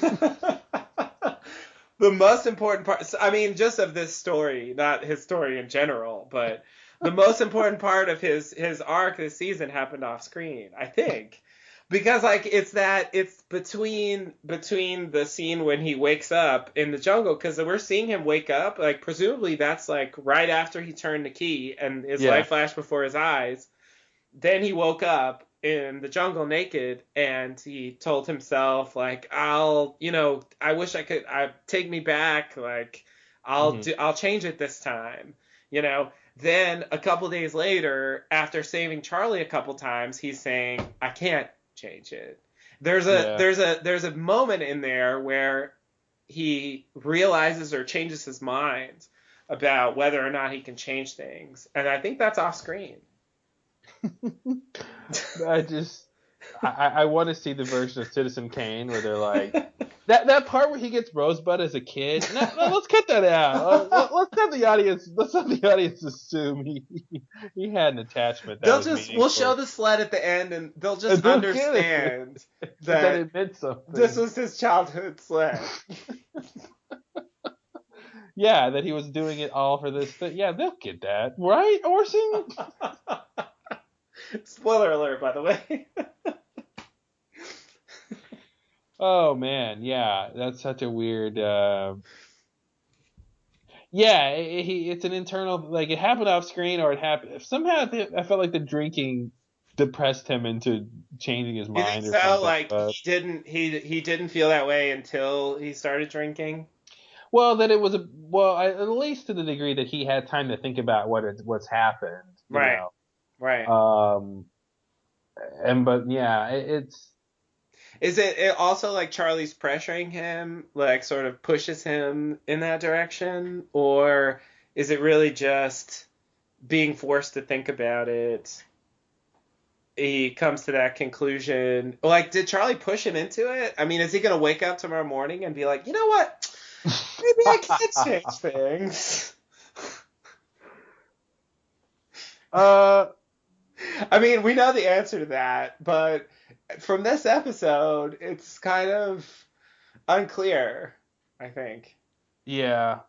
The most important part, I mean, just of this story, not his story in general, but the most important part of his arc this season happened off screen, I think. Because like it's between the scene when he wakes up in the jungle, because we're seeing him wake up, like presumably that's like right after he turned the key and his Yeah. life flashed before his eyes. Then he woke up in the jungle naked and he told himself like I wish I take me back, like Hmm. I'll change it this time. Then a couple days later, after saving Charlie a couple times, he's saying I can't change it. There's a Yeah. there's a there's a moment in there where he realizes or changes his mind about whether or not he can change things. And I think that's off screen. I want to see the version of Citizen Kane where they're like that part where he gets Rosebud as a kid. No, let's cut that out. Let's have the audience assume he had an attachment. We'll show the sled at the end, and they'll just understand that it meant something. This was his childhood sled. Yeah, that he was doing it all for this. Yeah, they'll get that, right, Orson? Spoiler alert, by the way. Oh man, yeah, that's such a weird. Yeah, it's an internal, like it happened off screen or it happened somehow. I felt like the drinking depressed him into changing his mind. You think so? Like he didn't feel that way until he started drinking. Well, that it was at least to the degree that he had time to think about what's happened. Right. Right. But yeah, it's. Is it also like Charlie's pressuring him, like sort of pushes him in that direction? Or is it really just being forced to think about it? He comes to that conclusion. Like, did Charlie push him into it? I mean, is he going to wake up tomorrow morning and be like, you know what? Maybe I can change things. I mean, we know the answer to that, but from this episode, it's kind of unclear, I think. Yeah.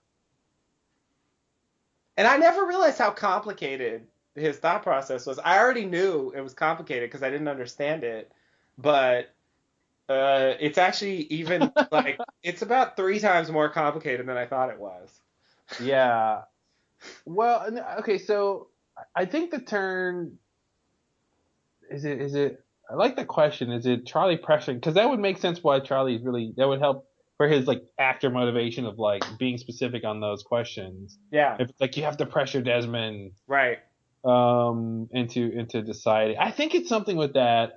And I never realized how complicated his thought process was. I already knew it was complicated because I didn't understand it, but it's actually even like it's about 3 times more complicated than I thought it was. Yeah. Well, okay, so I think the turn is it I like the question. Is it Charlie pressuring? Because that would make sense why Charlie's really, that would help for his like actor motivation of like being specific on those questions. Yeah. If like you have to pressure Desmond. Right. Into deciding. I think it's something with that.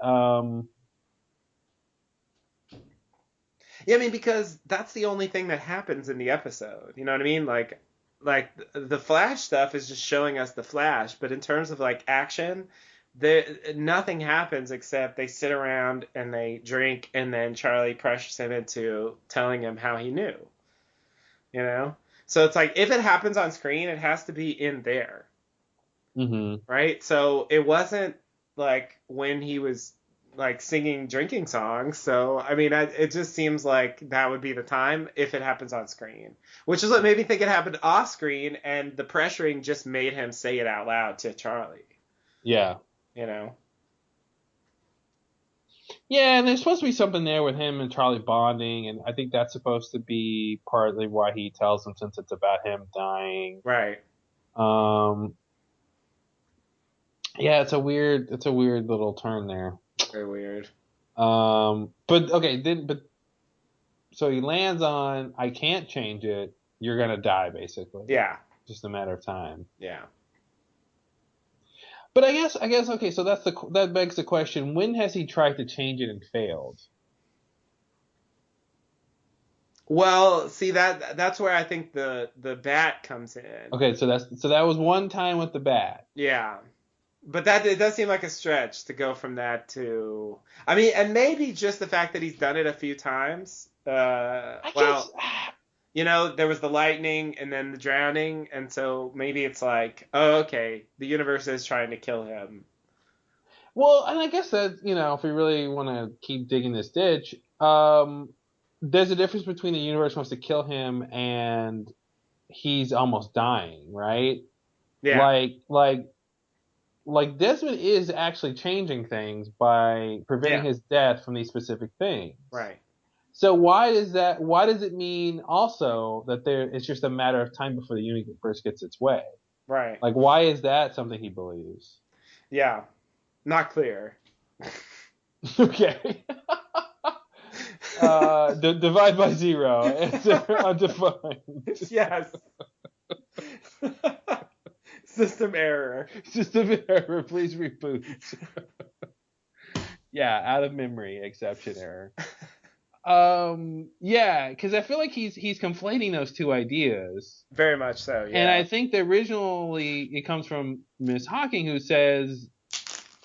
Yeah, I mean, because that's the only thing that happens in the episode. You know what I mean? Like the Flash stuff is just showing us the Flash, but in terms of like action, nothing happens except they sit around and they drink, and then Charlie pressures him into telling him how he knew. You know? So it's like, if it happens on screen, it has to be in there. Mm-hmm. Right? So it wasn't like when he was like singing drinking songs. So, I mean, it just seems like that would be the time if it happens on screen, which is what made me think it happened off screen, and the pressuring just made him say it out loud to Charlie. Yeah. You know? Yeah, and there's supposed to be something there with him and Charlie bonding, and I think that's supposed to be partly why he tells him, since it's about him dying. Right. Yeah, it's a weird little turn there. Very weird. But okay, so he lands on, I can't change it. You're gonna die, basically. Yeah. Just a matter of time. Yeah. But I guess okay. So that begs the question: when has he tried to change it and failed? Well, see, that's where I think the bat comes in. Okay, so that was one time with the bat. Yeah. But it does seem like a stretch to go from that to, I mean, and maybe just the fact that he's done it a few times. You know, there was the lightning and then the drowning, and so maybe it's like, oh, okay, the universe is trying to kill him. Well, and I guess that, you know, if we really want to keep digging this ditch, there's a difference between the universe wants to kill him and he's almost dying, right? Yeah. Like Desmond is actually changing things by preventing his death from these specific things. Right. So why does it mean also that it's just a matter of time before the universe gets its way? Right. Like, why is that something he believes? Yeah. Not clear. Okay. Divide by 0. Answer undefined. Yes. System error. System error. Please reboot. Yeah, out of memory. Exception error. Yeah, because I feel like he's conflating those two ideas. Very much so, And I yeah. think that originally it comes from Miss Hawking, who says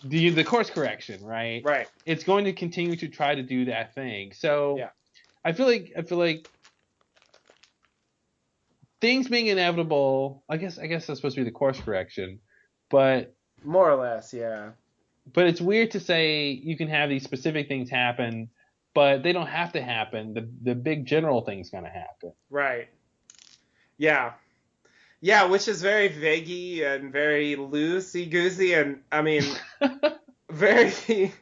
the course correction, right? Right. It's going to continue to try to do that thing. So Yeah. I feel like things being inevitable. I guess that's supposed to be the course correction, but More or less, yeah. it's weird to say you can have these specific things happen, but they don't have to happen. The big general thing's gonna happen. Right. Yeah. Yeah, which is very vaguey and very loosey goosey, and I mean, very.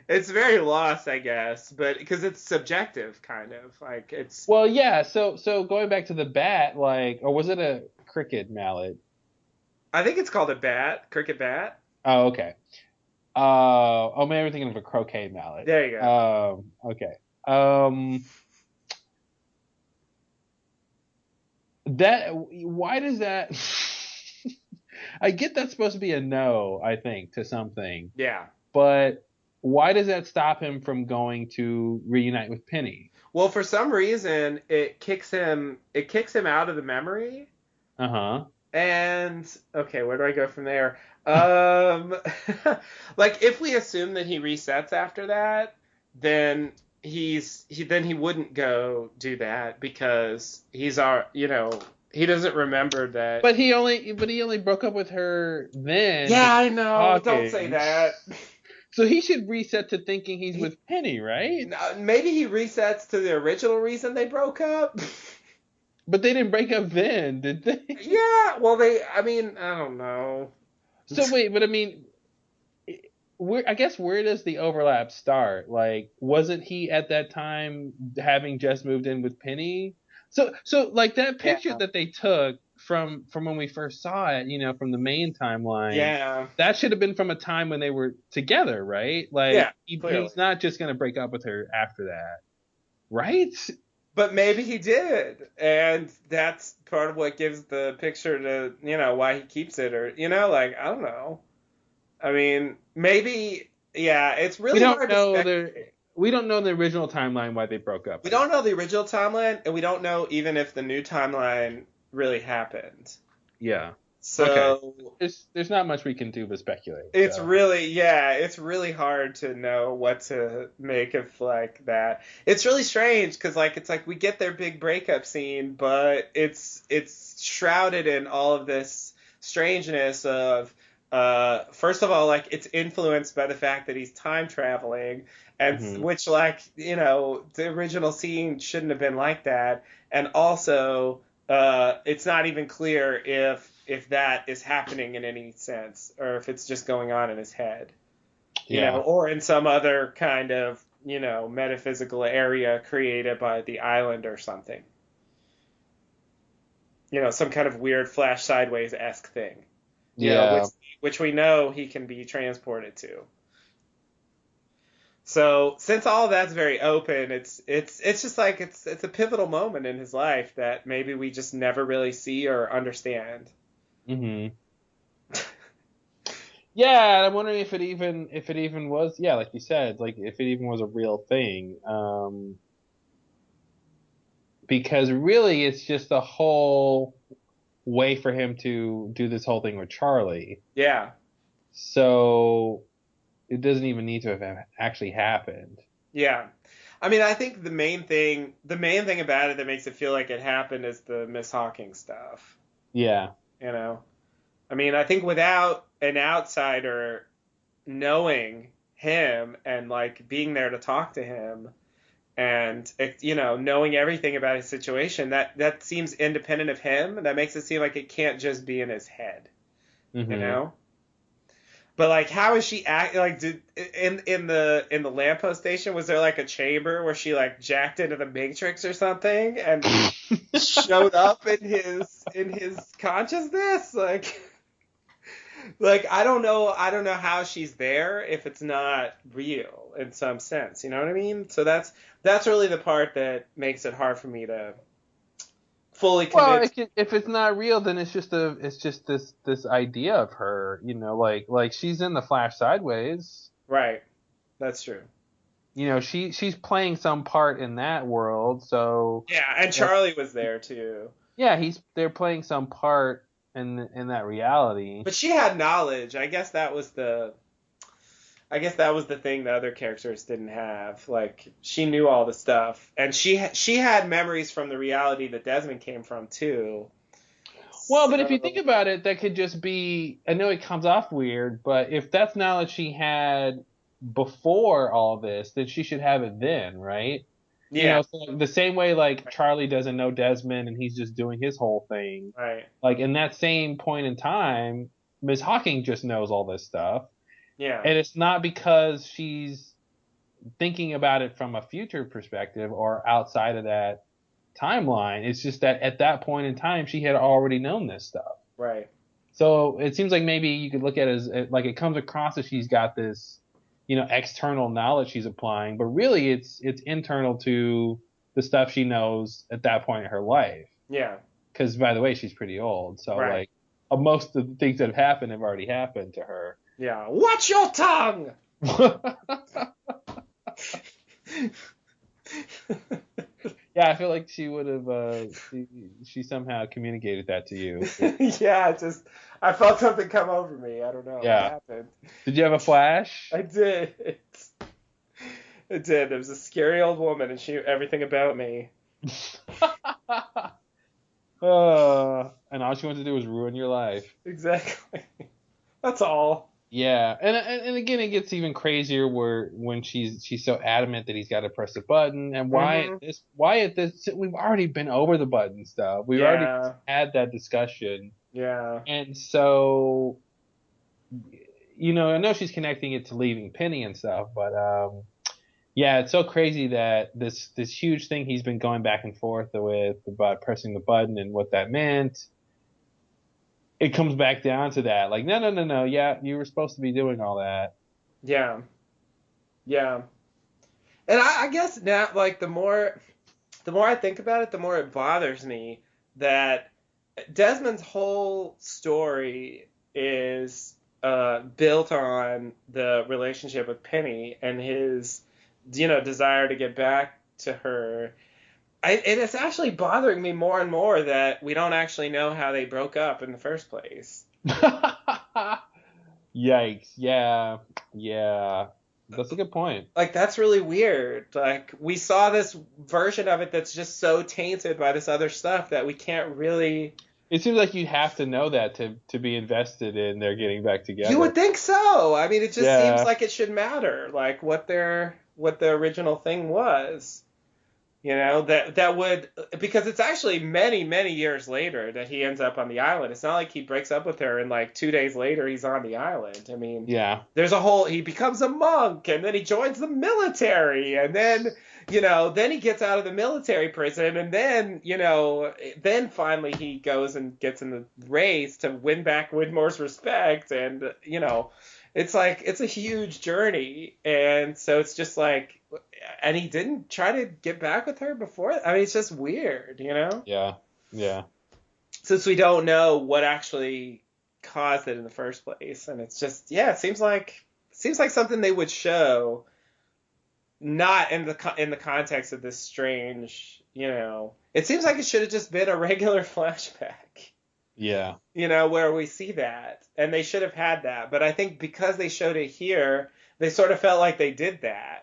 It's very lost, I guess, but because it's subjective, kind of like it's. Well, yeah. So going back to the bat, like, or was it a cricket mallet? I think it's called a bat, cricket bat. Oh, okay. Oh, maybe I'm thinking of a croquet mallet. There you go. Okay. Um, that why does that? I get that's supposed to be a no, I think, to something, Yeah. but why does that stop him from going to reunite with Penny? Well, for some reason, it kicks him. It kicks him out of the memory. Uh-huh. And okay, where do I go from there? Um, like if we assume that he resets after that, then he wouldn't go do that because he's our he doesn't remember that. But he only broke up with her then. Yeah, I know. Don't say Hawking. that. So he should reset to thinking he's He, with Penny, right? maybe he resets to the original reason they broke up. But they didn't break up then, did they? Yeah, well, I mean, I don't know. So wait, but I mean, where does the overlap start? Like, wasn't he at that time having just moved in with Penny? So like that picture Yeah. that they took from when we first saw it, from the main timeline, Yeah. that should have been from a time when they were together, right? Like Yeah, clearly. he's not just gonna break up with her after that, right? But maybe he did, and that's part of what gives the picture to, why he keeps it, or, like, I don't know. I mean, maybe, yeah, it's We really don't hard to know speculate. we don't know the original timeline why they broke up. We don't know the original timeline, and we don't know even if the new timeline really happened. Yeah. So There's not much we can do but speculate. it's So. it's really hard to know what to make of like that. It's really strange because like it's like we get their big breakup scene, but it's shrouded in all of this strangeness of first of all, like it's influenced by the fact that he's time traveling, and which like the original scene shouldn't have been like that, and also it's not even clear if that is happening in any sense or if it's just going on in his head, or in some other kind of metaphysical area created by the island or something. Some kind of weird Flash Sideways-esque thing. Which we know he can be transported to. So since all of that's very open, it's just like it's a pivotal moment in his life that maybe we just never really see or understand. Mm-hmm. Yeah, I'm wondering if it even was, yeah, like you said, like if it even was a real thing. Because really it's just a whole way for him to do this whole thing with Charlie. Yeah. So it doesn't even need to have actually happened. Yeah. I mean, I think the main thing about it that makes it feel like it happened is the Miss Hawking stuff. Yeah. I mean, I think without an outsider knowing him and like being there to talk to him and knowing everything about his situation, that seems independent of him. That makes it seem like it can't just be in his head. Mm-hmm. But like, how is she act? Like, did in the lamppost station, was there like a chamber where she like jacked into the Matrix or something and showed up in his consciousness? Like I don't know how she's there if it's not real in some sense. You know what I mean? So that's really the part that makes it hard for me to fully commit. Well, if it's not real, then it's just this idea of her, like she's in the Flash Sideways. Right. That's true. she's playing some part in that world. So Yeah, and that's, Charlie was there too. yeah, they're playing some part in that reality. But she had knowledge. I guess that was the thing the other characters didn't have. Like she knew all the stuff, and she had memories from the reality that Desmond came from too. Well, but if you think So about it, that could just be. I know it comes off weird, but if that's knowledge she had before all this, then she should have it then, right? yeah, So like, the same way like Charlie doesn't know Desmond and he's just doing his whole thing. right. Like in that same point in time, Ms. Hawking just knows all this stuff. Yeah, And it's not because she's thinking about it from a future perspective or outside of that timeline. It's just that at that point in time, she had already known this stuff. right. So it seems like maybe you could look at it as like it comes across as she's got this, external knowledge she's applying, but really it's internal to the stuff she knows at that point in her life. Yeah, Because by the way, she's pretty old, so right. like most of the things that have happened have already happened to her. Yeah. Watch your tongue. Yeah, I feel like she would have. She somehow communicated that to you. Yeah, I felt something come over me. I don't know what Yeah. happened. Did you have a flash? I did. It did. There was a scary old woman, and she knew everything about me. And all she wanted to do was ruin your life. Exactly. That's all. Yeah, and again, it gets even crazier when she's so adamant that he's got to press a button, and why at this we've already been over the button stuff. We've already Yeah. had that discussion, Yeah. and so I know she's connecting it to leaving Penny and stuff, but yeah, it's so crazy that this huge thing he's been going back and forth with about pressing the button and what that meant. It comes back down to that. Like, no. Yeah, you were supposed to be doing all that. Yeah. Yeah. And I guess now, like, the more I think about it, the more it bothers me that Desmond's whole story is built on the relationship with Penny and his, desire to get back to her. And it's actually bothering me more and more that we don't actually know how they broke up in the first place. Yikes. Yeah. That's a good point. Like, that's really weird. Like, we saw this version of it that's just so tainted by this other stuff that we can't really... It seems like you have to know that to be invested in their getting back together. You would think so. I mean, it just seems like it should matter, like what the original thing was. That would, because it's actually many, many years later that he ends up on the island. It's not like he breaks up with her and like 2 days later he's on the island. I mean, yeah, there's he becomes a monk and then he joins the military and then, then he gets out of the military prison and then, then finally he goes and gets in the race to win back Widmore's respect and, it's like, it's a huge journey. And so it's just like, and he didn't try to get back with her before. I mean, it's just weird, Yeah. Since we don't know what actually caused it in the first place. And it's just, it seems like something they would show, not in the context of this strange, it seems like it should have just been a regular flashback. Yeah. Where we see that. And they should have had that. But I think because they showed it here, they sort of felt like they did that.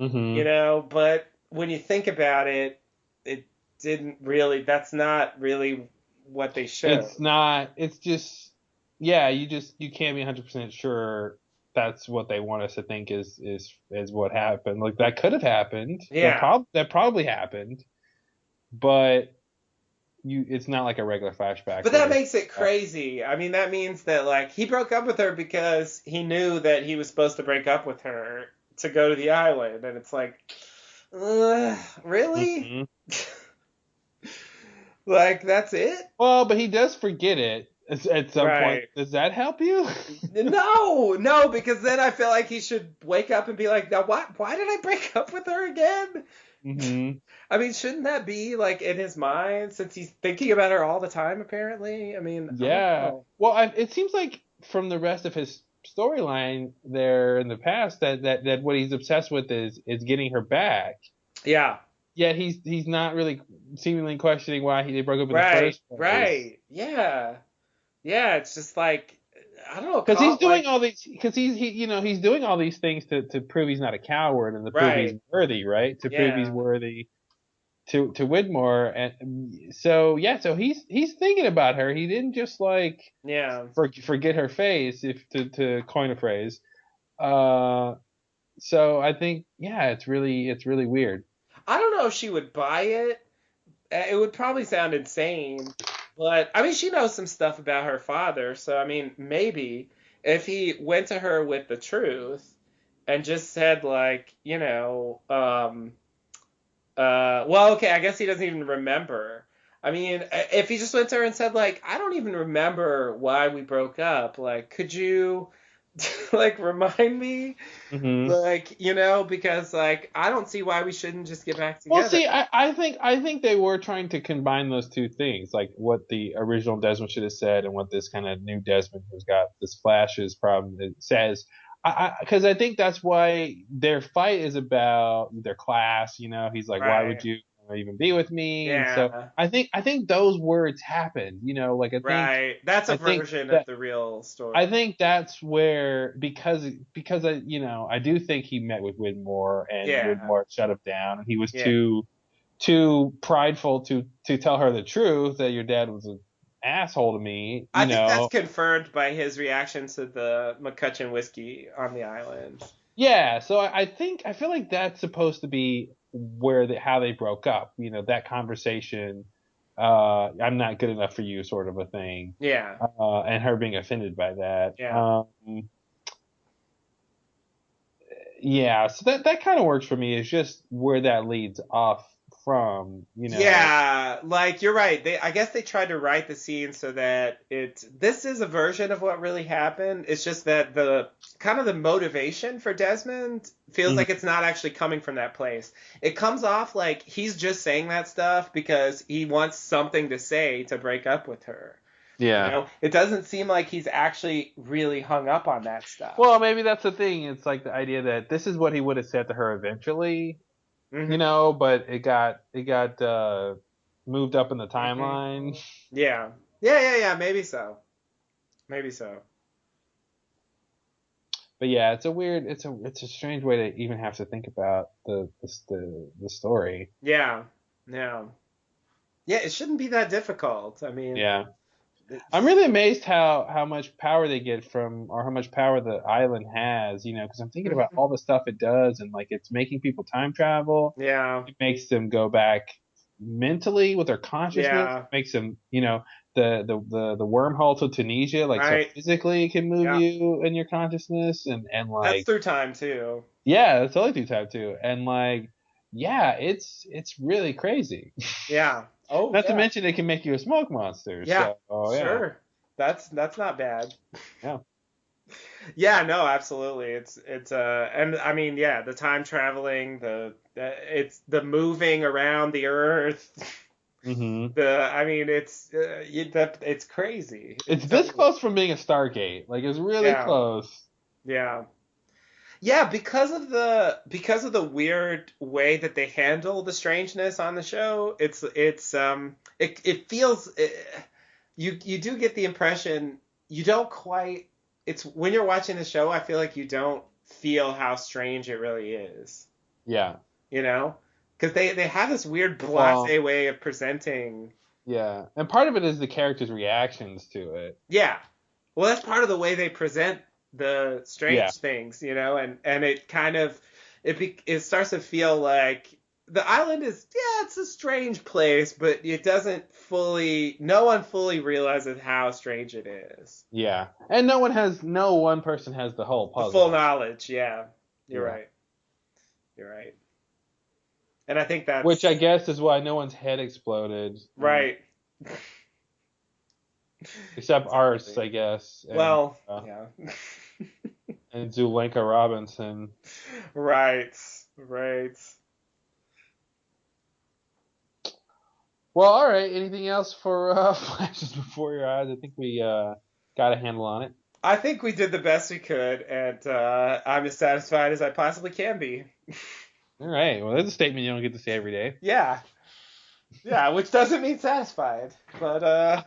Mm-hmm. But when you think about it, it didn't really, that's not really what they showed. It's not, it's just, yeah, you can't be 100% sure that's what they want us to think is what happened. Like, that could have happened. Yeah. That probably happened. But it's not like a regular flashback. But that makes it crazy. I mean, that means that, like, he broke up with her because he knew that he was supposed to break up with her to go to the island. And it's like, really? Mm-hmm. Like, that's it? Well, but he does forget it at some point. Does that help you? No, because then I feel like he should wake up and be like, now, why did I break up with her again? Mm-hmm. I mean, shouldn't that be, like, in his mind, since he's thinking about her all the time, apparently? I mean, yeah. Well, it seems like from the rest of his storyline there in the past that what he's obsessed with is getting her back. Yeah. Yet he's not really seemingly questioning why they broke up in the Right. first place. Right. Yeah. Yeah. It's just like, I don't know, Because he's call it doing like, all these, because he's doing all these things to prove he's not a coward and to prove he's right. worthy, right? To prove he's Yeah. worthy to Widmore, and so yeah, so he's thinking about her. He didn't just like Yeah. forget her face, if to coin a phrase. Uh, so I think yeah, it's really weird. I don't know if she would buy it. It would probably sound insane, but I mean, she knows some stuff about her father, so I mean, maybe if he went to her with the truth and just said like, well, okay, I guess he doesn't even remember. I mean, if he just went to her and said like, I don't even remember why we broke up, like, could you like remind me? Hmm. Like, because like I don't see why we shouldn't just get back Well, together. see, I think they were trying to combine those two things, like what the original Desmond should have said and what this kind of new Desmond who's got this flashes problem that says. Because I think that's why their fight is about their class. He's like, why would Right. you even be with me? And so Yeah. I think those words happened. Like I think Right. That's a I think version of that the real I story. think that's where because I do think he met with Widmore and Yeah. Widmore shut him down and he was Yeah. too prideful to tell her the truth that your dad was an asshole to me, I think that's confirmed by his reaction to the McCutcheon whiskey on the island. Yeah, so I feel like that's supposed to be how they broke up, that conversation, I'm not good enough for you sort of a thing, Yeah. and her being offended by that. Yeah. Yeah, so that kind of works for me. It's just where that leads off from. Yeah, like you're right. I guess they tried to write the scene so that this is a version of what really happened. It's just that the kind of the motivation for Desmond feels Mhm. like it's not actually coming from that place. It comes off like he's just saying that stuff because he wants something to say to break up with her. Yeah. It doesn't seem like he's actually really hung up on that stuff. Well, maybe that's the thing. It's like the idea that this is what he would have said to her eventually, Hmm. but it got moved up in the Hmm. timeline. Yeah. Yeah, yeah, yeah, maybe so. Maybe so. But yeah, it's a strange way to even have to think about the story. Yeah. Yeah. Yeah, it shouldn't be that difficult. I mean, Yeah. I'm it's, really amazed how much power they get from, or how much power the island has, because I'm thinking about all the stuff it does, and like it's making people time travel. yeah, It makes them go back mentally with their consciousness. It yeah, makes them, the wormhole to Tunisia, like so right, physically it can move yeah. you in your consciousness, and That's like through time too. yeah, that's totally through time too, and like yeah, it's really crazy. Yeah. Oh, Not to yeah, mention it can make you a smoke monster. yeah. So yeah, Sure. That's not bad. yeah. Yeah, no, absolutely. And I mean, yeah, the time traveling, it's the moving around the Earth. Hmm. I mean, it's crazy. It's It's this totally, close from being a Stargate. Like it's really yeah, close. yeah. Yeah, because of the weird way that they handle the strangeness on the show, it feels you do get the impression you don't quite it's when you're watching the show, I feel like you don't feel how strange it really is, Yeah. you know? Because they have this weird Well, blasé way of presenting. yeah. And part of it is the characters' reactions to it. Yeah. Well, that's part of the way they present the Yeah. strange things, and it kind of it starts to feel like the island is, yeah, it's a strange place, but it doesn't fully no one fully realizes how strange it is. Yeah. And no one person has the whole The full puzzle. knowledge, yeah. You're Yeah. right. You're right. And I think Which I that's guess is why no one's head exploded. right. Except ours, Exactly. I guess. Well, yeah. And Zulenka Robinson. Right. Right. Well, all right. Anything else for Flashes Before Your Eyes? I think we got a handle on it. I think we did the best we could, and I'm as satisfied as I possibly can be. All right. Well, that's a statement you don't get to say every day. Yeah. Yeah, which doesn't mean satisfied, but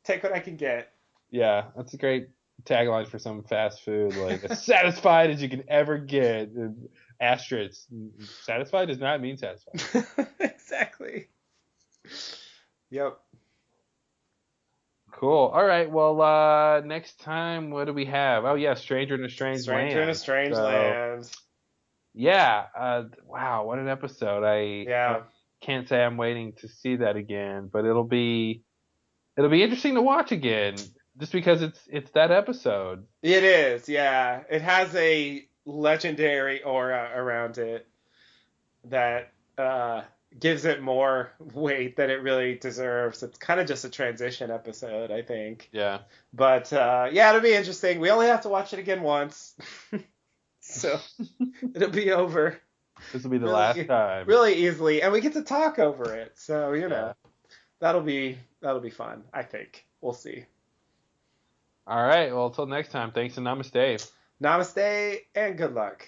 take what I can get. Yeah, that's a great tagline for some fast food. Like, as satisfied as you can ever get. Asterisk. Satisfied does not mean satisfied. Exactly. Yep. Cool. All right. Well, next time, what do we have? Oh, yeah, Stranger in a Strange Land. Stranger in a Strange Land. Yeah. Wow, what an episode. I Yeah. can't say I'm waiting to see that again, but it'll be interesting to watch again, just because it's that episode. It is, yeah. It has a legendary aura around it that gives it more weight than it really deserves. It's kind of just a transition episode, I think. Yeah. But yeah, it'll be interesting. We only have to watch it again once, so it'll be over. This will be the last time. Really easily, and we get to talk over it. So Yeah. that'll be fun. I think we'll see. All right. Well, until next time. Thanks and namaste. Namaste and good luck.